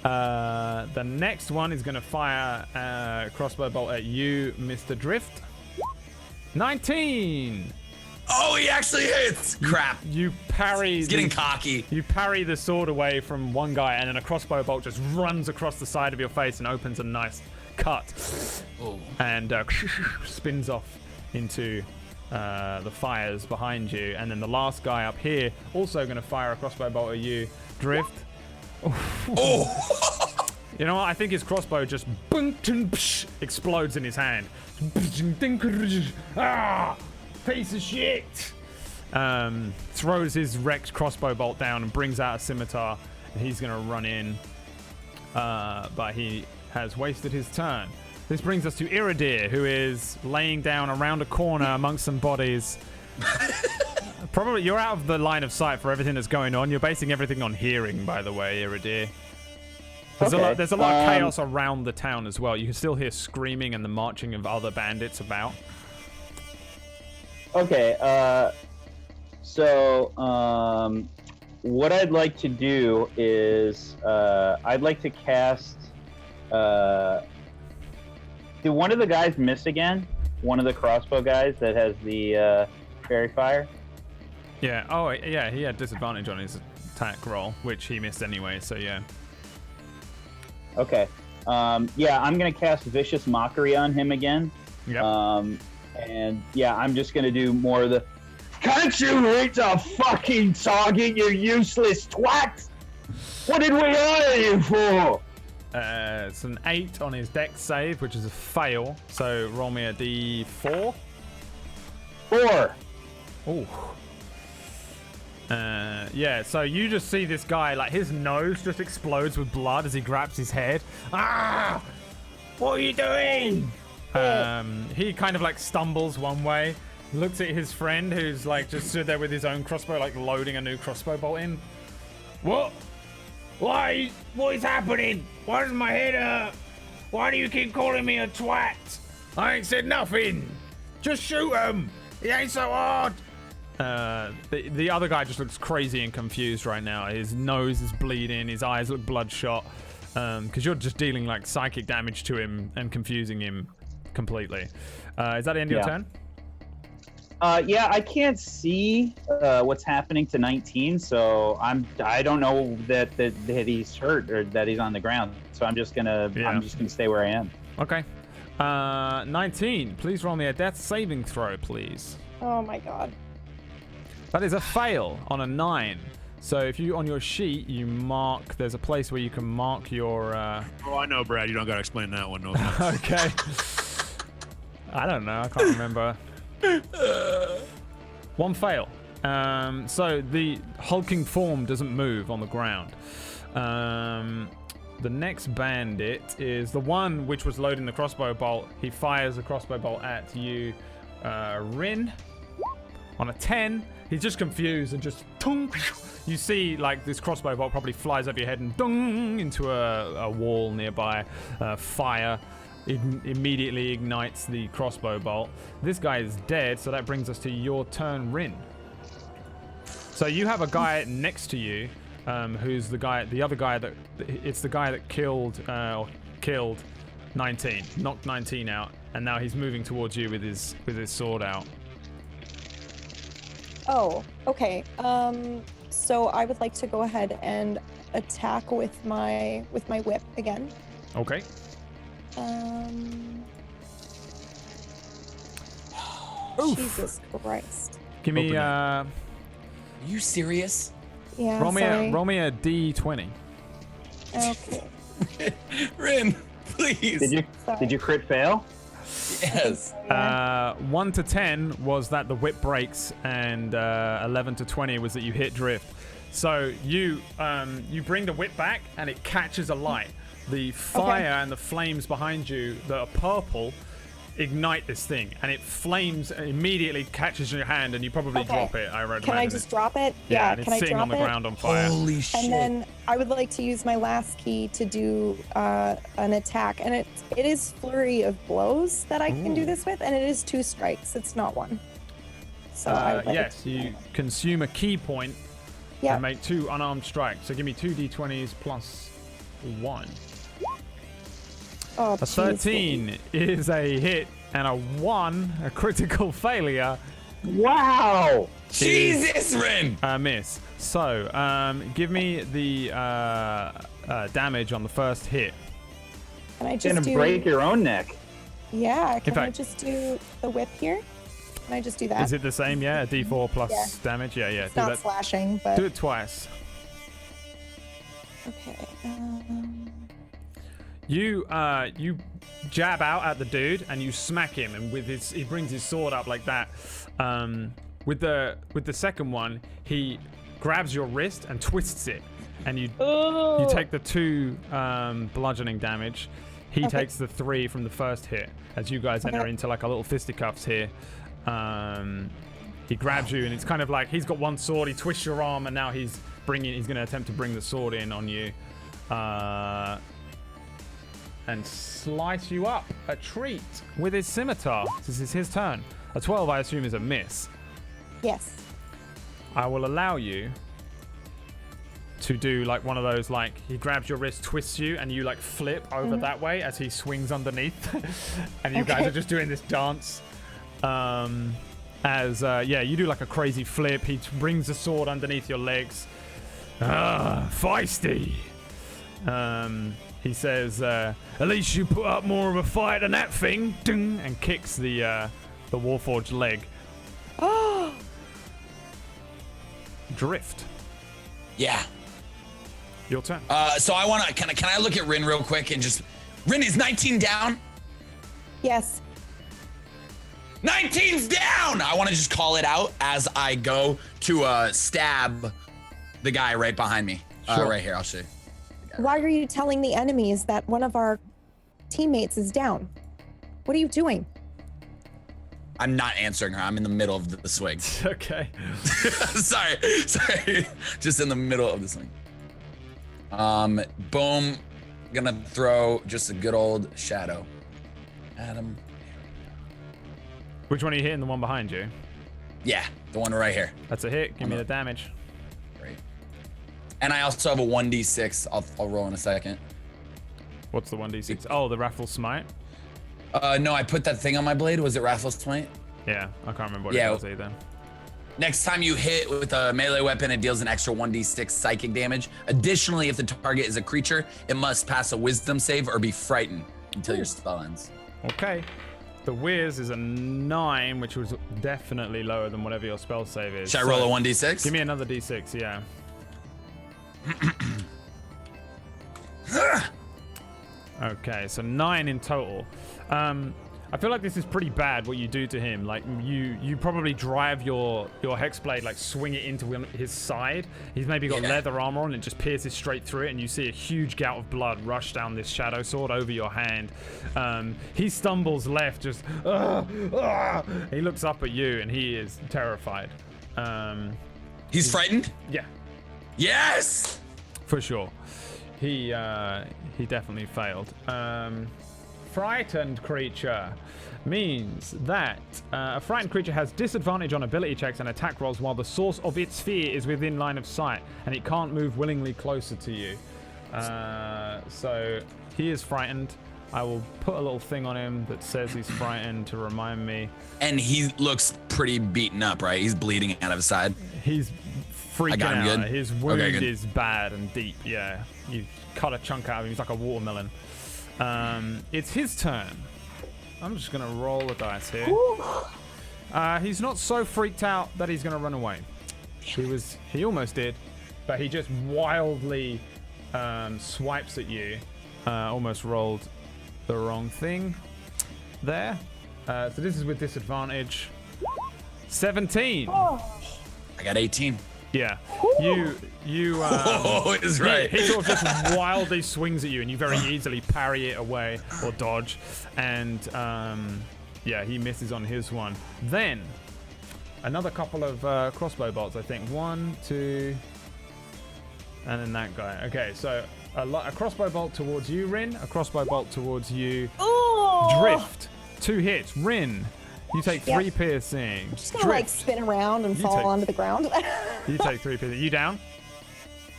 The next one is going to fire a crossbow bolt at you, Mr. Drift. 19. Oh, he actually hits! Crap. You parry. He's getting cocky. You parry the sword away from one guy, and then a crossbow bolt just runs across the side of your face and opens a nice cut. Oh. And spins off into the fires behind you. And then the last guy up here also going to fire a crossbow bolt at you, Drift. Oh! You know what? I think his crossbow just explodes in his hand. Piece of shit! Throws his wrecked crossbow bolt down and brings out a scimitar. And he's going to run in. But he has wasted his turn. This brings us to Iridir, who is laying down around a corner amongst some bodies. Probably you're out of the line of sight for everything that's going on. You're basing everything on hearing, by the way, Iridir. There's a lot of chaos around the town as well. You can still hear screaming and the marching of other bandits about. Okay, so what I'd like to do is I'd like to cast. Did one of the guys miss again? One of the crossbow guys that has the fairy fire? Yeah. Oh, yeah. He had disadvantage on his attack roll, which he missed anyway. So yeah. Okay. Yeah, I'm gonna cast Vicious Mockery on him again. Yep. And yeah, I'm just gonna do more of the. Can't you hit a fucking target, you useless twat? What did we hire you for? It's an 8 on his dex save, which is a fail. So roll me a d4. 4. Ooh. Yeah, so you just see this guy, like his nose just explodes with blood as he grabs his head. Ah! What are you doing? He kind of like stumbles one way, looks at his friend who's like just stood there with his own crossbow, like loading a new crossbow bolt in. What? Why? What is happening? Why does my head hurt? Why do you keep calling me a twat? I ain't said nothing. Just shoot him. It ain't so hard. The other guy just looks crazy and confused right now. His nose is bleeding. His eyes look bloodshot. Because you're just dealing like psychic damage to him and confusing him completely. Is that the end of your turn? Yeah, I can't see what's happening to 19, so I don't know that he's hurt or that he's on the ground. So I'm just gonna stay where I am. Okay. 19. Please roll me a death saving throw, please. Oh my god. That is a fail on a 9. So if you on your sheet you mark, there's a place where you can mark your. Oh, I know, Brad. You don't gotta explain that one. No. Okay. I don't know. I can't remember. One fail. So the hulking form doesn't move on the ground. The next bandit is the one which was loading the crossbow bolt. He fires a crossbow bolt at you, Rin. On a 10, he's just confused and just tung. You see, like this crossbow bolt probably flies over your head and dung into a wall nearby. Fire immediately ignites the crossbow bolt. This guy is dead, so that brings us to your turn, Rin. So you have a guy next to you, who's the other guy that killed 19. Knocked 19 out, and now he's moving towards you with his sword out. Oh, okay. So I would like to go ahead and attack with my whip again. Okay. Oof. Jesus Christ. Give me Are you serious? Yeah. roll me sorry. a d20. Okay. Rin, please. Did you crit fail? Yes. 1 to 10 was that the whip breaks, and 11 to 20 was that you hit drift. So you bring the whip back, and it catches a light. The fire and the flames behind you that are purple ignite this thing, and it flames and immediately catches your hand, and you probably drop it. Can I just drop it? Yeah, and can it's I sitting drop on the it? ground on fire. Holy shit. And then I would like to use my last key to do an attack, and it is flurry of blows that I can do this with, and it is 2 strikes. It's not 1. So I would like yes, you consume a key point Yeah. and make 2 unarmed strikes. So give me 2 d20s plus 1. Oh, A 13 is a hit, and a 1, a critical failure. Wow! Jesus, Rin! Miss. So, give me the damage on the first hit. Can I You're just gonna do? break your own neck. Yeah. Can I fact- just do the whip here? Can I just do that? Is it the same? Yeah, a d4 plus Yeah. damage. Yeah. It's Do not that. slashing, but Do it twice. okay. You jab out at the dude and you smack him, and he brings his sword up like that. With the second one, he grabs your wrist and twists it, and you take the 2 bludgeoning damage. He takes the 3 from the first hit. As you guys enter into like a little fisticuffs here. He grabs you, and it's kind of like he's got one sword. He twists your arm, and now he's going to attempt to bring the sword in on you. And slice you up a treat with his scimitar. This is his turn. A 12, I assume, is a miss. Yes. I will allow you to do like one of those, like he grabs your wrist, twists you, and you like flip over that way as he swings underneath. And you guys are just doing this dance. You do like a crazy flip. He brings the sword underneath your legs. Feisty. He says, at least you put up more of a fight than that thing. Ding, and kicks the Warforged leg. Drift. Yeah. Your turn. So I want to, can I look at Rin real quick and just, Rin, is 19 down? Yes. 19's down! I want to just call it out as I go to stab the guy right behind me. Sure. Right here, I'll show you. Why are you telling the enemies that one of our teammates is down? What are you doing? I'm not answering her. I'm in the middle of the swing. Okay. sorry. Just in the middle of the swing. Boom. Gonna throw just a good old shadow. Adam. Which one are you hitting? The one behind you? Yeah, the one right here. That's a hit. Give me the damage. Great. And I also have a 1d6. I'll roll in a second. What's the 1d6? Oh, the Raffle Smite? No, I put that thing on my blade. Was it Raffle Smite? Yeah, I can't remember what it was either. Next time you hit with a melee weapon, it deals an extra 1d6 psychic damage. Additionally, if the target is a creature, it must pass a wisdom save or be frightened until your spell ends. Okay. The Wiz is a 9, which was definitely lower than whatever your spell save is. Should I roll a 1d6? Give me another d6, yeah. Okay, so 9 in total. I feel like this is pretty bad what you do to him. Like you probably drive your hexblade, like swing it into his side. He's maybe got leather armor on and it just pierces straight through it, and you see a huge gout of blood rush down this shadow sword over your hand. He stumbles left, just he looks up at you and he is terrified. He's frightened? Yeah. Yes! For sure. He definitely failed. Frightened creature means that a frightened creature has disadvantage on ability checks and attack rolls while the source of its fear is within line of sight, and it can't move willingly closer to you. So he is frightened. I will put a little thing on him that says he's frightened to remind me. And he looks pretty beaten up, right? He's bleeding out of his side. He's freaking got him out. good? His wound Okay, good. is bad and deep. Yeah, you cut a chunk out of him. He's like a watermelon. It's his turn. I'm just gonna roll the dice here. He's not so freaked out that he's gonna run away. He almost did, but he just wildly swipes at you. Almost rolled the wrong thing there. So this is with disadvantage. 17. I got 18. Yeah. You Oh, is right. He sort of just wildly swings at you, and you very easily parry it away or dodge. And yeah, he misses on his one. Then another couple of crossbow bolts, I think. 1, 2, and then that guy. Okay, so a crossbow bolt towards you, Rin. A crossbow bolt towards you, Drift. 2 hits. Rin, you take 3 piercing. I'm just gonna like spin around and fall onto the ground. You take 3 piercing. You down?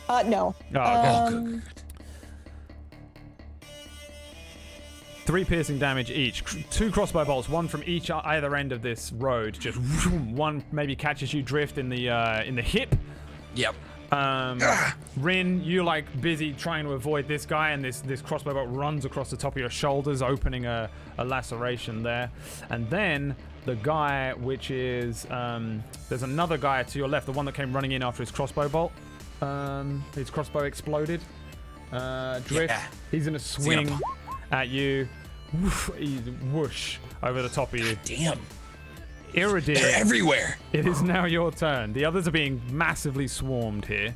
No. Oh, okay. 3 piercing damage each. 2 crossbow bolts, 1 from either end of this road. Just one maybe catches you, Drift, in the hip. Yep. Rin, you're like busy trying to avoid this guy, and this crossbow bolt runs across the top of your shoulders, opening a laceration there. And then the guy, which is there's another guy to your left, the one that came running in after his crossbow bolt. His crossbow exploded. Drift, he's gonna swing at you. Whoosh over the top of you. Damn. Iridir, They're everywhere. it is now your turn. The others are being massively swarmed here.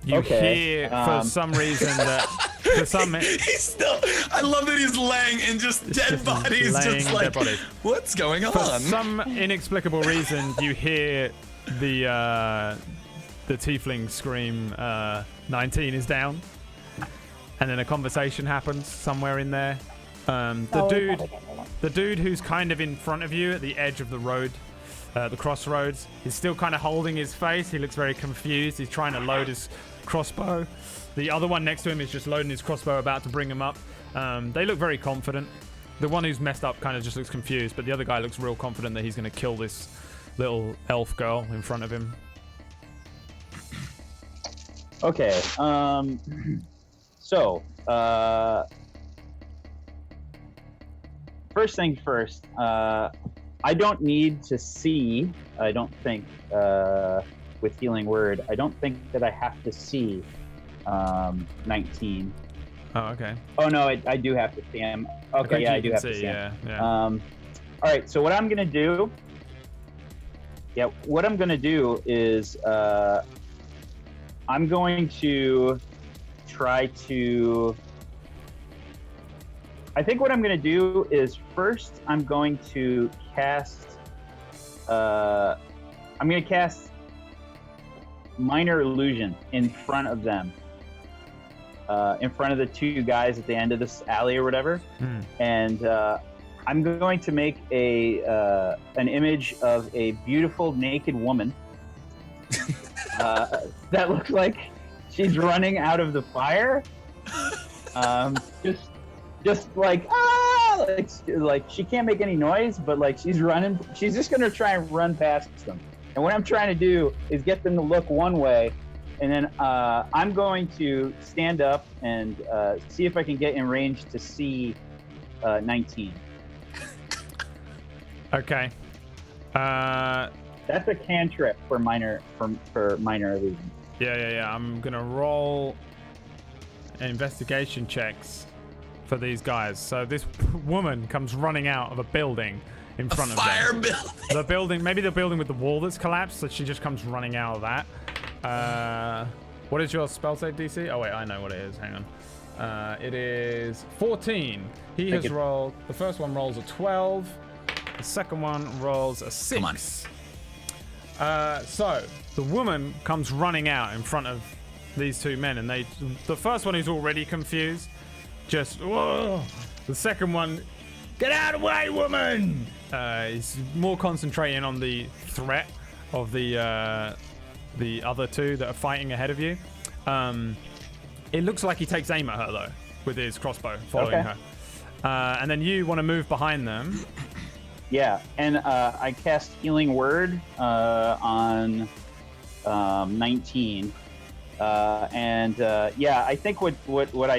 You hear for some reason that he's still. I love that he's laying in just dead bodies, just like what's going on? For some inexplicable reason, you hear the tiefling scream. 19 is down, and then a conversation happens somewhere in there. The dude who's kind of in front of you at the edge of the road, the crossroads, is still kind of holding his face. He looks very confused. He's trying to load his crossbow. The other one next to him is just loading his crossbow, about to bring him up. They look very confident. The one who's messed up kind of just looks confused, but the other guy looks real confident that he's going to kill this little elf girl in front of him. Okay. So, first thing first, I don't need to see, I don't think, with Healing Word, I don't think that I have to see 19. Oh, okay. Oh, no, I do have to see him. Okay, yeah, I do have to see him. All right, so what I'm going to do, is I'm going to try to... I think what I'm going to do is first I'm going to cast Minor Illusion in front of them, in front of the 2 guys at the end of this alley or whatever, and I'm going to make an image of a beautiful naked woman that looks like she's running out of the fire. Just like like she can't make any noise, but like she's running. She's just gonna try and run past them. And what I'm trying to do is get them to look one way, and then I'm going to stand up and see if I can get in range to see 19. Okay. That's a cantrip for minor illusion. Yeah. I'm gonna roll investigation checks for these guys. So this woman comes running out of a building in front of them. Fire building. The building, maybe the building with the wall that's collapsed, so she just comes running out of that. What is your spell save DC? Oh wait, I know what it is. Hang on. It is 14. He has rolled. The first one rolls a 12. The second one rolls a 6. Come on. So the woman comes running out in front of these 2 men, and the first one is already confused. Just whoa. The second one, get out of the way, woman. He's more concentrating on the threat of the other 2 that are fighting ahead of you. It looks like he takes aim at her though. with his crossbow, following Okay. her. And then you want to move behind them. Yeah, and I cast Healing Word on 19. I think what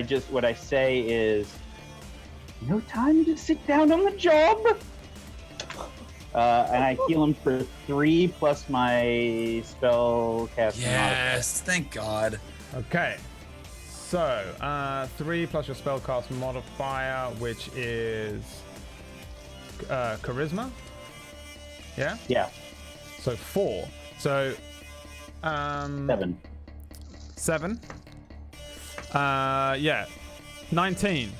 I say is, no time to sit down on the job. And I heal him for 3 plus my spell cast. Yes, thank God. Okay. So, 3 plus your spellcast modifier, which is charisma. Yeah? Yeah, So 4. So 7. 7. 19.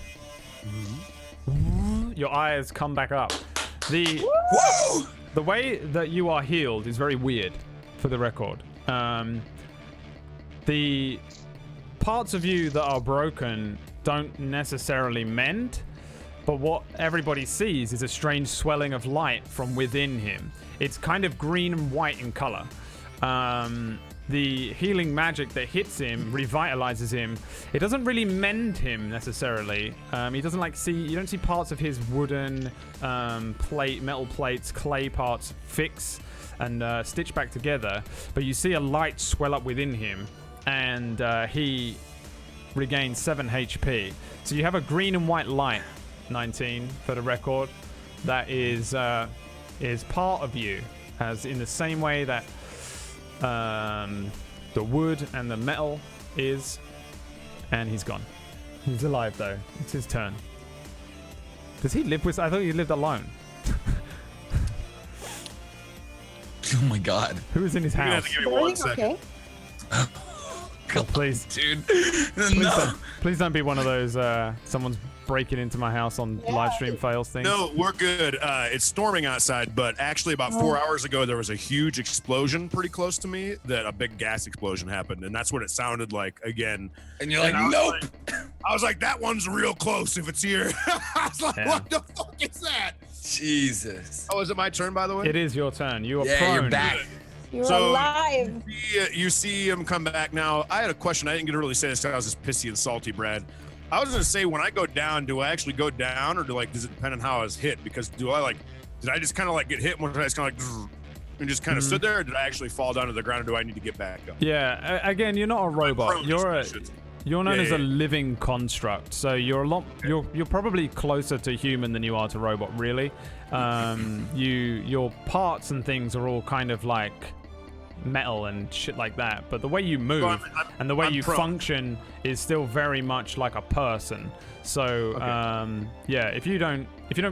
Your eyes come back up. Whoa! The way that you are healed is very weird, for the record. The parts of you that are broken don't necessarily mend, but what everybody sees is a strange swelling of light from within him. It's kind of green and white in color. The healing magic that hits him revitalizes him. It doesn't really mend him necessarily. He doesn't you don't see parts of his wooden metal plates, clay parts fix and stitch back together, but you see a light swell up within him, and he regains 7 HP. So you have a green and white light, 19 for the record, that is part of you, as in the same way that the wood and the metal is, and he's gone. He's alive though. It's his turn. Does he live with? I thought he lived alone. Oh my God. Who is in his You're gonna have house? to give me 1 second. Okay. Oh, please, Dude. please don't be one of those. Someone's breaking into my house on live stream fails things. No, we're good. It's storming outside, but actually about 4 hours ago, there was a huge explosion pretty close to me that a big gas explosion happened. And that's what it sounded like again. And you're like, I was nope. I was like, that one's real close if it's here. I was like, Yeah. what the fuck is that? Jesus. Oh, is it my turn, by the way? It is your turn. You are Yeah, prone. you're back. You're So- alive. You see him come back now. I had a question. I didn't get to really say this because I was just pissy and salty, Brad. I was gonna say, when I go down, do I actually go down, or does it depend on how I was hit? Because did I just kind of get hit when I just kind of and just kind of stood there, or did I actually fall down to the ground, or do I need to get back up? Yeah. Again, you're not a robot. prone You're known Yeah, as yeah, a living construct, so you're you're probably closer to human than you are to robot, really. Your parts and things are all kind of like metal and shit like that, but the way you move I'm and the way you prone. function is still very much like a person. So yeah, if you don't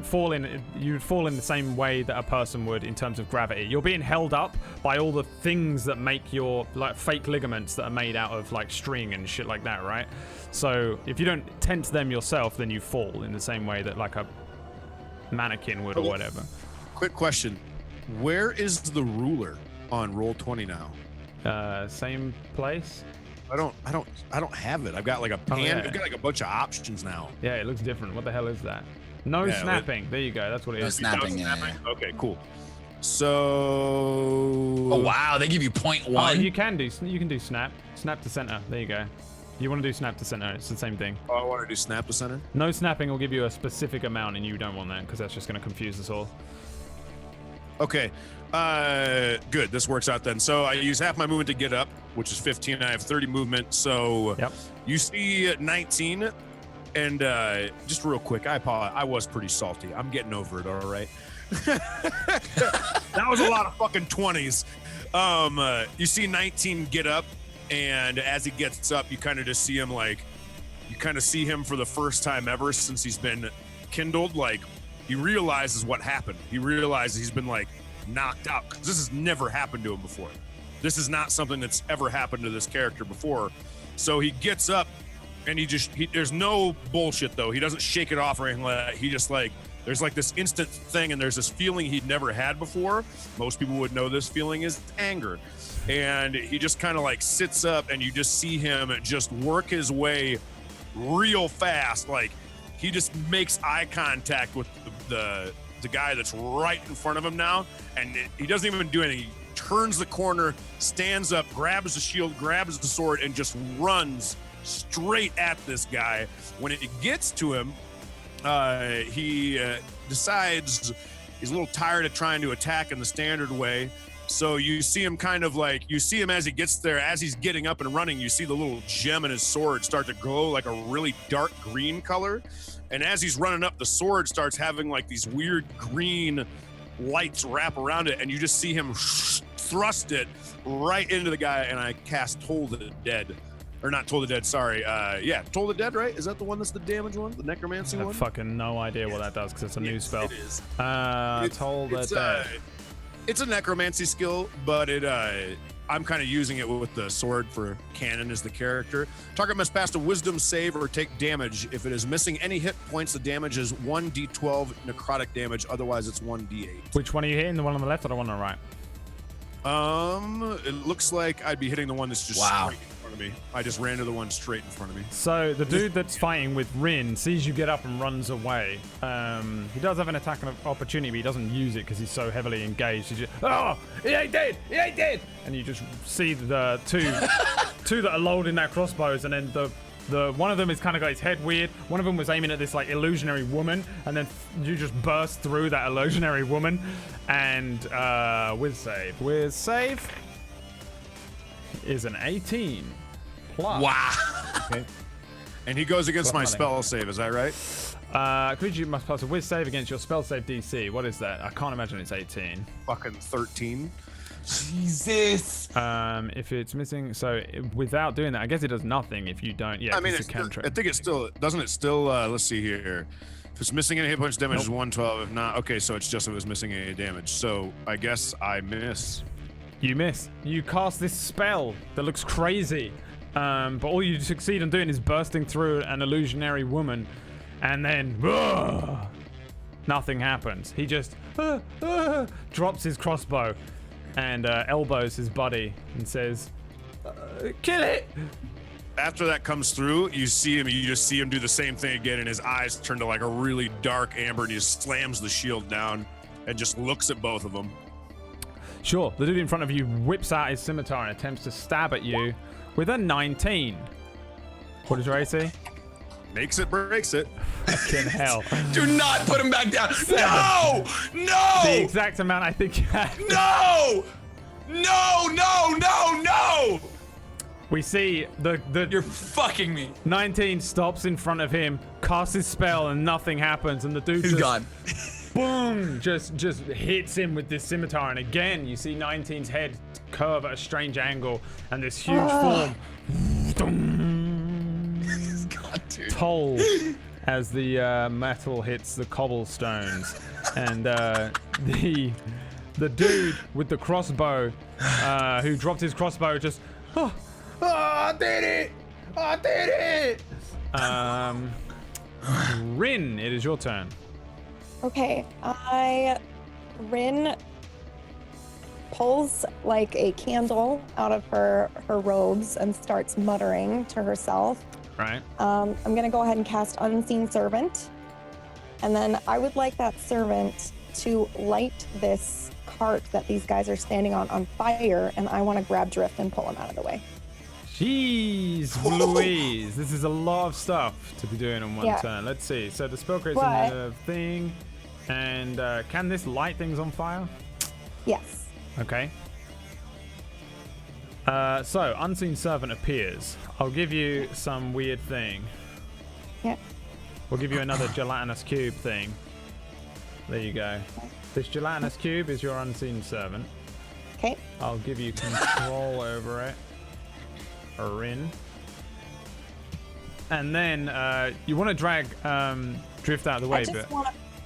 fall in, you'd fall in the same way that a person would in terms of gravity. You're being held up by all the things that make your fake ligaments that are made out of string and shit like that, right? So if you don't tense them yourself, then you fall in the same way that like a mannequin would or whatever. Quick question: where is the ruler on Roll20 now? Same place. I don't have it. I've got like a pan. yeah. I've got like a bunch of options now. Yeah, it looks different. What the hell is that? No Yeah, snapping. There you go. That's what it No is. snapping. No Yeah. snapping? Okay, cool. So. Oh wow, they give you 0.1. Oh, you can do snap to center. There you go. You want to do snap to center? It's the same thing. Oh, I want to do snap to center. No snapping will give you a specific amount, and you don't want that because that's just going to confuse us all. Okay. Good. This works out then. So I use half my movement to get up, which is 15. I have 30 movement. So Yep. you see 19. And just real quick, I apologize. I was pretty salty. I'm getting over it. All right. That was a lot of fucking 20s. You see 19 get up, and as he gets up, you kind of just see him for the first time ever since he's been kindled. He realizes what happened. He realizes he's been knocked out, because this has never happened to him before. This is not something that's ever happened to this character before. So he gets up, and there's no bullshit though. He doesn't shake it off or anything like that. He just there's this instant thing, and there's this feeling he'd never had before. Most people would know this feeling is anger. And he just kind of sits up, and you just see him just work his way real fast. He just makes eye contact with the guy that's right in front of him now, and he doesn't even do anything. He turns the corner, stands up, grabs the shield, grabs the sword, and just runs straight at this guy. When it gets to him, he decides he's a little tired of trying to attack in the standard way. So you see him as he gets there, as he's getting up and running, you see the little gem in his sword start to glow like a really dark green color. And as he's running up, the sword starts having like these weird green lights wrap around it. And you just see him thrust it right into the guy. And I cast Toll the Dead. Or not Toll the Dead, sorry. Toll the Dead, right? Is that the one that's the damage one? The necromancy one? I have fucking no idea what that does because it's a new spell. It is. Toll the Dead. It's a necromancy skill, but I'm kind of using it with the sword for canon as the character. Target must pass a wisdom save or take damage. If it is missing any hit points, the damage is 1d12 necrotic damage. Otherwise, it's 1d8. Which one are you hitting? The one on the left or the one on the right? It looks like I'd be hitting the one that's just straight in front of me. I just ran to the one straight in front of me. So the dude that's fighting with Rin sees you get up and runs away. He does have an attack of opportunity, but he doesn't use it because he's so heavily engaged. He just, he ain't dead! He ain't dead! And you just see the two that are loading their crossbows, and then the one of them has kind of got his head weird. One of them was aiming at this like illusionary woman, and then you just burst through that illusionary woman, and with save is an 18 plus. Wow. Okay. And he goes against my spell save, is that right? Creature must pass a whiz save against your spell save DC. What is that? I can't imagine it's 18. Fucking 13. Jesus. If it's missing, so without doing that, I guess it does nothing if you don't. Yeah, I mean, it's a cantrip. I think it still doesn't. It still. Let's see here. If it's missing any hit points, damage is 112. If not, okay, so it's just if it's missing any damage. So I guess I miss. You miss. You cast this spell that looks crazy, but all you succeed in doing is bursting through an illusionary woman, and then nothing happens. He just drops his crossbow and elbows his buddy and says, "Kill it!" After that comes through, you see him. You just see him do the same thing again, and his eyes turn to like a really dark amber, and he just slams the shield down and just looks at both of them. Sure, the dude in front of you whips out his scimitar and attempts to stab at you with a 19. What is your AC? Makes it, breaks it. Fucking hell. Do not put him back down. No! No! The exact amount I think you had. No! No, no, no, no! We see the You're fucking me. 19 stops in front of him, casts his spell, and nothing happens, and the dude He's just, gone. boom, just hits him with this scimitar, and again you see 19's head curve at a strange angle, and this huge form God, dude. toll as the metal hits the cobblestones, and the dude with the crossbow who dropped his crossbow just I did it! I did it! Rin, it is your turn. Okay, Rin pulls like a candle out of her robes and starts muttering to herself. Right. I'm gonna go ahead and cast Unseen Servant. And then I would like that servant to light this cart that these guys are standing on fire, and I want to grab Drift and pull him out of the way. Jeez Louise, this is a lot of stuff to be doing in one turn. Let's see. So the spell creates a thing, and can this light things on fire? Yes. Okay. So Unseen Servant appears. I'll give you some weird thing. Yeah. We'll give you another gelatinous cube thing. There you go. This gelatinous cube is your Unseen Servant. Okay. I'll give you control over it. Rin. And then you want to drag Drift out of the way,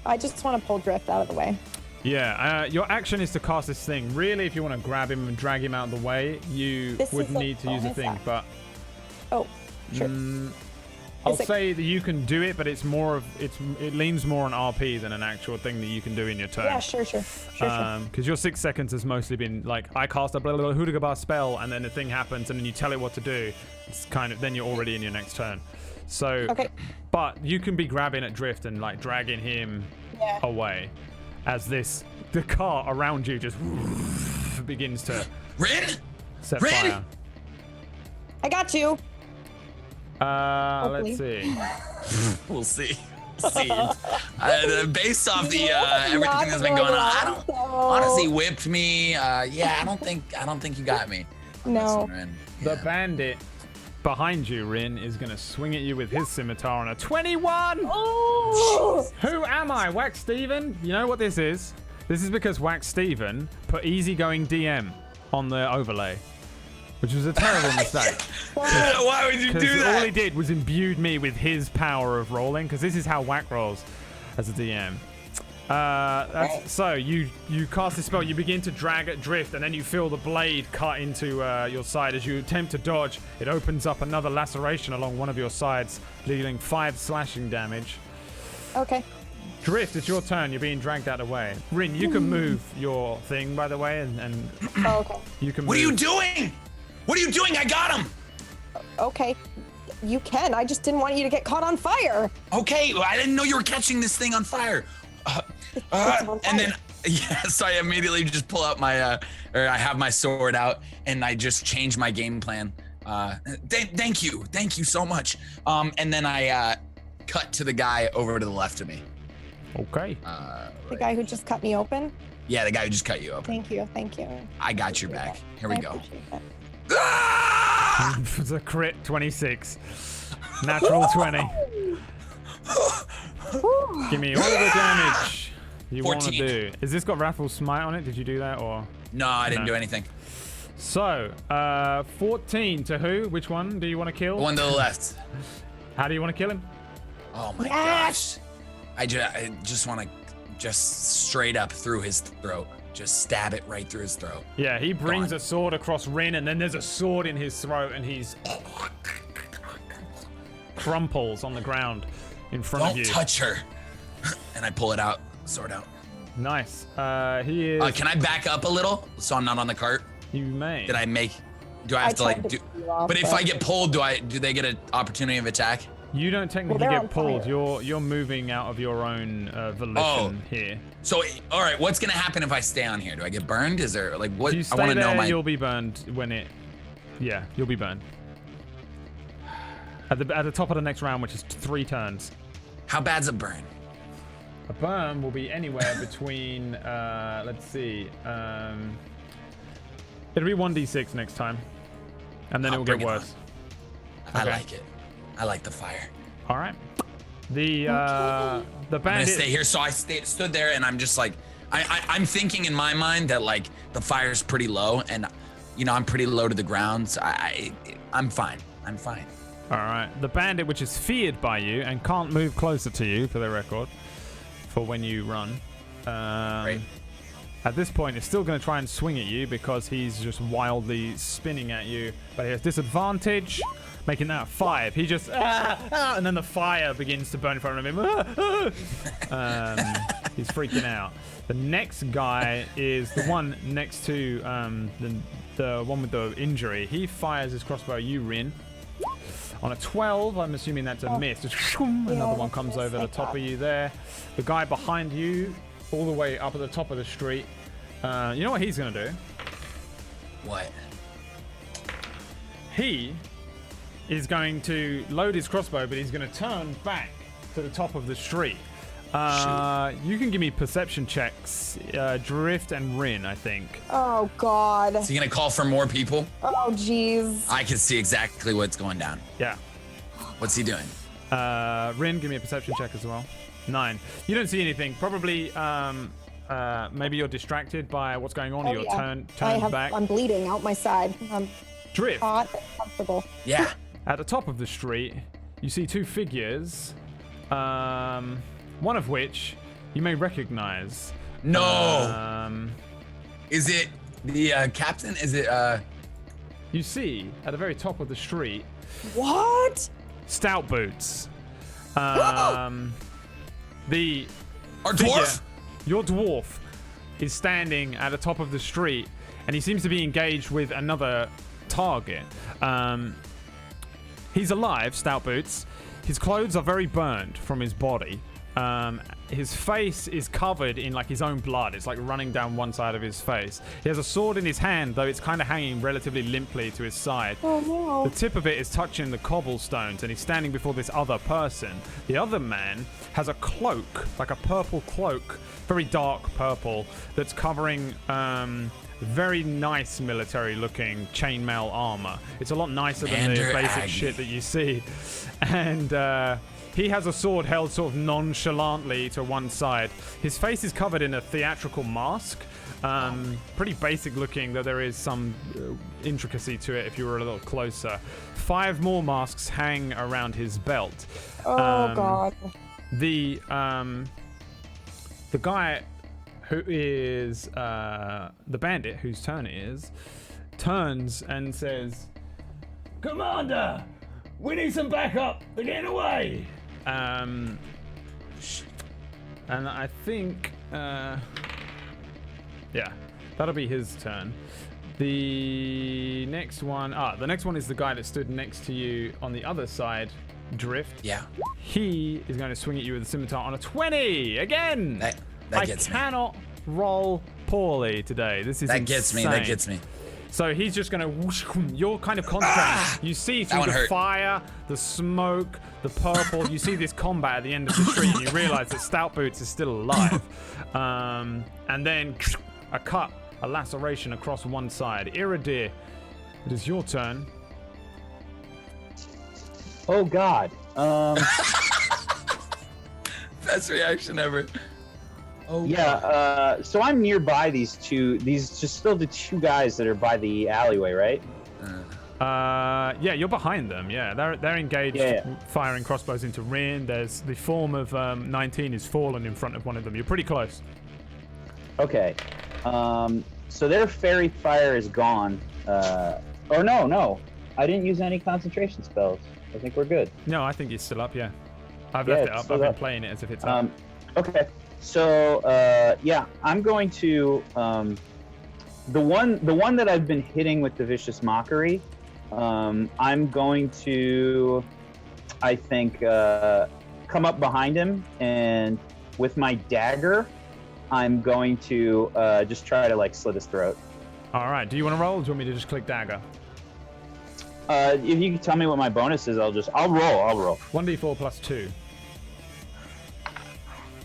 I just want to pull Drift out of the way. Yeah, your action is to cast this thing. Really, if you want to grab him and drag him out of the way, you would need to use a thing. But sure. I'll say that you can do it, but it's more of it leans more on RP than an actual thing that you can do in your turn. Yeah, sure. Because your 6 seconds has mostly been like, I cast a blah blah blah Hudagabar spell, and then the thing happens, and then you tell it what to do. It's kind of then you're already in your next turn. So, but you can be grabbing at Drift and like dragging him away, as the car around you just begins to Rin? set fire. I got you. Let's see. We'll see. See. Based off the everything that's been going on, I don't honestly whipped me. Yeah, I don't think you got me. No. The bandit behind you, Rin, is gonna swing at you with his scimitar on a 21. Oh! Who am I, Wax Steven? You know what this is? This is because Wax Steven put easygoing DM on the overlay, which was a terrible mistake. Why would you do that? All he did was imbued me with his power of rolling, because this is how Whack rolls as a DM. So you cast a spell, you begin to drag at drift, and then you feel the blade cut into your side. As you attempt to dodge, it opens up another laceration along one of your sides, dealing 5 slashing damage. Okay. Drift, it's your turn. You're being dragged out of the way. Rin, you can move your thing, by the way, and Oh, okay. you can. What are move. you doing? What are you doing? I got him. Okay. You can. I just didn't want you to get caught on fire. Okay, well, I didn't know you were catching this thing on fire. And then, yeah, so I immediately just pull out my, or I have my sword out, and I just change my game plan. Thank you so much. And then I cut to the guy over to the left of me. Okay. The guy who just cut me open. Yeah, the guy who just cut you open. Thank you. I got your back. Here we I go. appreciate that. Ah! It's a crit 26. Natural 20. Give me all the damage you want to 14. do. Is this got Raffle's Smite on it? Did you do that or? No, I didn't No. do anything. So, 14 to who? Which one do you want to kill? The one to the left. How do you want to kill him? Oh my Yes! gosh. I just want to just straight up through his throat. Just stab it right through his throat. Yeah, he brings Gone. a sword across Rin, and then there's a sword in his throat, and he's crumples on the ground in front of Don't you. touch her. And I pull it out, sword out. Nice. He is. Can I back up a little so I'm not on the cart? You may. Do I have to like do? You off, But if I get pulled, do they get an opportunity of attack? You don't technically they're on get pulled. fire. You're moving out of your own volition Oh. here. So, all right, what's gonna happen if I stay on here? Do I get burned? Is there like what? If you I stay want to there, know my. you'll be burned when it. Yeah, you'll be burned. At the top of the next round, which is 3 turns. How bad's a burn? A burn will be anywhere between. Let's see. It'll be 1d6 next time, and then it I'll will get bring it worse. I Okay. like it. I like the fire. All right. The I'm gonna bandit. stay here. So I stood there, and I'm just like, I'm thinking in my mind that like the fire's pretty low, and I'm pretty low to the ground. So I'm fine. I'm fine. All right. The bandit, which is feared by you and can't move closer to you, for the record, for when you run. Right. At this point, it's still going to try and swing at you because he's just wildly spinning at you, but he has disadvantage, making that a 5. He just and then the fire begins to burn in front of him. He's freaking out. The next guy is the one next to the one with the injury. He fires his crossbow at you, Rin. On a 12, I'm assuming that's a miss. Just another one comes over the top of you there. The guy behind you, all the way up at the top of the street. You know what he's going to do? What? He is going to load his crossbow, but he's going to turn back to the top of the street. You can give me perception checks, Drift and Rin, I think. Oh God. Is he gonna call for more people? Oh jeez. I can see exactly what's going down. Yeah. What's he doing? Rin, give me a perception check as well. 9. You don't see anything. Probably, maybe you're distracted by what's going on. Oh, You're yeah. turned back. I'm bleeding out my side. I'm Drift. hot and comfortable. Yeah. At the top of the street, you see 2 figures. One of which you may recognize. No. Is it the captain? Is it You see at the very top of the street, What? Stout Boots. The our figure, dwarf? your dwarf, is standing at the top of the street, and he seems to be engaged with another target. He's alive, Stout Boots. His clothes are very burned from his body. His face is covered in like his own blood. It's like running down one side of his face. He has a sword in his hand, though it's kind of hanging relatively limply to his side. Oh no. The tip of it is touching the cobblestones, and he's standing before this other person. The other man has a cloak, like a purple cloak, very dark purple, that's covering very nice military-looking chainmail armor. It's a lot nicer than the basic shit that you see. And he has a sword held sort of nonchalantly to one side. His face is covered in a theatrical mask. Pretty basic looking, though there is some intricacy to it if you were a little closer. 5 more masks hang around his belt. Oh god. The guy who is the bandit, whose turn it is, turns and says, "Commander, we need some backup. They're getting away." And I think, yeah, that'll be his turn. The next one is the guy that stood next to you on the other side, Drift. Yeah. He is going to swing at you with a scimitar on a 20 again. That gets I cannot roll poorly today. This is That gets me. So he's just gonna whoosh, you're kind of concentrating. You see through the fire, the smoke, the purple, you see this combat at the end of the street, and you realize that Stout Boots is still alive. And then a cut, a laceration across one side. Iridir, it is your turn. Oh god. Best reaction ever. Oh yeah, so I'm nearby these just still the 2 guys that are by the alleyway, right? Yeah, you're behind them. Yeah, they're engaged, firing crossbows into Rin. There's the form of 19 is fallen in front of one of them. You're pretty close. Okay, so their fairy fire is gone. Or no, I didn't use any concentration spells. I think we're good. No, I think it's still up. Yeah, I've left it up. I've been playing it as if it's up. Okay. So yeah, I'm going to the one that I've been hitting with the vicious mockery. I'm going to, I think, come up behind him, and with my dagger, I'm going to just try to like slit his throat. All right. Do you want to roll? Or do you want me to just click dagger? If you can tell me what my bonus is, I'll roll. 1d4 plus 2.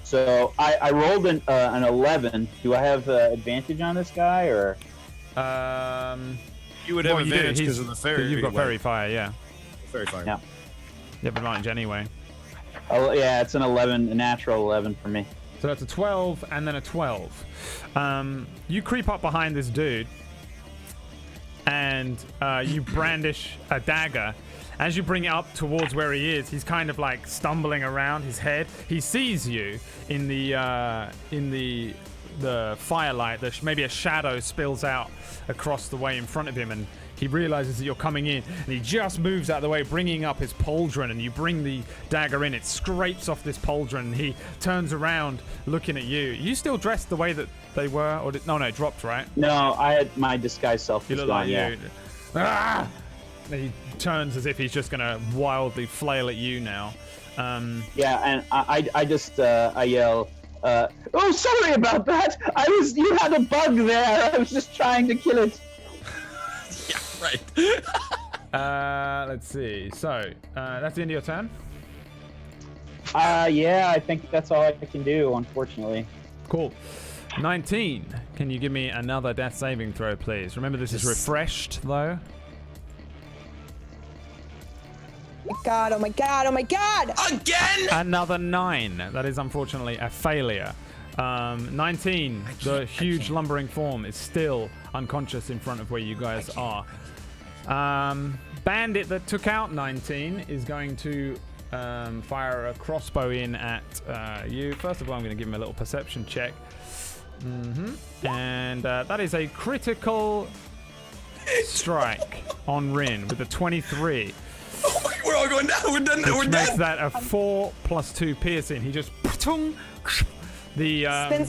So I rolled an 11. Do I have advantage on this guy, or? You would have advantage because of the fairy. You've got fairy fire, yeah. Fairy fire. Yeah. You have advantage anyway. Oh yeah, it's an 11, a natural 11 for me. So that's a 12 and then a 12. You creep up behind this dude, and you brandish a dagger. As you bring it up towards where he is, he's kind of like stumbling around his head. He sees you in the firelight. There's maybe a shadow spills out across the way in front of him, and he realizes that you're coming in, and he just moves out of the way, bringing up his pauldron, and you bring the dagger in. It scrapes off this pauldron, and he turns around looking at you. Are you still dressed the way that they were? Or no, it dropped, right? No, I had my disguise self. You look like you. Ah! He turns as if he's just gonna wildly flail at you now. Yeah, and I just I yell, "Oh, sorry about that. You had a bug there. I was just trying to kill it." Yeah, right. Let's see. So that's the end of your turn. Yeah, I think that's all I can do, unfortunately. Cool. 19. Can you give me another death saving throw, please? Remember, this is refreshed though. Oh my god! Again? Another 9. That is unfortunately a failure. 19. The huge lumbering form is still unconscious in front of where you guys are. Bandit that took out 19 is going to fire a crossbow in at you. First of all, I'm going to give him a little perception check. And that is a critical strike on Rin with a 23. Oh, we're all going down. We're done. We're Which makes dead. that a 4 plus 2 piercing. He just spins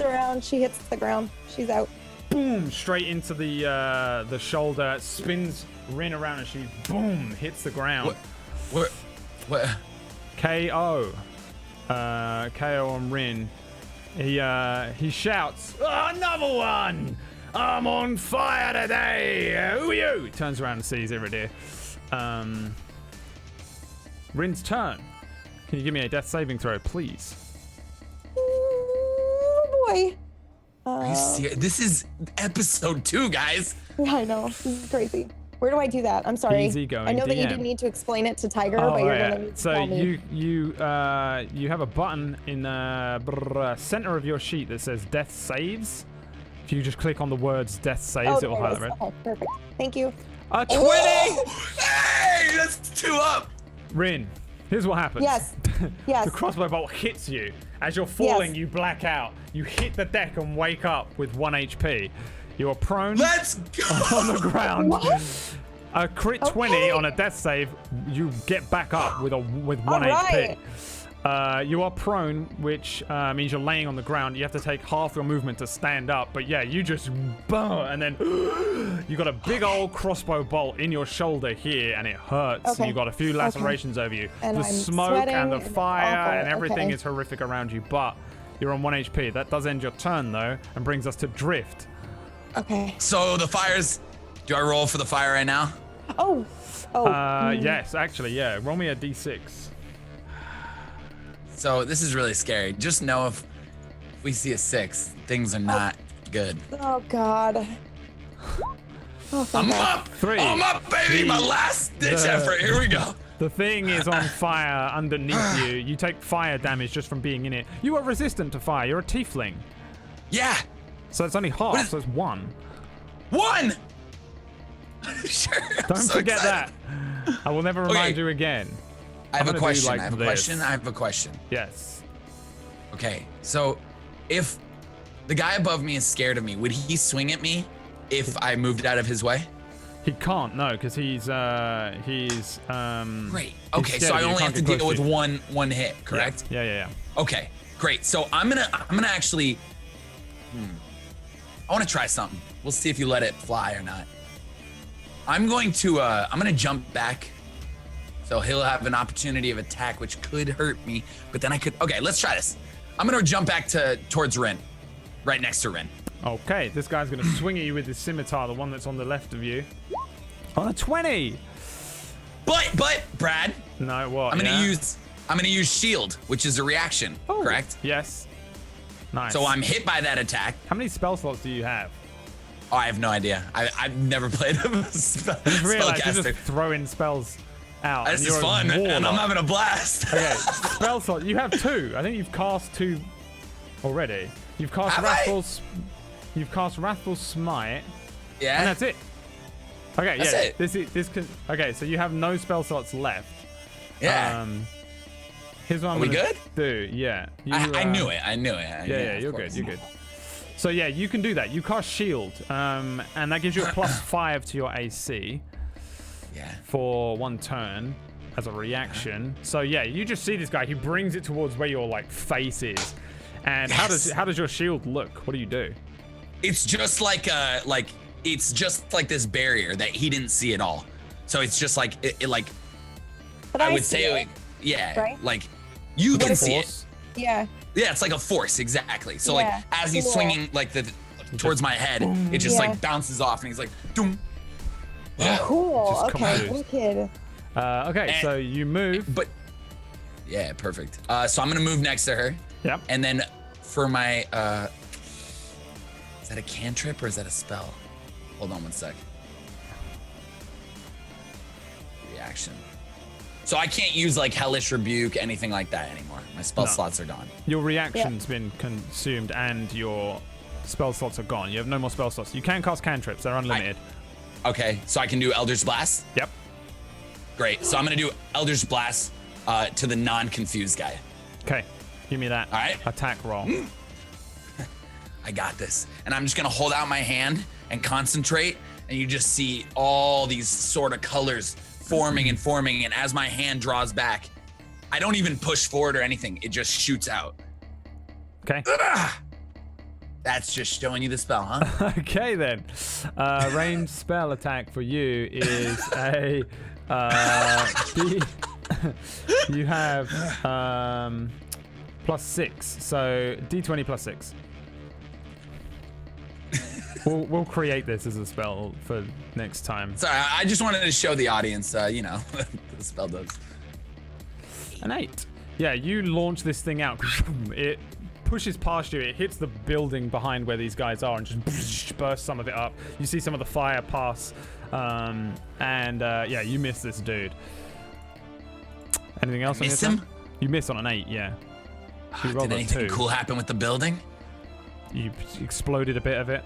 around. She hits the ground. She's out. Boom! Straight into the shoulder. Spins Rin around and she boom hits the ground. What? KO. KO on Rin. He shouts, "Oh, another one! I'm on fire today! Who are you?" He turns around and sees Iridir. Rin's turn. Can you give me a death saving throw, please? Oh boy. Are you serious? This is episode 2, guys. I know. This is crazy. Where do I do that? I'm sorry. Easy going I know that you DM. didn't need to explain it to Tiger, Oh, but you're yeah. gonna need to So tell me. you have a button in the center of your sheet that says Death Saves. If you just click on the words Death Saves, it will there highlight is. it. Okay, perfect. Thank you. A 20! Hey, that's 2 up. Rin, here's what happens. Yes. Yes. The crossbow bolt hits you. As you're falling, Yes. you black out. You hit the deck and wake up with 1 HP. You are prone Let's go. on the ground. What? A crit 20 Okay. on a death save, you get back up with 1 Alright. HP. You are prone, which means you're laying on the ground. You have to take half your movement to stand up. But yeah, you just and then you got a big old crossbow bolt in your shoulder here, and it hurts. Okay. And you got a few lacerations over you. And the I'm smoke sweating and the and it's fire awful. and everything Okay. is horrific around you. But you're on 1 HP. That does end your turn though, and brings us to Drift. Okay. So the fires. Do I roll for the fire right now? Oh. Oh. Yes, actually, yeah. Roll me a d6. So this is really scary. Just know if we see a 6, things are not good. Oh God. Oh, thank I'm God. up. 3. I'm up, baby. My last ditch effort. Here we go. The thing is on fire underneath you. You take fire damage just from being in it. You are resistant to fire. You're a tiefling. Yeah. So it's only half, so it's 1. 1. Sure. I'm Don't so forget excited. that. I will never remind Okay. you again. I have I'm a gonna do question. like I have a this. question. I have a question. Yes. Okay. So if the guy above me is scared of me, would he swing at me if I moved out of his way? He can't, no, because he's Great. he's Okay, scared so of I you, only can't have to get deal close with to you. one hit, correct? Yeah. Okay, great. So I'm gonna actually I wanna try something. We'll see if you let it fly or not. I'm gonna jump back. So he'll have an opportunity of attack, which could hurt me, but then okay, let's try this. I'm gonna jump back towards Rin. Right next to Rin. Okay, this guy's gonna swing at you with his scimitar, the one that's on the left of you. On a 20. But Brad, No, what? I'm gonna yeah? use shield, which is a reaction, Oh, correct? Yes. Nice. So I'm hit by that attack. How many spell slots do you have? Oh, I have no idea. I've never played a I just realized you're spellcaster. just throwing spells out. This and is you're a fun, and I'm warlock. having a blast. Okay, spell slot. You have 2. I think you've cast 2 already. You've cast Have I? You've cast Wrathful Smite, and Yeah. that's it. Okay, That's yeah. it. This can. Okay, so you have no spell slots left. Yeah. Here's what I'm Are we gonna good? do. Yeah. I knew it. I knew it. Yeah, you're good. You're good. So yeah, you can do that. You cast Shield, and that gives you a +5 to your AC Yeah. for 1 turn as a reaction. So yeah, you just see this guy. He brings it towards where your face is. And Yes. how does your shield look? What do you do? It's just like it's just like this barrier that he didn't see at all. So it's just like it like But I would see say it. like, yeah, right? like you can see it. Force? Yeah. Yeah, it's like a force, exactly. So Yeah, like as he's cool. swinging like towards my head, it just Yeah. like bounces off and he's like, doom. Yeah. Cool. Just Okay. commanders. Wicked. Okay, And- so you move. But yeah, perfect. So I'm gonna move next to her. Yep. And then for my is that a cantrip or is that a spell? Hold on 1 sec. Reaction. So I can't use like Hellish Rebuke, anything like that anymore. My spell No. slots are gone. Your reaction's been consumed and your spell slots are gone. You have no more spell slots. You can cast cantrips. They're unlimited. Okay, so I can do Eldritch Blast. Yep. Great. So I'm gonna do Eldritch Blast to the non-confused guy. Okay. Give me that All right. attack roll. I got this. And I'm just gonna hold out my hand and concentrate, and you just see all these sort of colors forming and forming. And as my hand draws back, I don't even push forward or anything. It just shoots out. Okay. That's just showing you the spell, huh? Okay then. Ranged spell attack for you is a you have plus 6. So D20 plus 6. We'll create this as a spell for next time. Sorry, I just wanted to show the audience, you know, what the spell does. An 8. Yeah, you launch this thing out. It pushes past you. It hits the building behind where these guys are and just bursts some of it up. You see some of the fire pass. Yeah, you miss this dude. Anything else? Miss him? You miss on an 8, yeah. You rolled Did a anything 2. cool happen with the building? You exploded a bit of it.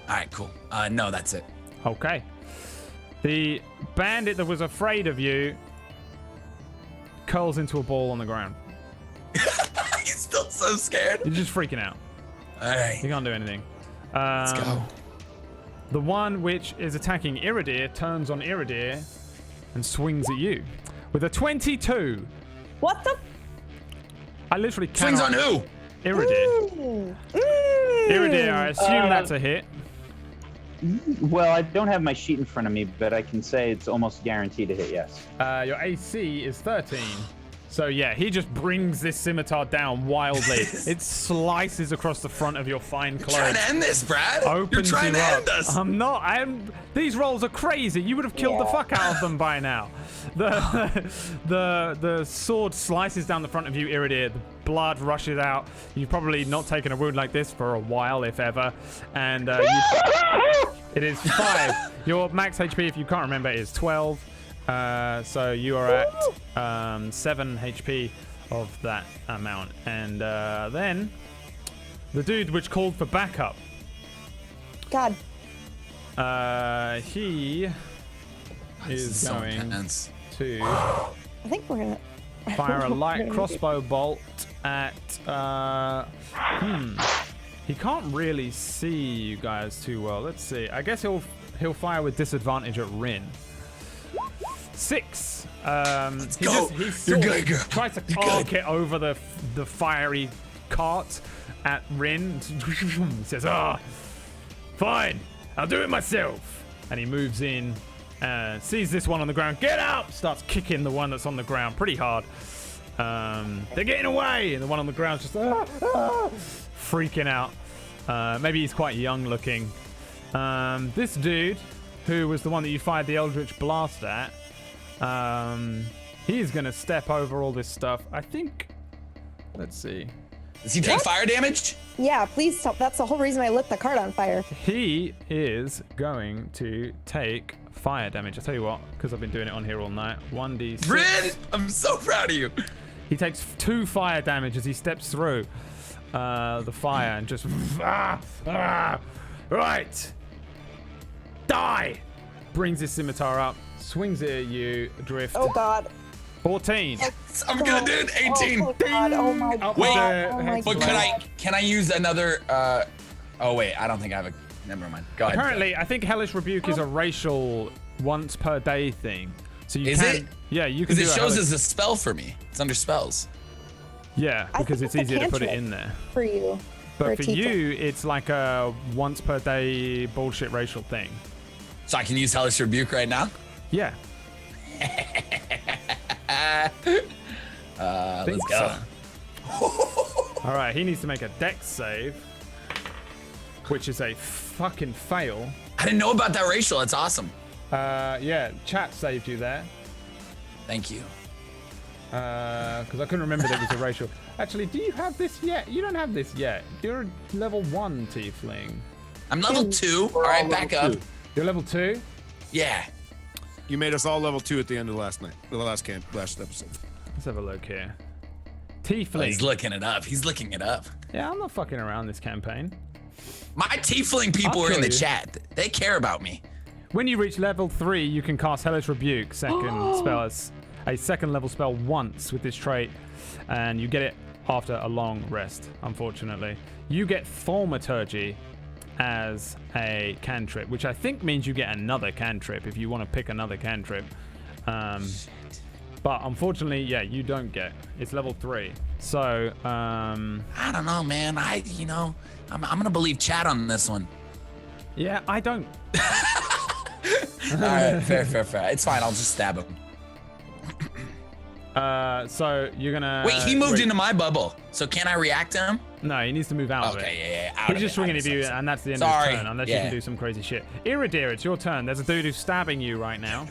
All right, cool. No, that's it. Okay. The bandit that was afraid of you curls into a ball on the ground. He's still so scared. You're just freaking out. All right. You can't do anything. Let's go. The one which is attacking Iridir turns on Iridir and swings at you with a 22. What the? I literally Swings cannot. on who? Iridir. Iridir, I assume that's a hit. Well, I don't have my sheet in front of me, but I can say it's almost guaranteed to hit, yes. Your AC is 13. So yeah, he just brings this scimitar down wildly. It slices across the front of your fine clothes. You're trying to end this, Brad. Opens You're trying you to up. end us. I'm not. These rolls are crazy. You would have killed the fuck out of them by now. The sword slices down the front of you, Iridir. The blood rushes out. You've probably not taken a wound like this for a while, if ever. And it is 5. Your max HP, if you can't remember, is 12. So you are at 7 HP of that amount. And then the dude which called for backup. God. He is so going intense. to I think we're gonna fire a light crossbow bolt at. He can't really see you guys too well. Let's see. I guess he'll fire with disadvantage at Rin. 6. Let's go. He You're good, girl. tries to You're arc good. it over the fiery cart at Rin. He says, fine, I'll do it myself. And he moves in, sees this one on the ground. Get up! Starts kicking the one that's on the ground pretty hard. They're getting away! And the one on the ground's just freaking out. Maybe he's quite young looking. This dude, who was the one that you fired the Eldritch Blast at, he's gonna step over all this stuff. I think. Let's see. Does he take fire damage? Yeah, please stop. That's the whole reason I lit the cart on fire. He is going to take fire damage. I'll tell you what, because I've been doing it on here all night. 1d6. Rin, I'm so proud of you. He takes 2 fire damage as he steps through the fire and just. Right. Die. Brings his scimitar up, swings it at you, Drift. Oh God. 14. I'm gonna do it. 18. Oh God. Oh my Up God. Wait, Oh my But God. can I use another? Oh wait, I don't think I have a. Never mind. Go ahead. Apparently, I think Hellish Rebuke is a racial once per day thing. So you Is can. it? Yeah, you can. Because do it a shows Hellish- as a spell for me. It's under spells. Yeah, I because think it's it's a easier to put it cantrip. in there. For you. But a for teacher. you, it's like a once per day bullshit racial thing. So I can use Hellish Rebuke right now. Yeah. Let's go. All right, he needs to make a dex save, which is a fucking fail. I didn't know about that racial. It's awesome. Yeah, chat saved you there. Thank you. Because I couldn't remember there was a racial. Actually, do you have this yet? You don't have this yet. You're a level 1 tiefling. I'm level 2. All right, back up. You're level 2? Yeah. You made us all level 2 at the end of last episode. Let's have a look here. Oh, he's Tiefling. looking it up. He's looking it up. Yeah, I'm not fucking around this campaign. My tiefling people I'll are in show the you. chat. They care about me. When you reach level 3, you can cast Hellish Rebuke, second spell as a second level spell once with this trait, and you get it after a long rest, unfortunately. You get Thaumaturgy as a cantrip, which I think means you get another cantrip if you want to pick another cantrip. But unfortunately, yeah, you don't get. It's level 3. So, I don't know, man. I'm gonna believe chat on this one. yeah, I don't. All right, fair. It's fine. I'll just stab him. So you're gonna. Wait, he moved into my bubble. So can I react to him? No, he needs to move out of it. Okay, yeah. He's just swinging at you, and that's the end of his turn, unless you Yeah. can do some crazy shit. Iridir, it's your turn. There's a dude who's stabbing you right now.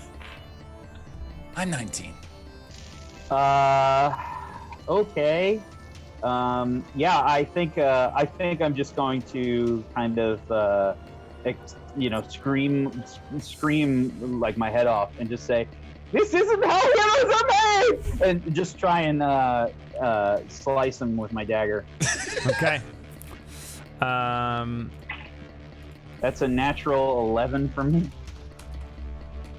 I'm 19. Okay. Yeah, I think I'm just going to kind of scream like my head off and just say, "This isn't how heroes are made!" and just try and slice him with my dagger. Okay. That's a natural 11 for me.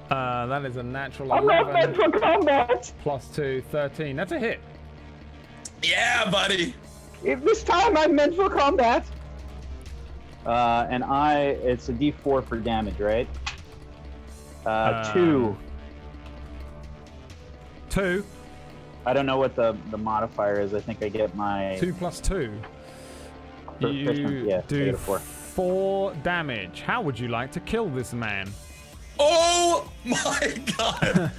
That is a natural I'm not meant 11 for combat. plus 2, 13. That's a hit. Yeah, buddy. This time I'm meant for combat. And it's a D4 for damage, right? 2. 2. I don't know what the modifier is. I think I get my 2 plus 2. proficient. Yeah, I do get a 4. 4 damage. How would you like to kill this man? Oh my god.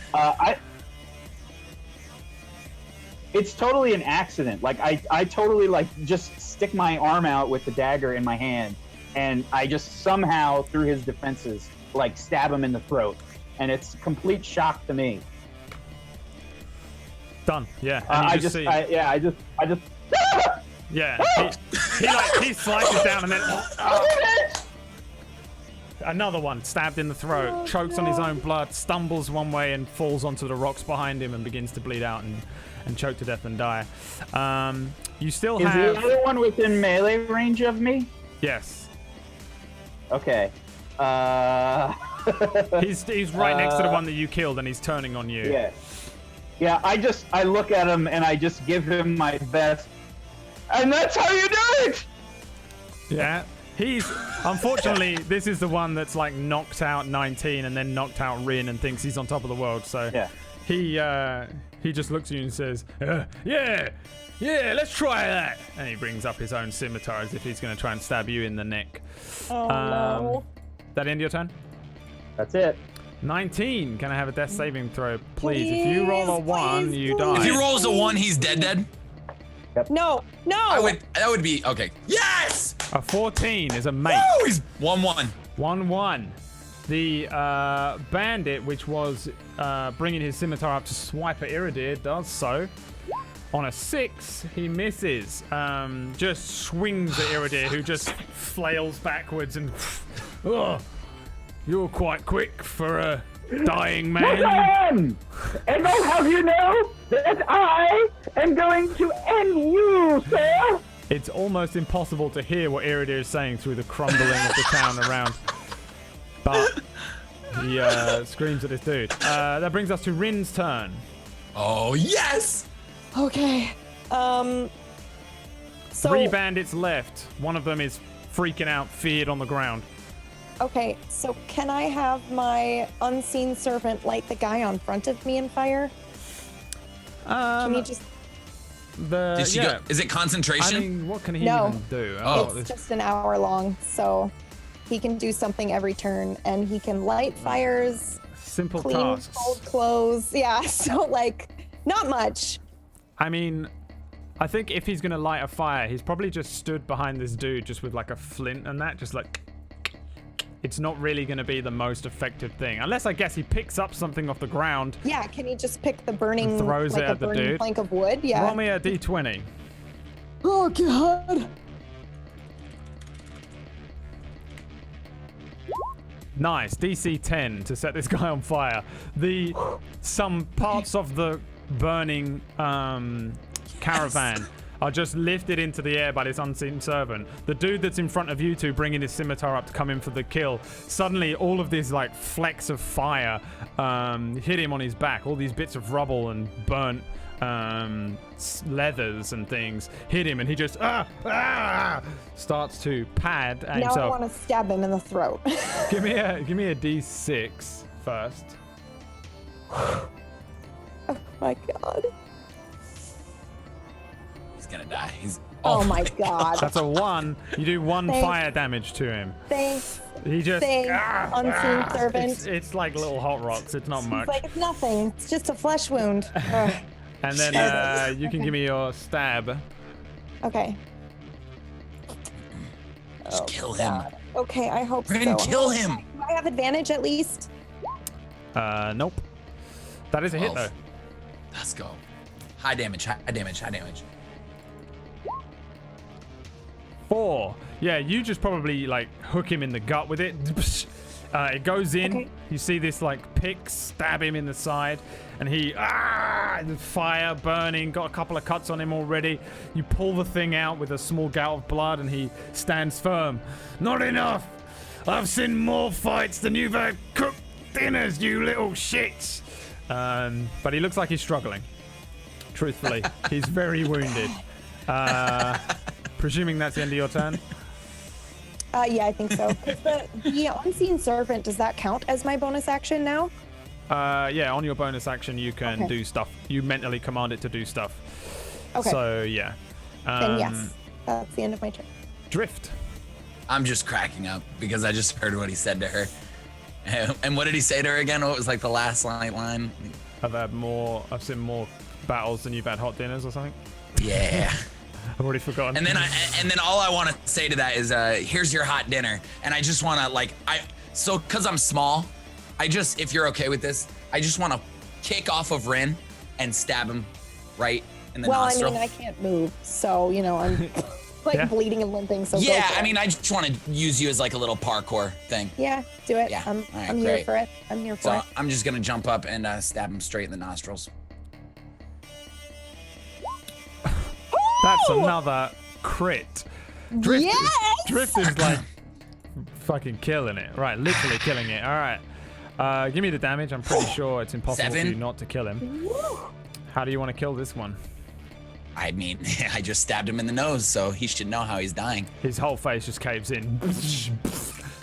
It's totally an accident. Like I totally like just stick my arm out with the dagger in my hand, and I just somehow through his defenses like stab him in the throat, and it's complete shock to me. Done. Yeah. And you see, I just. yeah. He slices down and then another one stabbed in the throat, chokes on his own blood, stumbles one way and falls onto the rocks behind him and begins to bleed out and choke to death and die. You still Is have. the other one within melee range of me? Yes. Okay. He's right next to the one that you killed, and he's turning on you. Yeah. Yeah, I look at him and I just give him my best. And that's how you do it! Yeah. He's unfortunately this is the one that's like knocked out 19 and then knocked out Rin and thinks he's on top of the world. So yeah. He just looks at you and says, yeah, let's try that. And he brings up his own scimitar as if he's going to try and stab you in the neck. Oh, no. That end of your turn? That's it. 19. Can I have a death saving throw, please? If you roll a 1, you die. If he rolls a 1, he's dead. No. That would be okay. Yes! A 14 is a mate. Woo! He's 1-1. 1-1. The bandit, which was bringing his scimitar up to swipe at Iridir, does so. On a 6, he misses. Just swings at Iridir, who just flails backwards and... Ugh, you're quite quick for a dying man. Yes, I am! And I'll have you know that I am going to end you, sir! It's almost impossible to hear what Iridir is saying through the crumbling of the town around. But he screams at this dude. That brings us to Rin's turn. Oh, yes! Okay. So 3 bandits left. One of them is freaking out, feared on the ground. Okay, so can I have my unseen servant light the guy on front of me in fire? Can you just... Did she go? Is it concentration? I mean, what can he No. even do? It's just an hour long, so he can do something every turn, and he can light fires, simple clean tasks. old clothes. Yeah, so like, not much. I mean, I think if he's gonna light a fire, he's probably just stood behind this dude just with like a flint and that, just like... It's not really going to be the most effective thing. Unless, I guess, he picks up something off the ground. Yeah, can he just pick the burning, And throws like it a at the burning dude. plank of wood? Yeah. Roll me a d20. Oh, God. Nice. DC 10 to set this guy on fire. Some parts of the burning caravan are just lifted into the air by this unseen servant. The dude that's in front of you two bringing his scimitar up to come in for the kill, suddenly all of these like flecks of fire hit him on his back. All these bits of rubble and burnt leathers and things hit him, and he just starts to pad at Now himself. I want to stab him in the throat. Give me a d6 first. Oh my God. He's gonna die. Oh my God. That's a 1. You do 1 Thanks. fire damage to him. Thanks. He just Unseen servant. It's like little hot rocks. It's not much. It's like it's nothing. It's just a flesh wound. Ugh. And then you can give me your stab. Okay. Just kill him. God. Okay, I hope Rin, so. kill him. Do I have advantage at least? Nope. That is a hit, though. Let's go. High damage, high damage, high damage. 4. Yeah, you just probably like hook him in the gut with it. It goes in. Okay. You see this like pick stab him in the side, and he the fire burning. Got a couple of cuts on him already. You pull the thing out with a small gout of blood, and he stands firm. Not enough. I've seen more fights than you've had cooked dinners, you little shits. But he looks like he's struggling. Truthfully, he's very wounded. Presuming that's the end of your turn. Yeah, I think so. 'Cause the unseen servant, does that count as my bonus action now? Yeah, on your bonus action, you can do stuff. You mentally command it to do stuff. Okay. So, yeah. Then yes, that's the end of my turn. Drift. I'm just cracking up because I just heard what he said to her. And what did he say to her again? What was like the last line? I've seen more battles than you've had hot dinners or something. Yeah. I've already forgotten. And then all I want to say to that is, here's your hot dinner. And I just want to cause I'm small, if you're okay with this, I just want to kick off of Rin and stab him right in the nostril. I mean, I can't move, so, I'm bleeding and limping, so yeah, go for it. I mean, I just want to use you as like a little parkour thing. Yeah, do it. Yeah. I'm All right, here great. for it. I'm here for So it. I'm just going to jump up and stab him straight in the nostrils. That's another crit. Drift, Yes! Drift is like fucking killing it. Right, literally killing it. All right. Give me the damage. I'm pretty sure it's impossible for 7. you not to kill him. How do you want to kill this one? I mean, I just stabbed him in the nose, so he should know how he's dying. His whole face just caves in.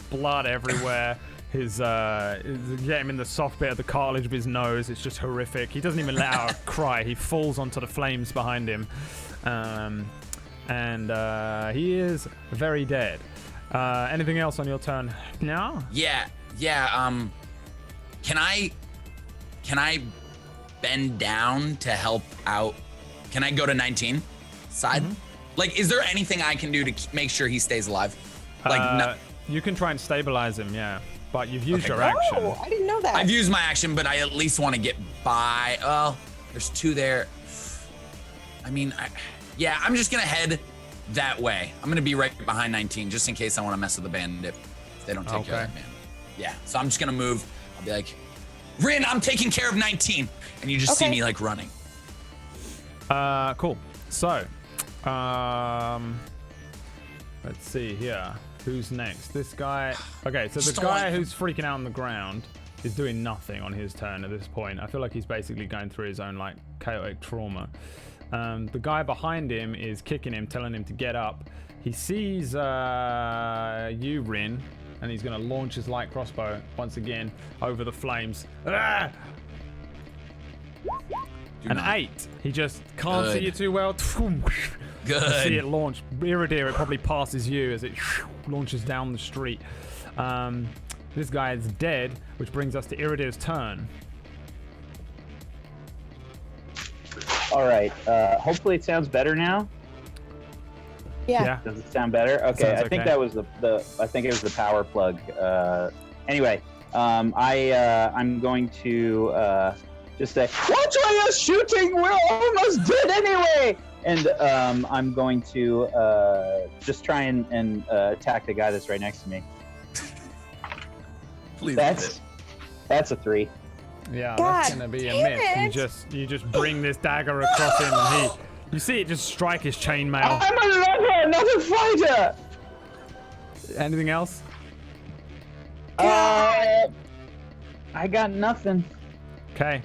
Blood everywhere. Get him in the soft bit of the cartilage of his nose. It's just horrific. He doesn't even let out a cry. He falls onto the flames behind him. And he is very dead. Anything else on your turn? No? Yeah. Can I bend down to help out? Can I go to 19 side? Mm-hmm. Like, is there anything I can do to make sure he stays alive? You can try and stabilize him, yeah. But you've used your Oh, action. I didn't know that. I've used my action, but I at least want to get by. Oh, there's 2 there. I mean, I'm just gonna head that way. I'm gonna be right behind 19, just in case I want to mess with the bandit. If they don't take care of that man. Yeah, so I'm just gonna move. I'll be like, Rin, I'm taking care of 19, and you just see me like running. Cool. So, let's see here. Who's next? This guy. Okay, so the guy who's freaking out on the ground is doing nothing on his turn at this point. I feel like he's basically going through his own like chaotic trauma. The guy behind him is kicking him, telling him to get up. He sees you, Rin, and he's going to launch his light crossbow once again over the flames. Ah! An 8. He just can't see you too well. Good. See it launch. Iridir, it probably passes you as it launches down the street. This guy is dead, which brings us to Iridir's turn. All right. Hopefully it sounds better now. Yeah. Does it sound better? Okay. Sounds I think okay. that was I think it was the power plug. Anyway, I'm going to just say, "What are you shooting? We're almost dead anyway." And I'm going to just try and attack the guy that's right next to me. Please. That's a 3. Yeah, God that's gonna be a damn miss. it. You just bring this dagger across him, and you see it just strike his chainmail. I'm a lover, not a fighter. Anything else? I got nothing. Okay,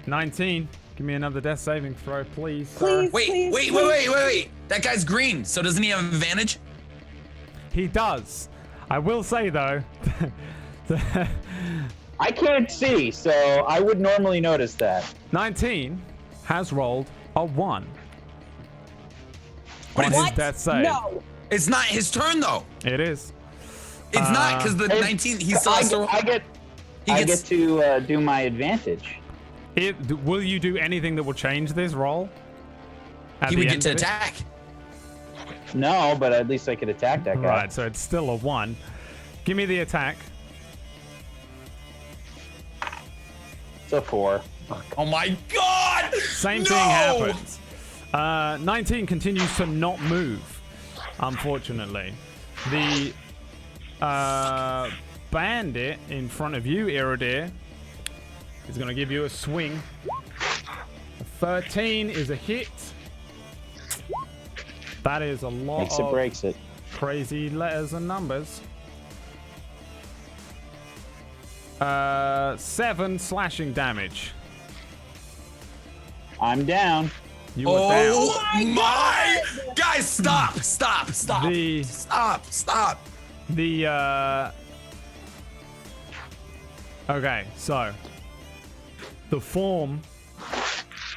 19. Give me another death saving throw, please. Please. Wait. That guy's green, so doesn't he have advantage? He does. I will say though. I can't see, so I would normally notice that. 19 has rolled a 1 What on is- his death save. No. It's not his turn though. It is. It's not because the 19. He still has to. I get to do my advantage. Will you do anything that will change this roll? He would get to attack. No, but at least I could attack that guy. Right, so it's still a 1. Give me the attack. It's a 4. Oh my god! Same thing happens. 19 continues to not move, unfortunately. The bandit in front of you, Iridir, is going to give you a swing. A 13 is a hit. That is a lot Makes it, breaks it. Crazy letters and numbers. 7 slashing damage. I'm down. You were down. Oh my! Guys, stop! Stop! Stop! The- Stop! Stop! The okay, so the form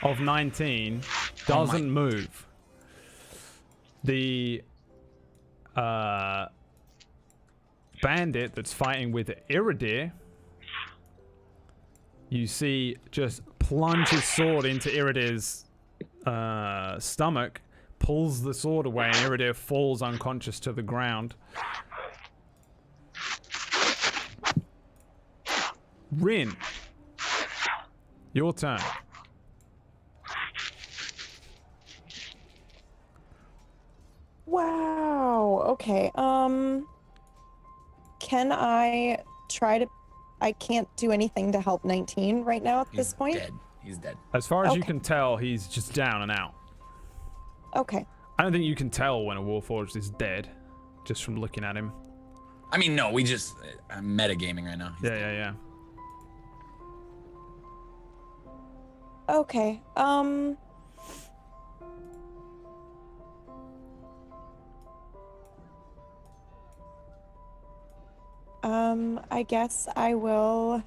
of 19 doesn't move. The bandit that's fighting with Iridir, you see just plunge his sword into Iridir's stomach, pulls the sword away, and Iridir falls unconscious to the ground. Rin, your turn. Wow. Okay. Can I try to? I can't do anything to help 19 right now at this point. Dead. He's dead. As far as you Okay. can tell, he's just down and out. Okay. I don't think you can tell when a Warforged is dead, just from looking at him. I mean, no, I'm metagaming right now. Yeah. Okay. I guess I will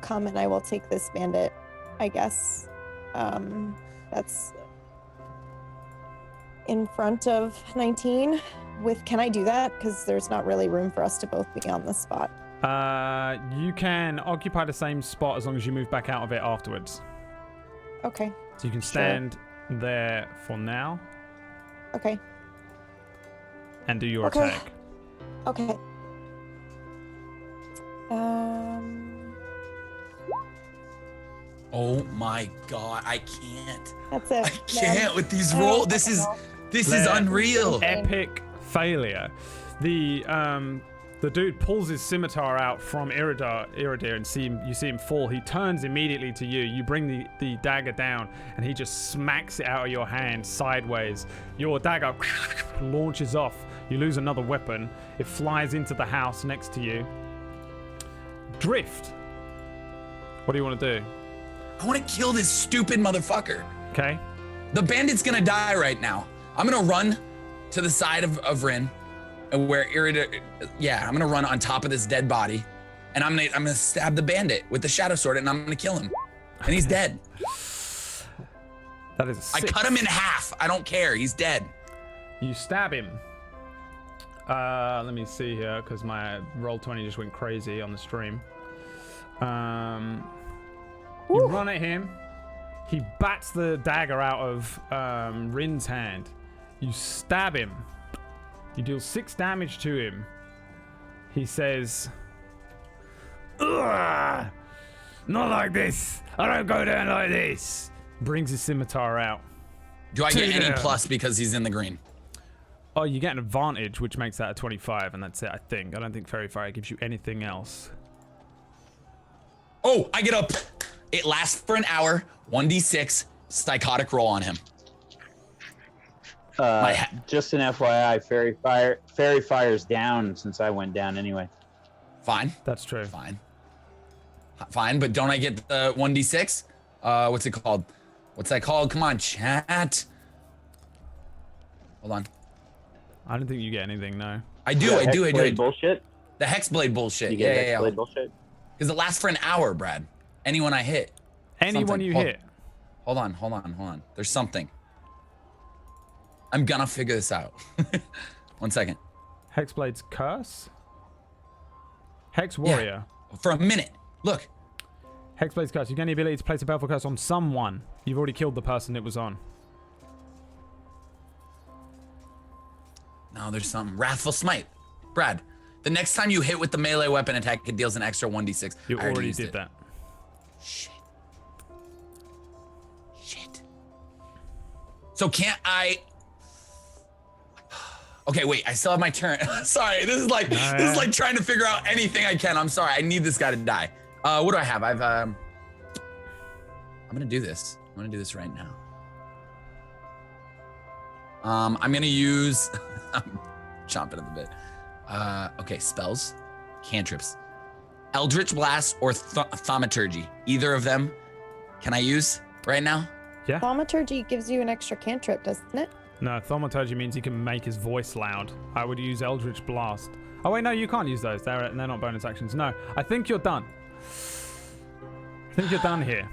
come and I will take this bandit, I guess. That's in front of 19 can I do that? Because there's not really room for us to both be on the spot. You can occupy the same spot as long as you move back out of it afterwards. Okay. So you can stand there for now Okay. and do your Okay. attack. Okay. Oh my god, I can't. That's it. I can't with these No, rolls. This is unreal. Epic failure. The dude pulls his scimitar out from Iridir and you see him fall. He turns immediately to you. You bring the dagger down and he just smacks it out of your hand sideways. Your dagger launches off. You lose another weapon. It flies into the house next to you. Drift. What do you want to do? I want to kill this stupid motherfucker. Okay. The bandit's gonna die right now. I'm gonna run to the side of Rin, and where Iridir, I'm gonna run on top of this dead body, and I'm gonna stab the bandit with the shadow sword, and I'm gonna kill him, and he's dead. That is. I cut him in half. I don't care. He's dead. You stab him. Let me see here, because my Roll20 just went crazy on the stream. You run at him. He bats the dagger out of Rin's hand. You stab him. You deal 6 damage to him. He says, "Ugh, not like this. I don't go down like this." Brings his scimitar out. Do I get any plus because he's in the green? Oh, you get an advantage, which makes that a 25, and that's it, I think. I don't think Fairy Fire gives you anything else. Oh, I get up. It lasts for an hour. 1d6 psychotic roll on him. Just an FYI, Fairy Fire's down since I went down anyway. Fine. That's true. Fine, but don't I get the 1d6? What's it called? What's that called? Come on, chat. Hold on. I don't think you get anything, no. I do. Bullshit. The Hexblade bullshit. You get Yeah. Hexblade bullshit. Because it lasts for an hour, Brad. Anyone I hit. Anyone Something. you hit. Hold on. There's something. I'm gonna figure this out. 1 second. Hexblade's curse? Hex Warrior. Yeah. For a minute. Look. Hexblade's curse. You gain the ability to place a baleful curse on someone. You've already killed the person it was on. No, there's something. Wrathful Smite. Brad, the next time you hit with the melee weapon attack, it deals an extra 1d6. You I already used did it. that. Shit. So can't I... Okay, wait. I still have my turn. Sorry, this is like trying to figure out anything I can. I'm sorry. I need this guy to die. What do I have? I'm gonna do this. I'm gonna do this right now. I'm gonna use. I'm chomping at the bit. Okay, spells, cantrips, Eldritch Blast or Thaumaturgy. Either of them, can I use right now? Yeah. Thaumaturgy gives you an extra cantrip, doesn't it? No, Thaumaturgy means he can make his voice loud. I would use Eldritch Blast. Oh wait, no, you can't use those. They're not bonus actions. No, I think you're done. I think you're done here.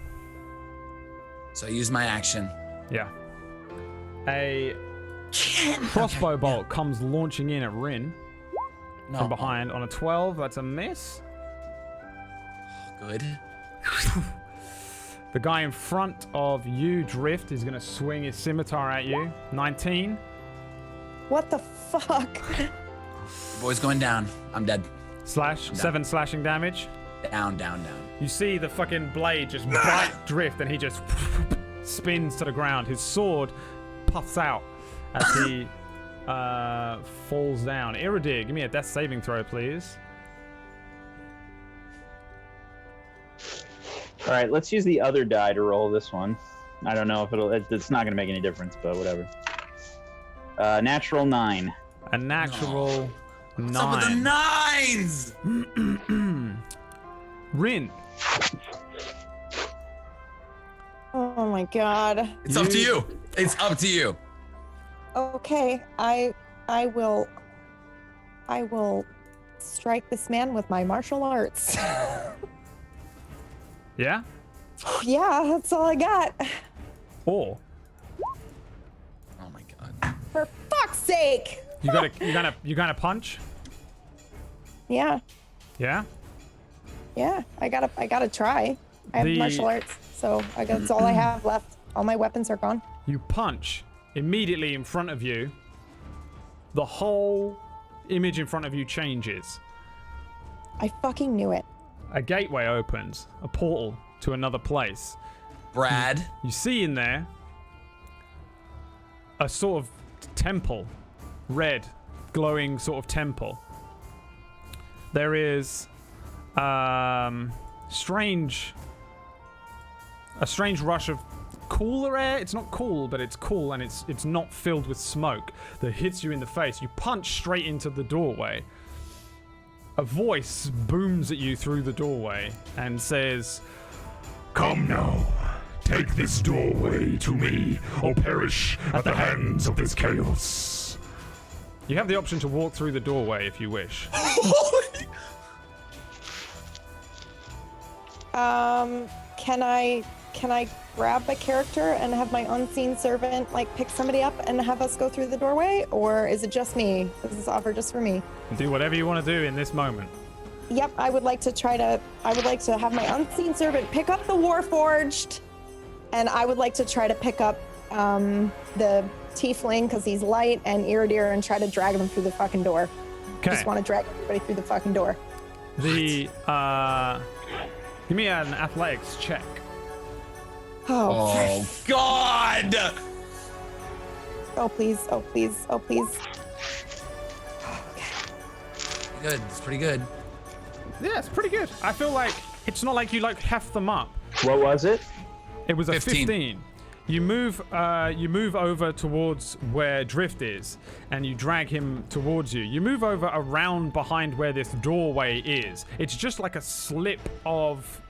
So I use my action. Yeah. A crossbow bolt comes launching in at Rin from behind on a 12. That's a miss. Good. The guy in front of you, Drift, is going to swing his scimitar at you. 19. What the fuck? Boy's going down. I'm dead. Slash. 7 slashing damage. Down. You see the fucking blade just bite Drift, and he just spins to the ground. His sword puffs out as he falls down. Iridir, give me a death saving throw, please. All right, let's use the other die to roll this one. I don't know if it's not going to make any difference, but whatever. Natural 9. A natural 9. What's up with the 9s? Rin. Oh my god. It's up to you. It's up to you. Okay, I will strike this man with my martial arts. Yeah? Yeah, that's all I got. Or Oh my god. For fuck's sake. you gonna punch? Yeah, Yeah? I gotta try. I have martial arts, so that's all I have left. All my weapons are gone. You punch immediately in front of you. The whole image in front of you changes. I fucking knew it. A gateway opens, a portal to another place. Brad. You see in there a sort of temple, red, glowing sort of temple. There is a strange rush of cooler air. It's not cool, but it's cool, and it's not filled with smoke that hits you in the face. You punch straight into the doorway. A voice booms at you through the doorway and says, "Come now, take this doorway to me, or perish at the hands of this chaos." You have the option to walk through the doorway if you wish. Can I grab a character and have my unseen servant pick somebody up and have us go through the doorway, or is it just me? Is this offer just for me? Do whatever you want to do in this moment. Yep, I would like to have my unseen servant pick up the Warforged, and I would like to try to pick up the Tiefling because he's light, and Iridir, and try to drag them through the fucking door. Okay. Just want to drag everybody through the fucking door. Give me an athletics check. Oh god! Oh please, oh please, oh please. Good, it's pretty good. Yeah, it's pretty good. I feel like it's not like you heft them up. What was it? It was a 15. You move over towards where Drift is, and you drag him towards you. You move over around behind where this doorway is. It's just like a slip of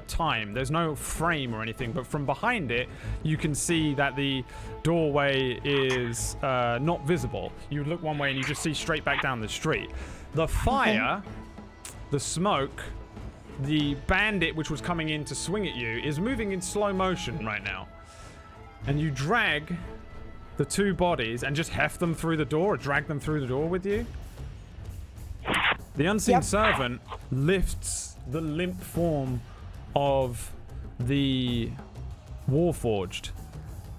time. There's no frame or anything, but from behind it, you can see that the doorway is not visible. You look one way and you just see straight back down the street. The fire, the smoke, the bandit which was coming in to swing at you is moving in slow motion right now. And you drag the two bodies and just heft them through the door, or drag them through the door with you. The unseen servant lifts the limp form of the Warforged,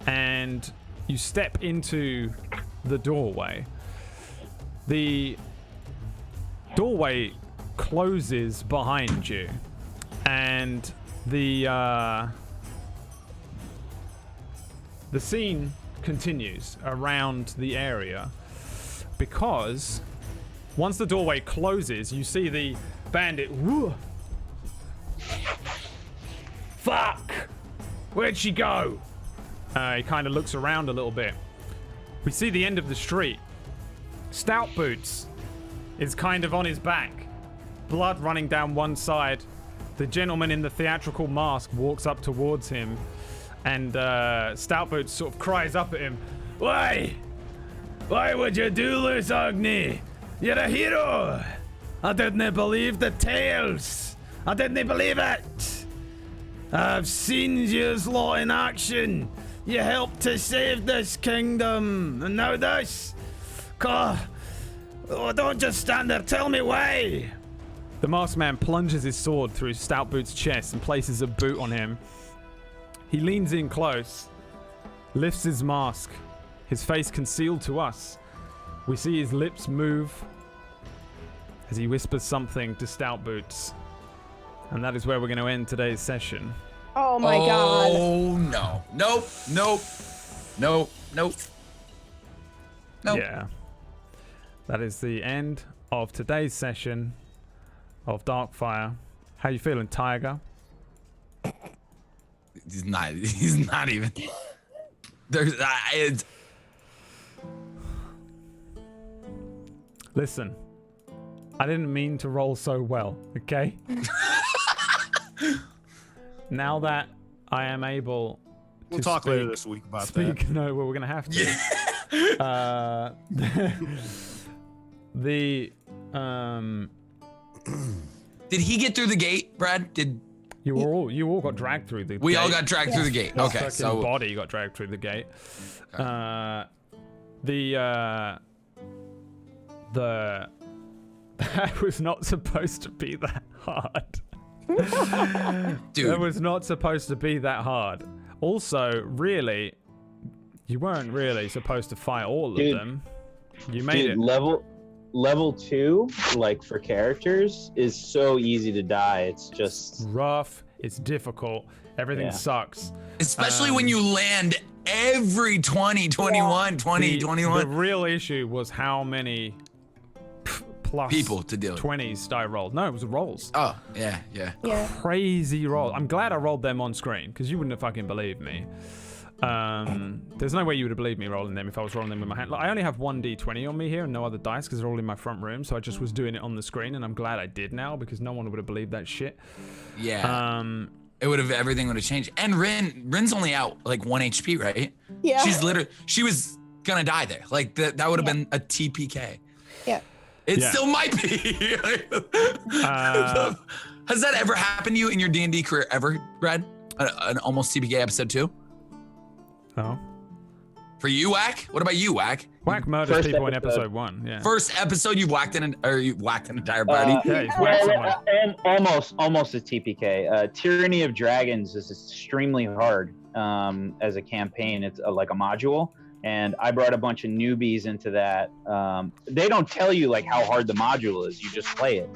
and you step into the doorway. The doorway closes behind you, and the scene continues around the area, because once the doorway closes, you see the bandit. Whoa. Fuck! Where'd she go? He kind of looks around a little bit. We see the end of the street. Stout Boots is kind of on his back, blood running down one side. The gentleman in the theatrical mask walks up towards him, and Stout Boots sort of cries up at him, "Why? Why would you do this, Agni? You're a hero! I didn't believe the tales! I didn't believe it! I've seen yous lot in action! You helped to save this kingdom, and now this! God, oh, don't just stand there, tell me why!" The masked man plunges his sword through Stout Boots' chest and places a boot on him. He leans in close, lifts his mask, his face concealed to us. We see his lips move as he whispers something to Stout Boots. And that is where we're going to end today's session. Oh my god. Oh no. Nope. Nope. Nope. Nope. Nope. Yeah. That is the end of today's session of Darkfire. How you feeling, Tiger? He's not even. There's Listen, I didn't mean to roll so well, okay? Now that I am able We'll to talk later speak- this week about speak, that. no, well, we're gonna have to. The Did he get through the gate, Brad? Did you all got dragged through the we gate. all got dragged through the gate? His Okay, fucking so body got dragged through the gate. That was not supposed to be that hard. dude, That was not supposed to be that hard. Also, really, you weren't really supposed to fight all of Dude. them. You made Dude, it. level 2, like for characters, is so easy to die. It's just Rough. It's difficult. Everything Yeah. sucks. especially when you land every 20, 21, 20, The 21 real issue was how many plus people to deal with. 20s I rolled. No, it was rolls. Oh, yeah, yeah. Yeah. Crazy roll. I'm glad I rolled them on screen because you wouldn't have fucking believed me. There's no way you would have believed me rolling them if I was rolling them with my hand. Like, I only have one d20 on me here and no other dice because they're all in my front room. So I just was doing it on the screen, and I'm glad I did now because no one would have believed that shit. Yeah. Everything would have changed. And Rin's only out like 1 HP, right? Yeah. She was gonna die there. Like that would have been a TPK. Yeah. It Yeah. still might be. Has that ever happened to you in your D&D career ever, Brad? An almost TPK episode 2? Oh. For you, Whack? What about you, Whack? Whack murders First people in episode. episode 1. Yeah. First episode you whacked an entire party. Yeah, he's whacked someone. and almost a TPK. Tyranny of Dragons is extremely hard as a campaign. It's like a module, and I brought a bunch of newbies into that. They don't tell you like how hard the module is. You just play it,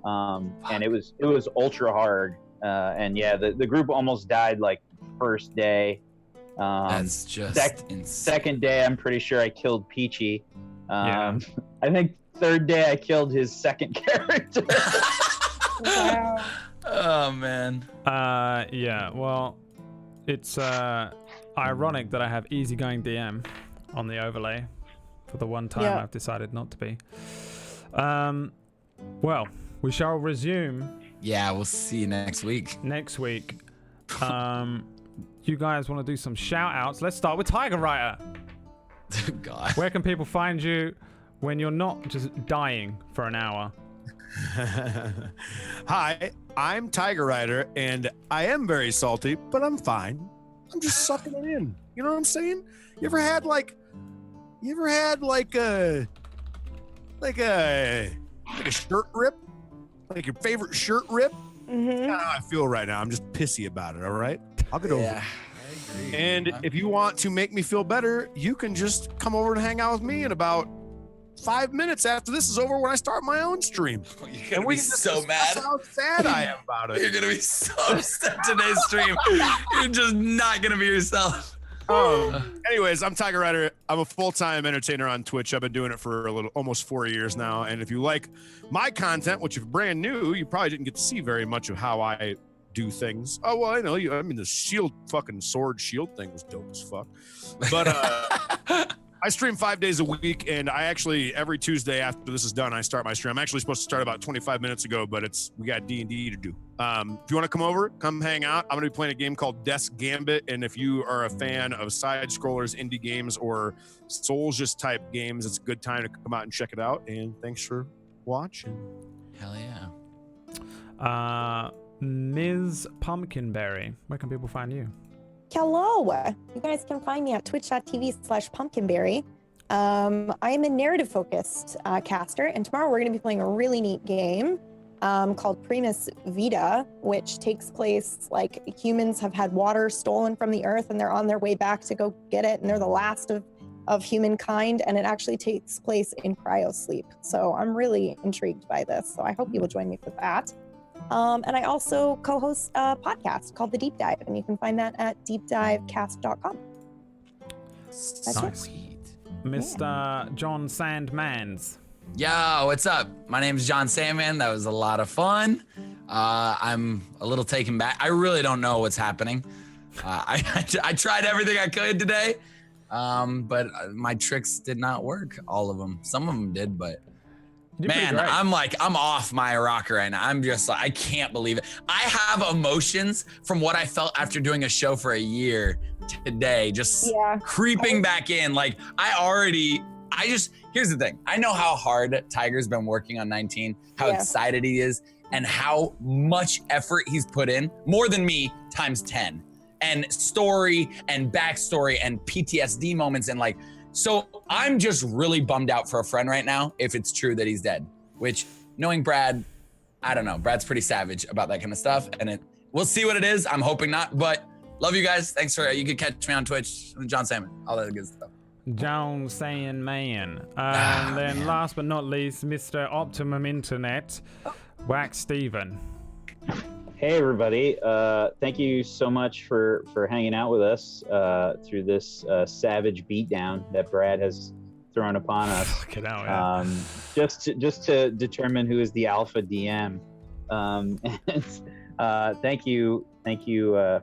and it was ultra hard. And yeah, the group almost died like first day. That's just insane. Second day, I'm pretty sure I killed Peachy. Yeah. I think third day I killed his second character. Wow. Oh man. Yeah, well, it's ironic that I have easygoing DM on the overlay for the one time Yeah. I've decided not to be. Well, we shall resume Yeah, we'll see you next week. next week. You guys want to do some shout outs? Let's start with Tiger Writer. God. Where can people find you when you're not just dying for an hour? Hi, I'm Tiger Rider, and I am very salty, but I'm fine. I'm just sucking it in. You know what I'm saying? You ever had like a shirt rip? Like your favorite shirt rip? Mm-hmm. That's how I feel right now. I'm just pissy about it. All right, I'll get over it. Yeah. I agree. And if you want to make me feel better, you can just come over and hang out with me in about 5 minutes after this is over when I start my own stream. You're gonna be so mad. How sad I am about it. You're gonna be so upset today's stream. You're just not gonna be yourself. Anyways, I'm Tiger Rider. I'm a full-time entertainer on Twitch. I've been doing it for almost 4 years now. And if you like my content, which if you're brand new, you probably didn't get to see very much of how I do things. Oh, well, I know you. I mean, the sword shield thing was dope as fuck. But I stream 5 days a week, and I actually every Tuesday after this is done, I start my stream. I'm actually supposed to start about 25 minutes ago, but we got D&D to do. If you want to come over, come hang out. I'm going to be playing a game called Death's Gambit, and if you are a fan of side scrollers, indie games, or Souls type games, it's a good time to come out and check it out. And thanks for watching. Hell yeah. Ms. Pumpkinberry, where can people find you? Hello. You guys can find me at twitch.tv/pumpkinberry. I am a narrative-focused caster, and tomorrow we're going to be playing a really neat game called Primus Vita, which takes place like humans have had water stolen from the earth, and they're on their way back to go get it, and they're the last of humankind, and it actually takes place in cryosleep. So I'm really intrigued by this, so I hope you will join me for that. And I also co-host a podcast called The Deep Dive, and you can find that at deepdivecast.com. Sweet. Mr. John Sandmans. Yo, what's up? My name's John Sandman. That was a lot of fun. I'm a little taken back. I really don't know what's happening. I tried everything I could today, but my tricks did not work. All of them. Some of them did, but man, I'm off my rocker right now. I'm just like, I can't believe it. I have emotions from what I felt after doing a show for a year today, just creeping back in. Like here's the thing. I know how hard Tiger's been working on 19, how excited he is, and how much effort he's put in, more than me times 10, and story and backstory and PTSD moments and like, so I'm just really bummed out for a friend right now if it's true that he's dead, which knowing Brad, I don't know. Brad's pretty savage about that kind of stuff, and we'll see what it is. I'm hoping not, but love you guys. Thanks you can catch me on Twitch, John Salmon, all that good stuff. John Saying Man. And then last but not least, Mr. Optimum Internet, Wax Steven. Hey everybody, thank you so much for hanging out with us through this savage beatdown that Brad has thrown upon us. Fucking hell, yeah. Just to determine who is the alpha DM. Thank you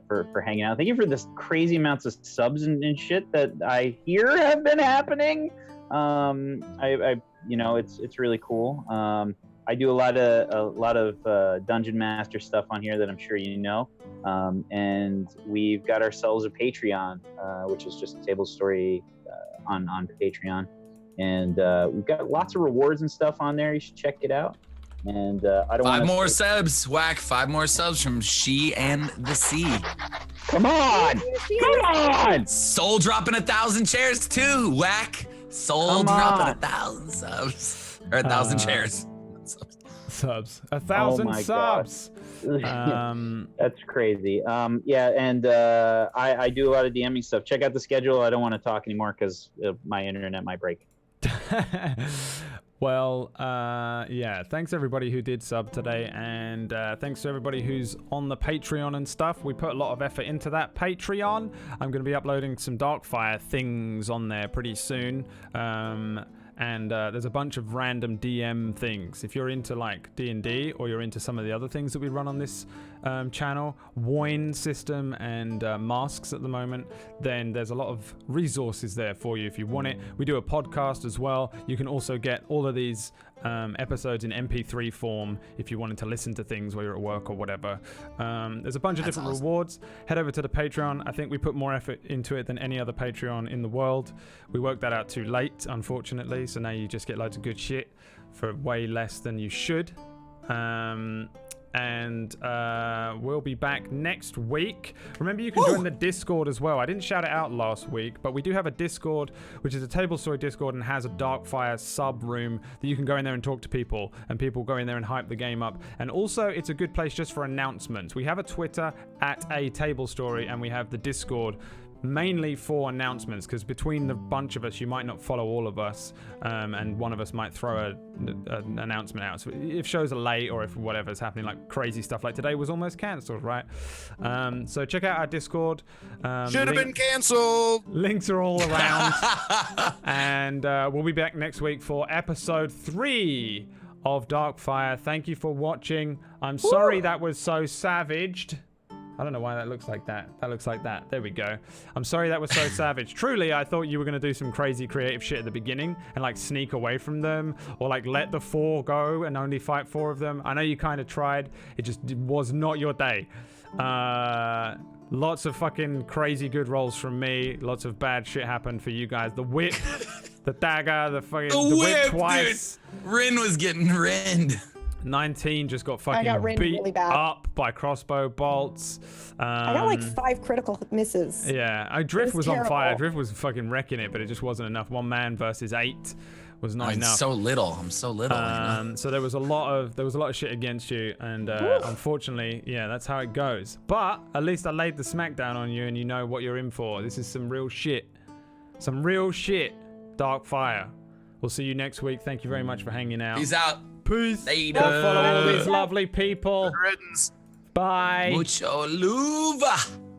for hanging out. Thank you for this crazy amounts of subs and shit that I hear have been happening. It's really cool. I do a lot of Dungeon Master stuff on here that I'm sure you know, and we've got ourselves a Patreon, which is just Tablestory on Patreon, and we've got lots of rewards and stuff on there. You should check it out. And I don't want 5 more subs, Whack. 5 more subs from She and the Sea. Come on! Soul dropping 1,000 chairs too, Whack. Soul dropping 1,000 subs or 1,000 chairs. Subs. 1,000 subs. That's crazy. And I do a lot of DMing stuff. Check out the schedule. I don't want to talk anymore because my internet might break. Well, thanks everybody who did sub today, and thanks to everybody who's on the Patreon and stuff. We put a lot of effort into that Patreon. I'm going to be uploading some Darkfire things on there pretty soon. And there's a bunch of random DM things. If you're into like D&D or you're into some of the other things that we run on this channel, wine system and masks at the moment, then there's a lot of resources there for you if you want it. We do a podcast as well. You can also get all of these episodes in MP3 form if you wanted to listen to things while you're at work or whatever. There's a bunch of different rewards. Head over to the Patreon. I think we put more effort into it than any other Patreon in the world. We worked that out too late, unfortunately, so now you just get loads of good shit for way less than you should. and we'll be back next week. Remember, you can join the Discord as well. I didn't shout it out last week, but we do have a Discord, which is a Tablestory Discord, and has a Darkfire sub room that you can go in there and talk to people, and people go in there and hype the game up. And also, it's a good place just for announcements. We have a Twitter at a Tablestory, and we have the Discord mainly for announcements, because between the bunch of us, you might not follow all of us, and one of us might throw an announcement out. So if shows are late, or if whatever's happening, like crazy stuff like today was almost cancelled, right? So check out our Discord. Should have been cancelled. Links are all around. And we'll be back next week for episode 3 of Darkfire. Thank you for watching. I'm sorry that was so savaged. I don't know why that looks like that. That looks like that. There we go. I'm sorry that was so savage. Truly, I thought you were going to do some crazy creative shit at the beginning and like sneak away from them, or like let the 4 go and only fight 4 of them. I know you kind of tried. It just was not your day. Lots of fucking crazy good rolls from me. Lots of bad shit happened for you guys. The whip, the dagger, the whip twice. Dude. Rin was getting rinned. 19 just got fucking beat really bad. up by crossbow bolts. I got like 5 critical misses. Yeah, Drift was on terrible. fire. Drift was fucking wrecking it, but it just wasn't enough. 1 man versus 8 was not enough. So little. I'm so little. So there was a lot of shit against you, and unfortunately, yeah, that's how it goes. But at least I laid the smackdown on you, and you know what you're in for. This is some real shit. Some real shit. Darkfire. We'll see you next week. Thank you very much for hanging out. Peace out. Peace. Later. Follow all these lovely people. Good riddance. Bye. Mucho luva.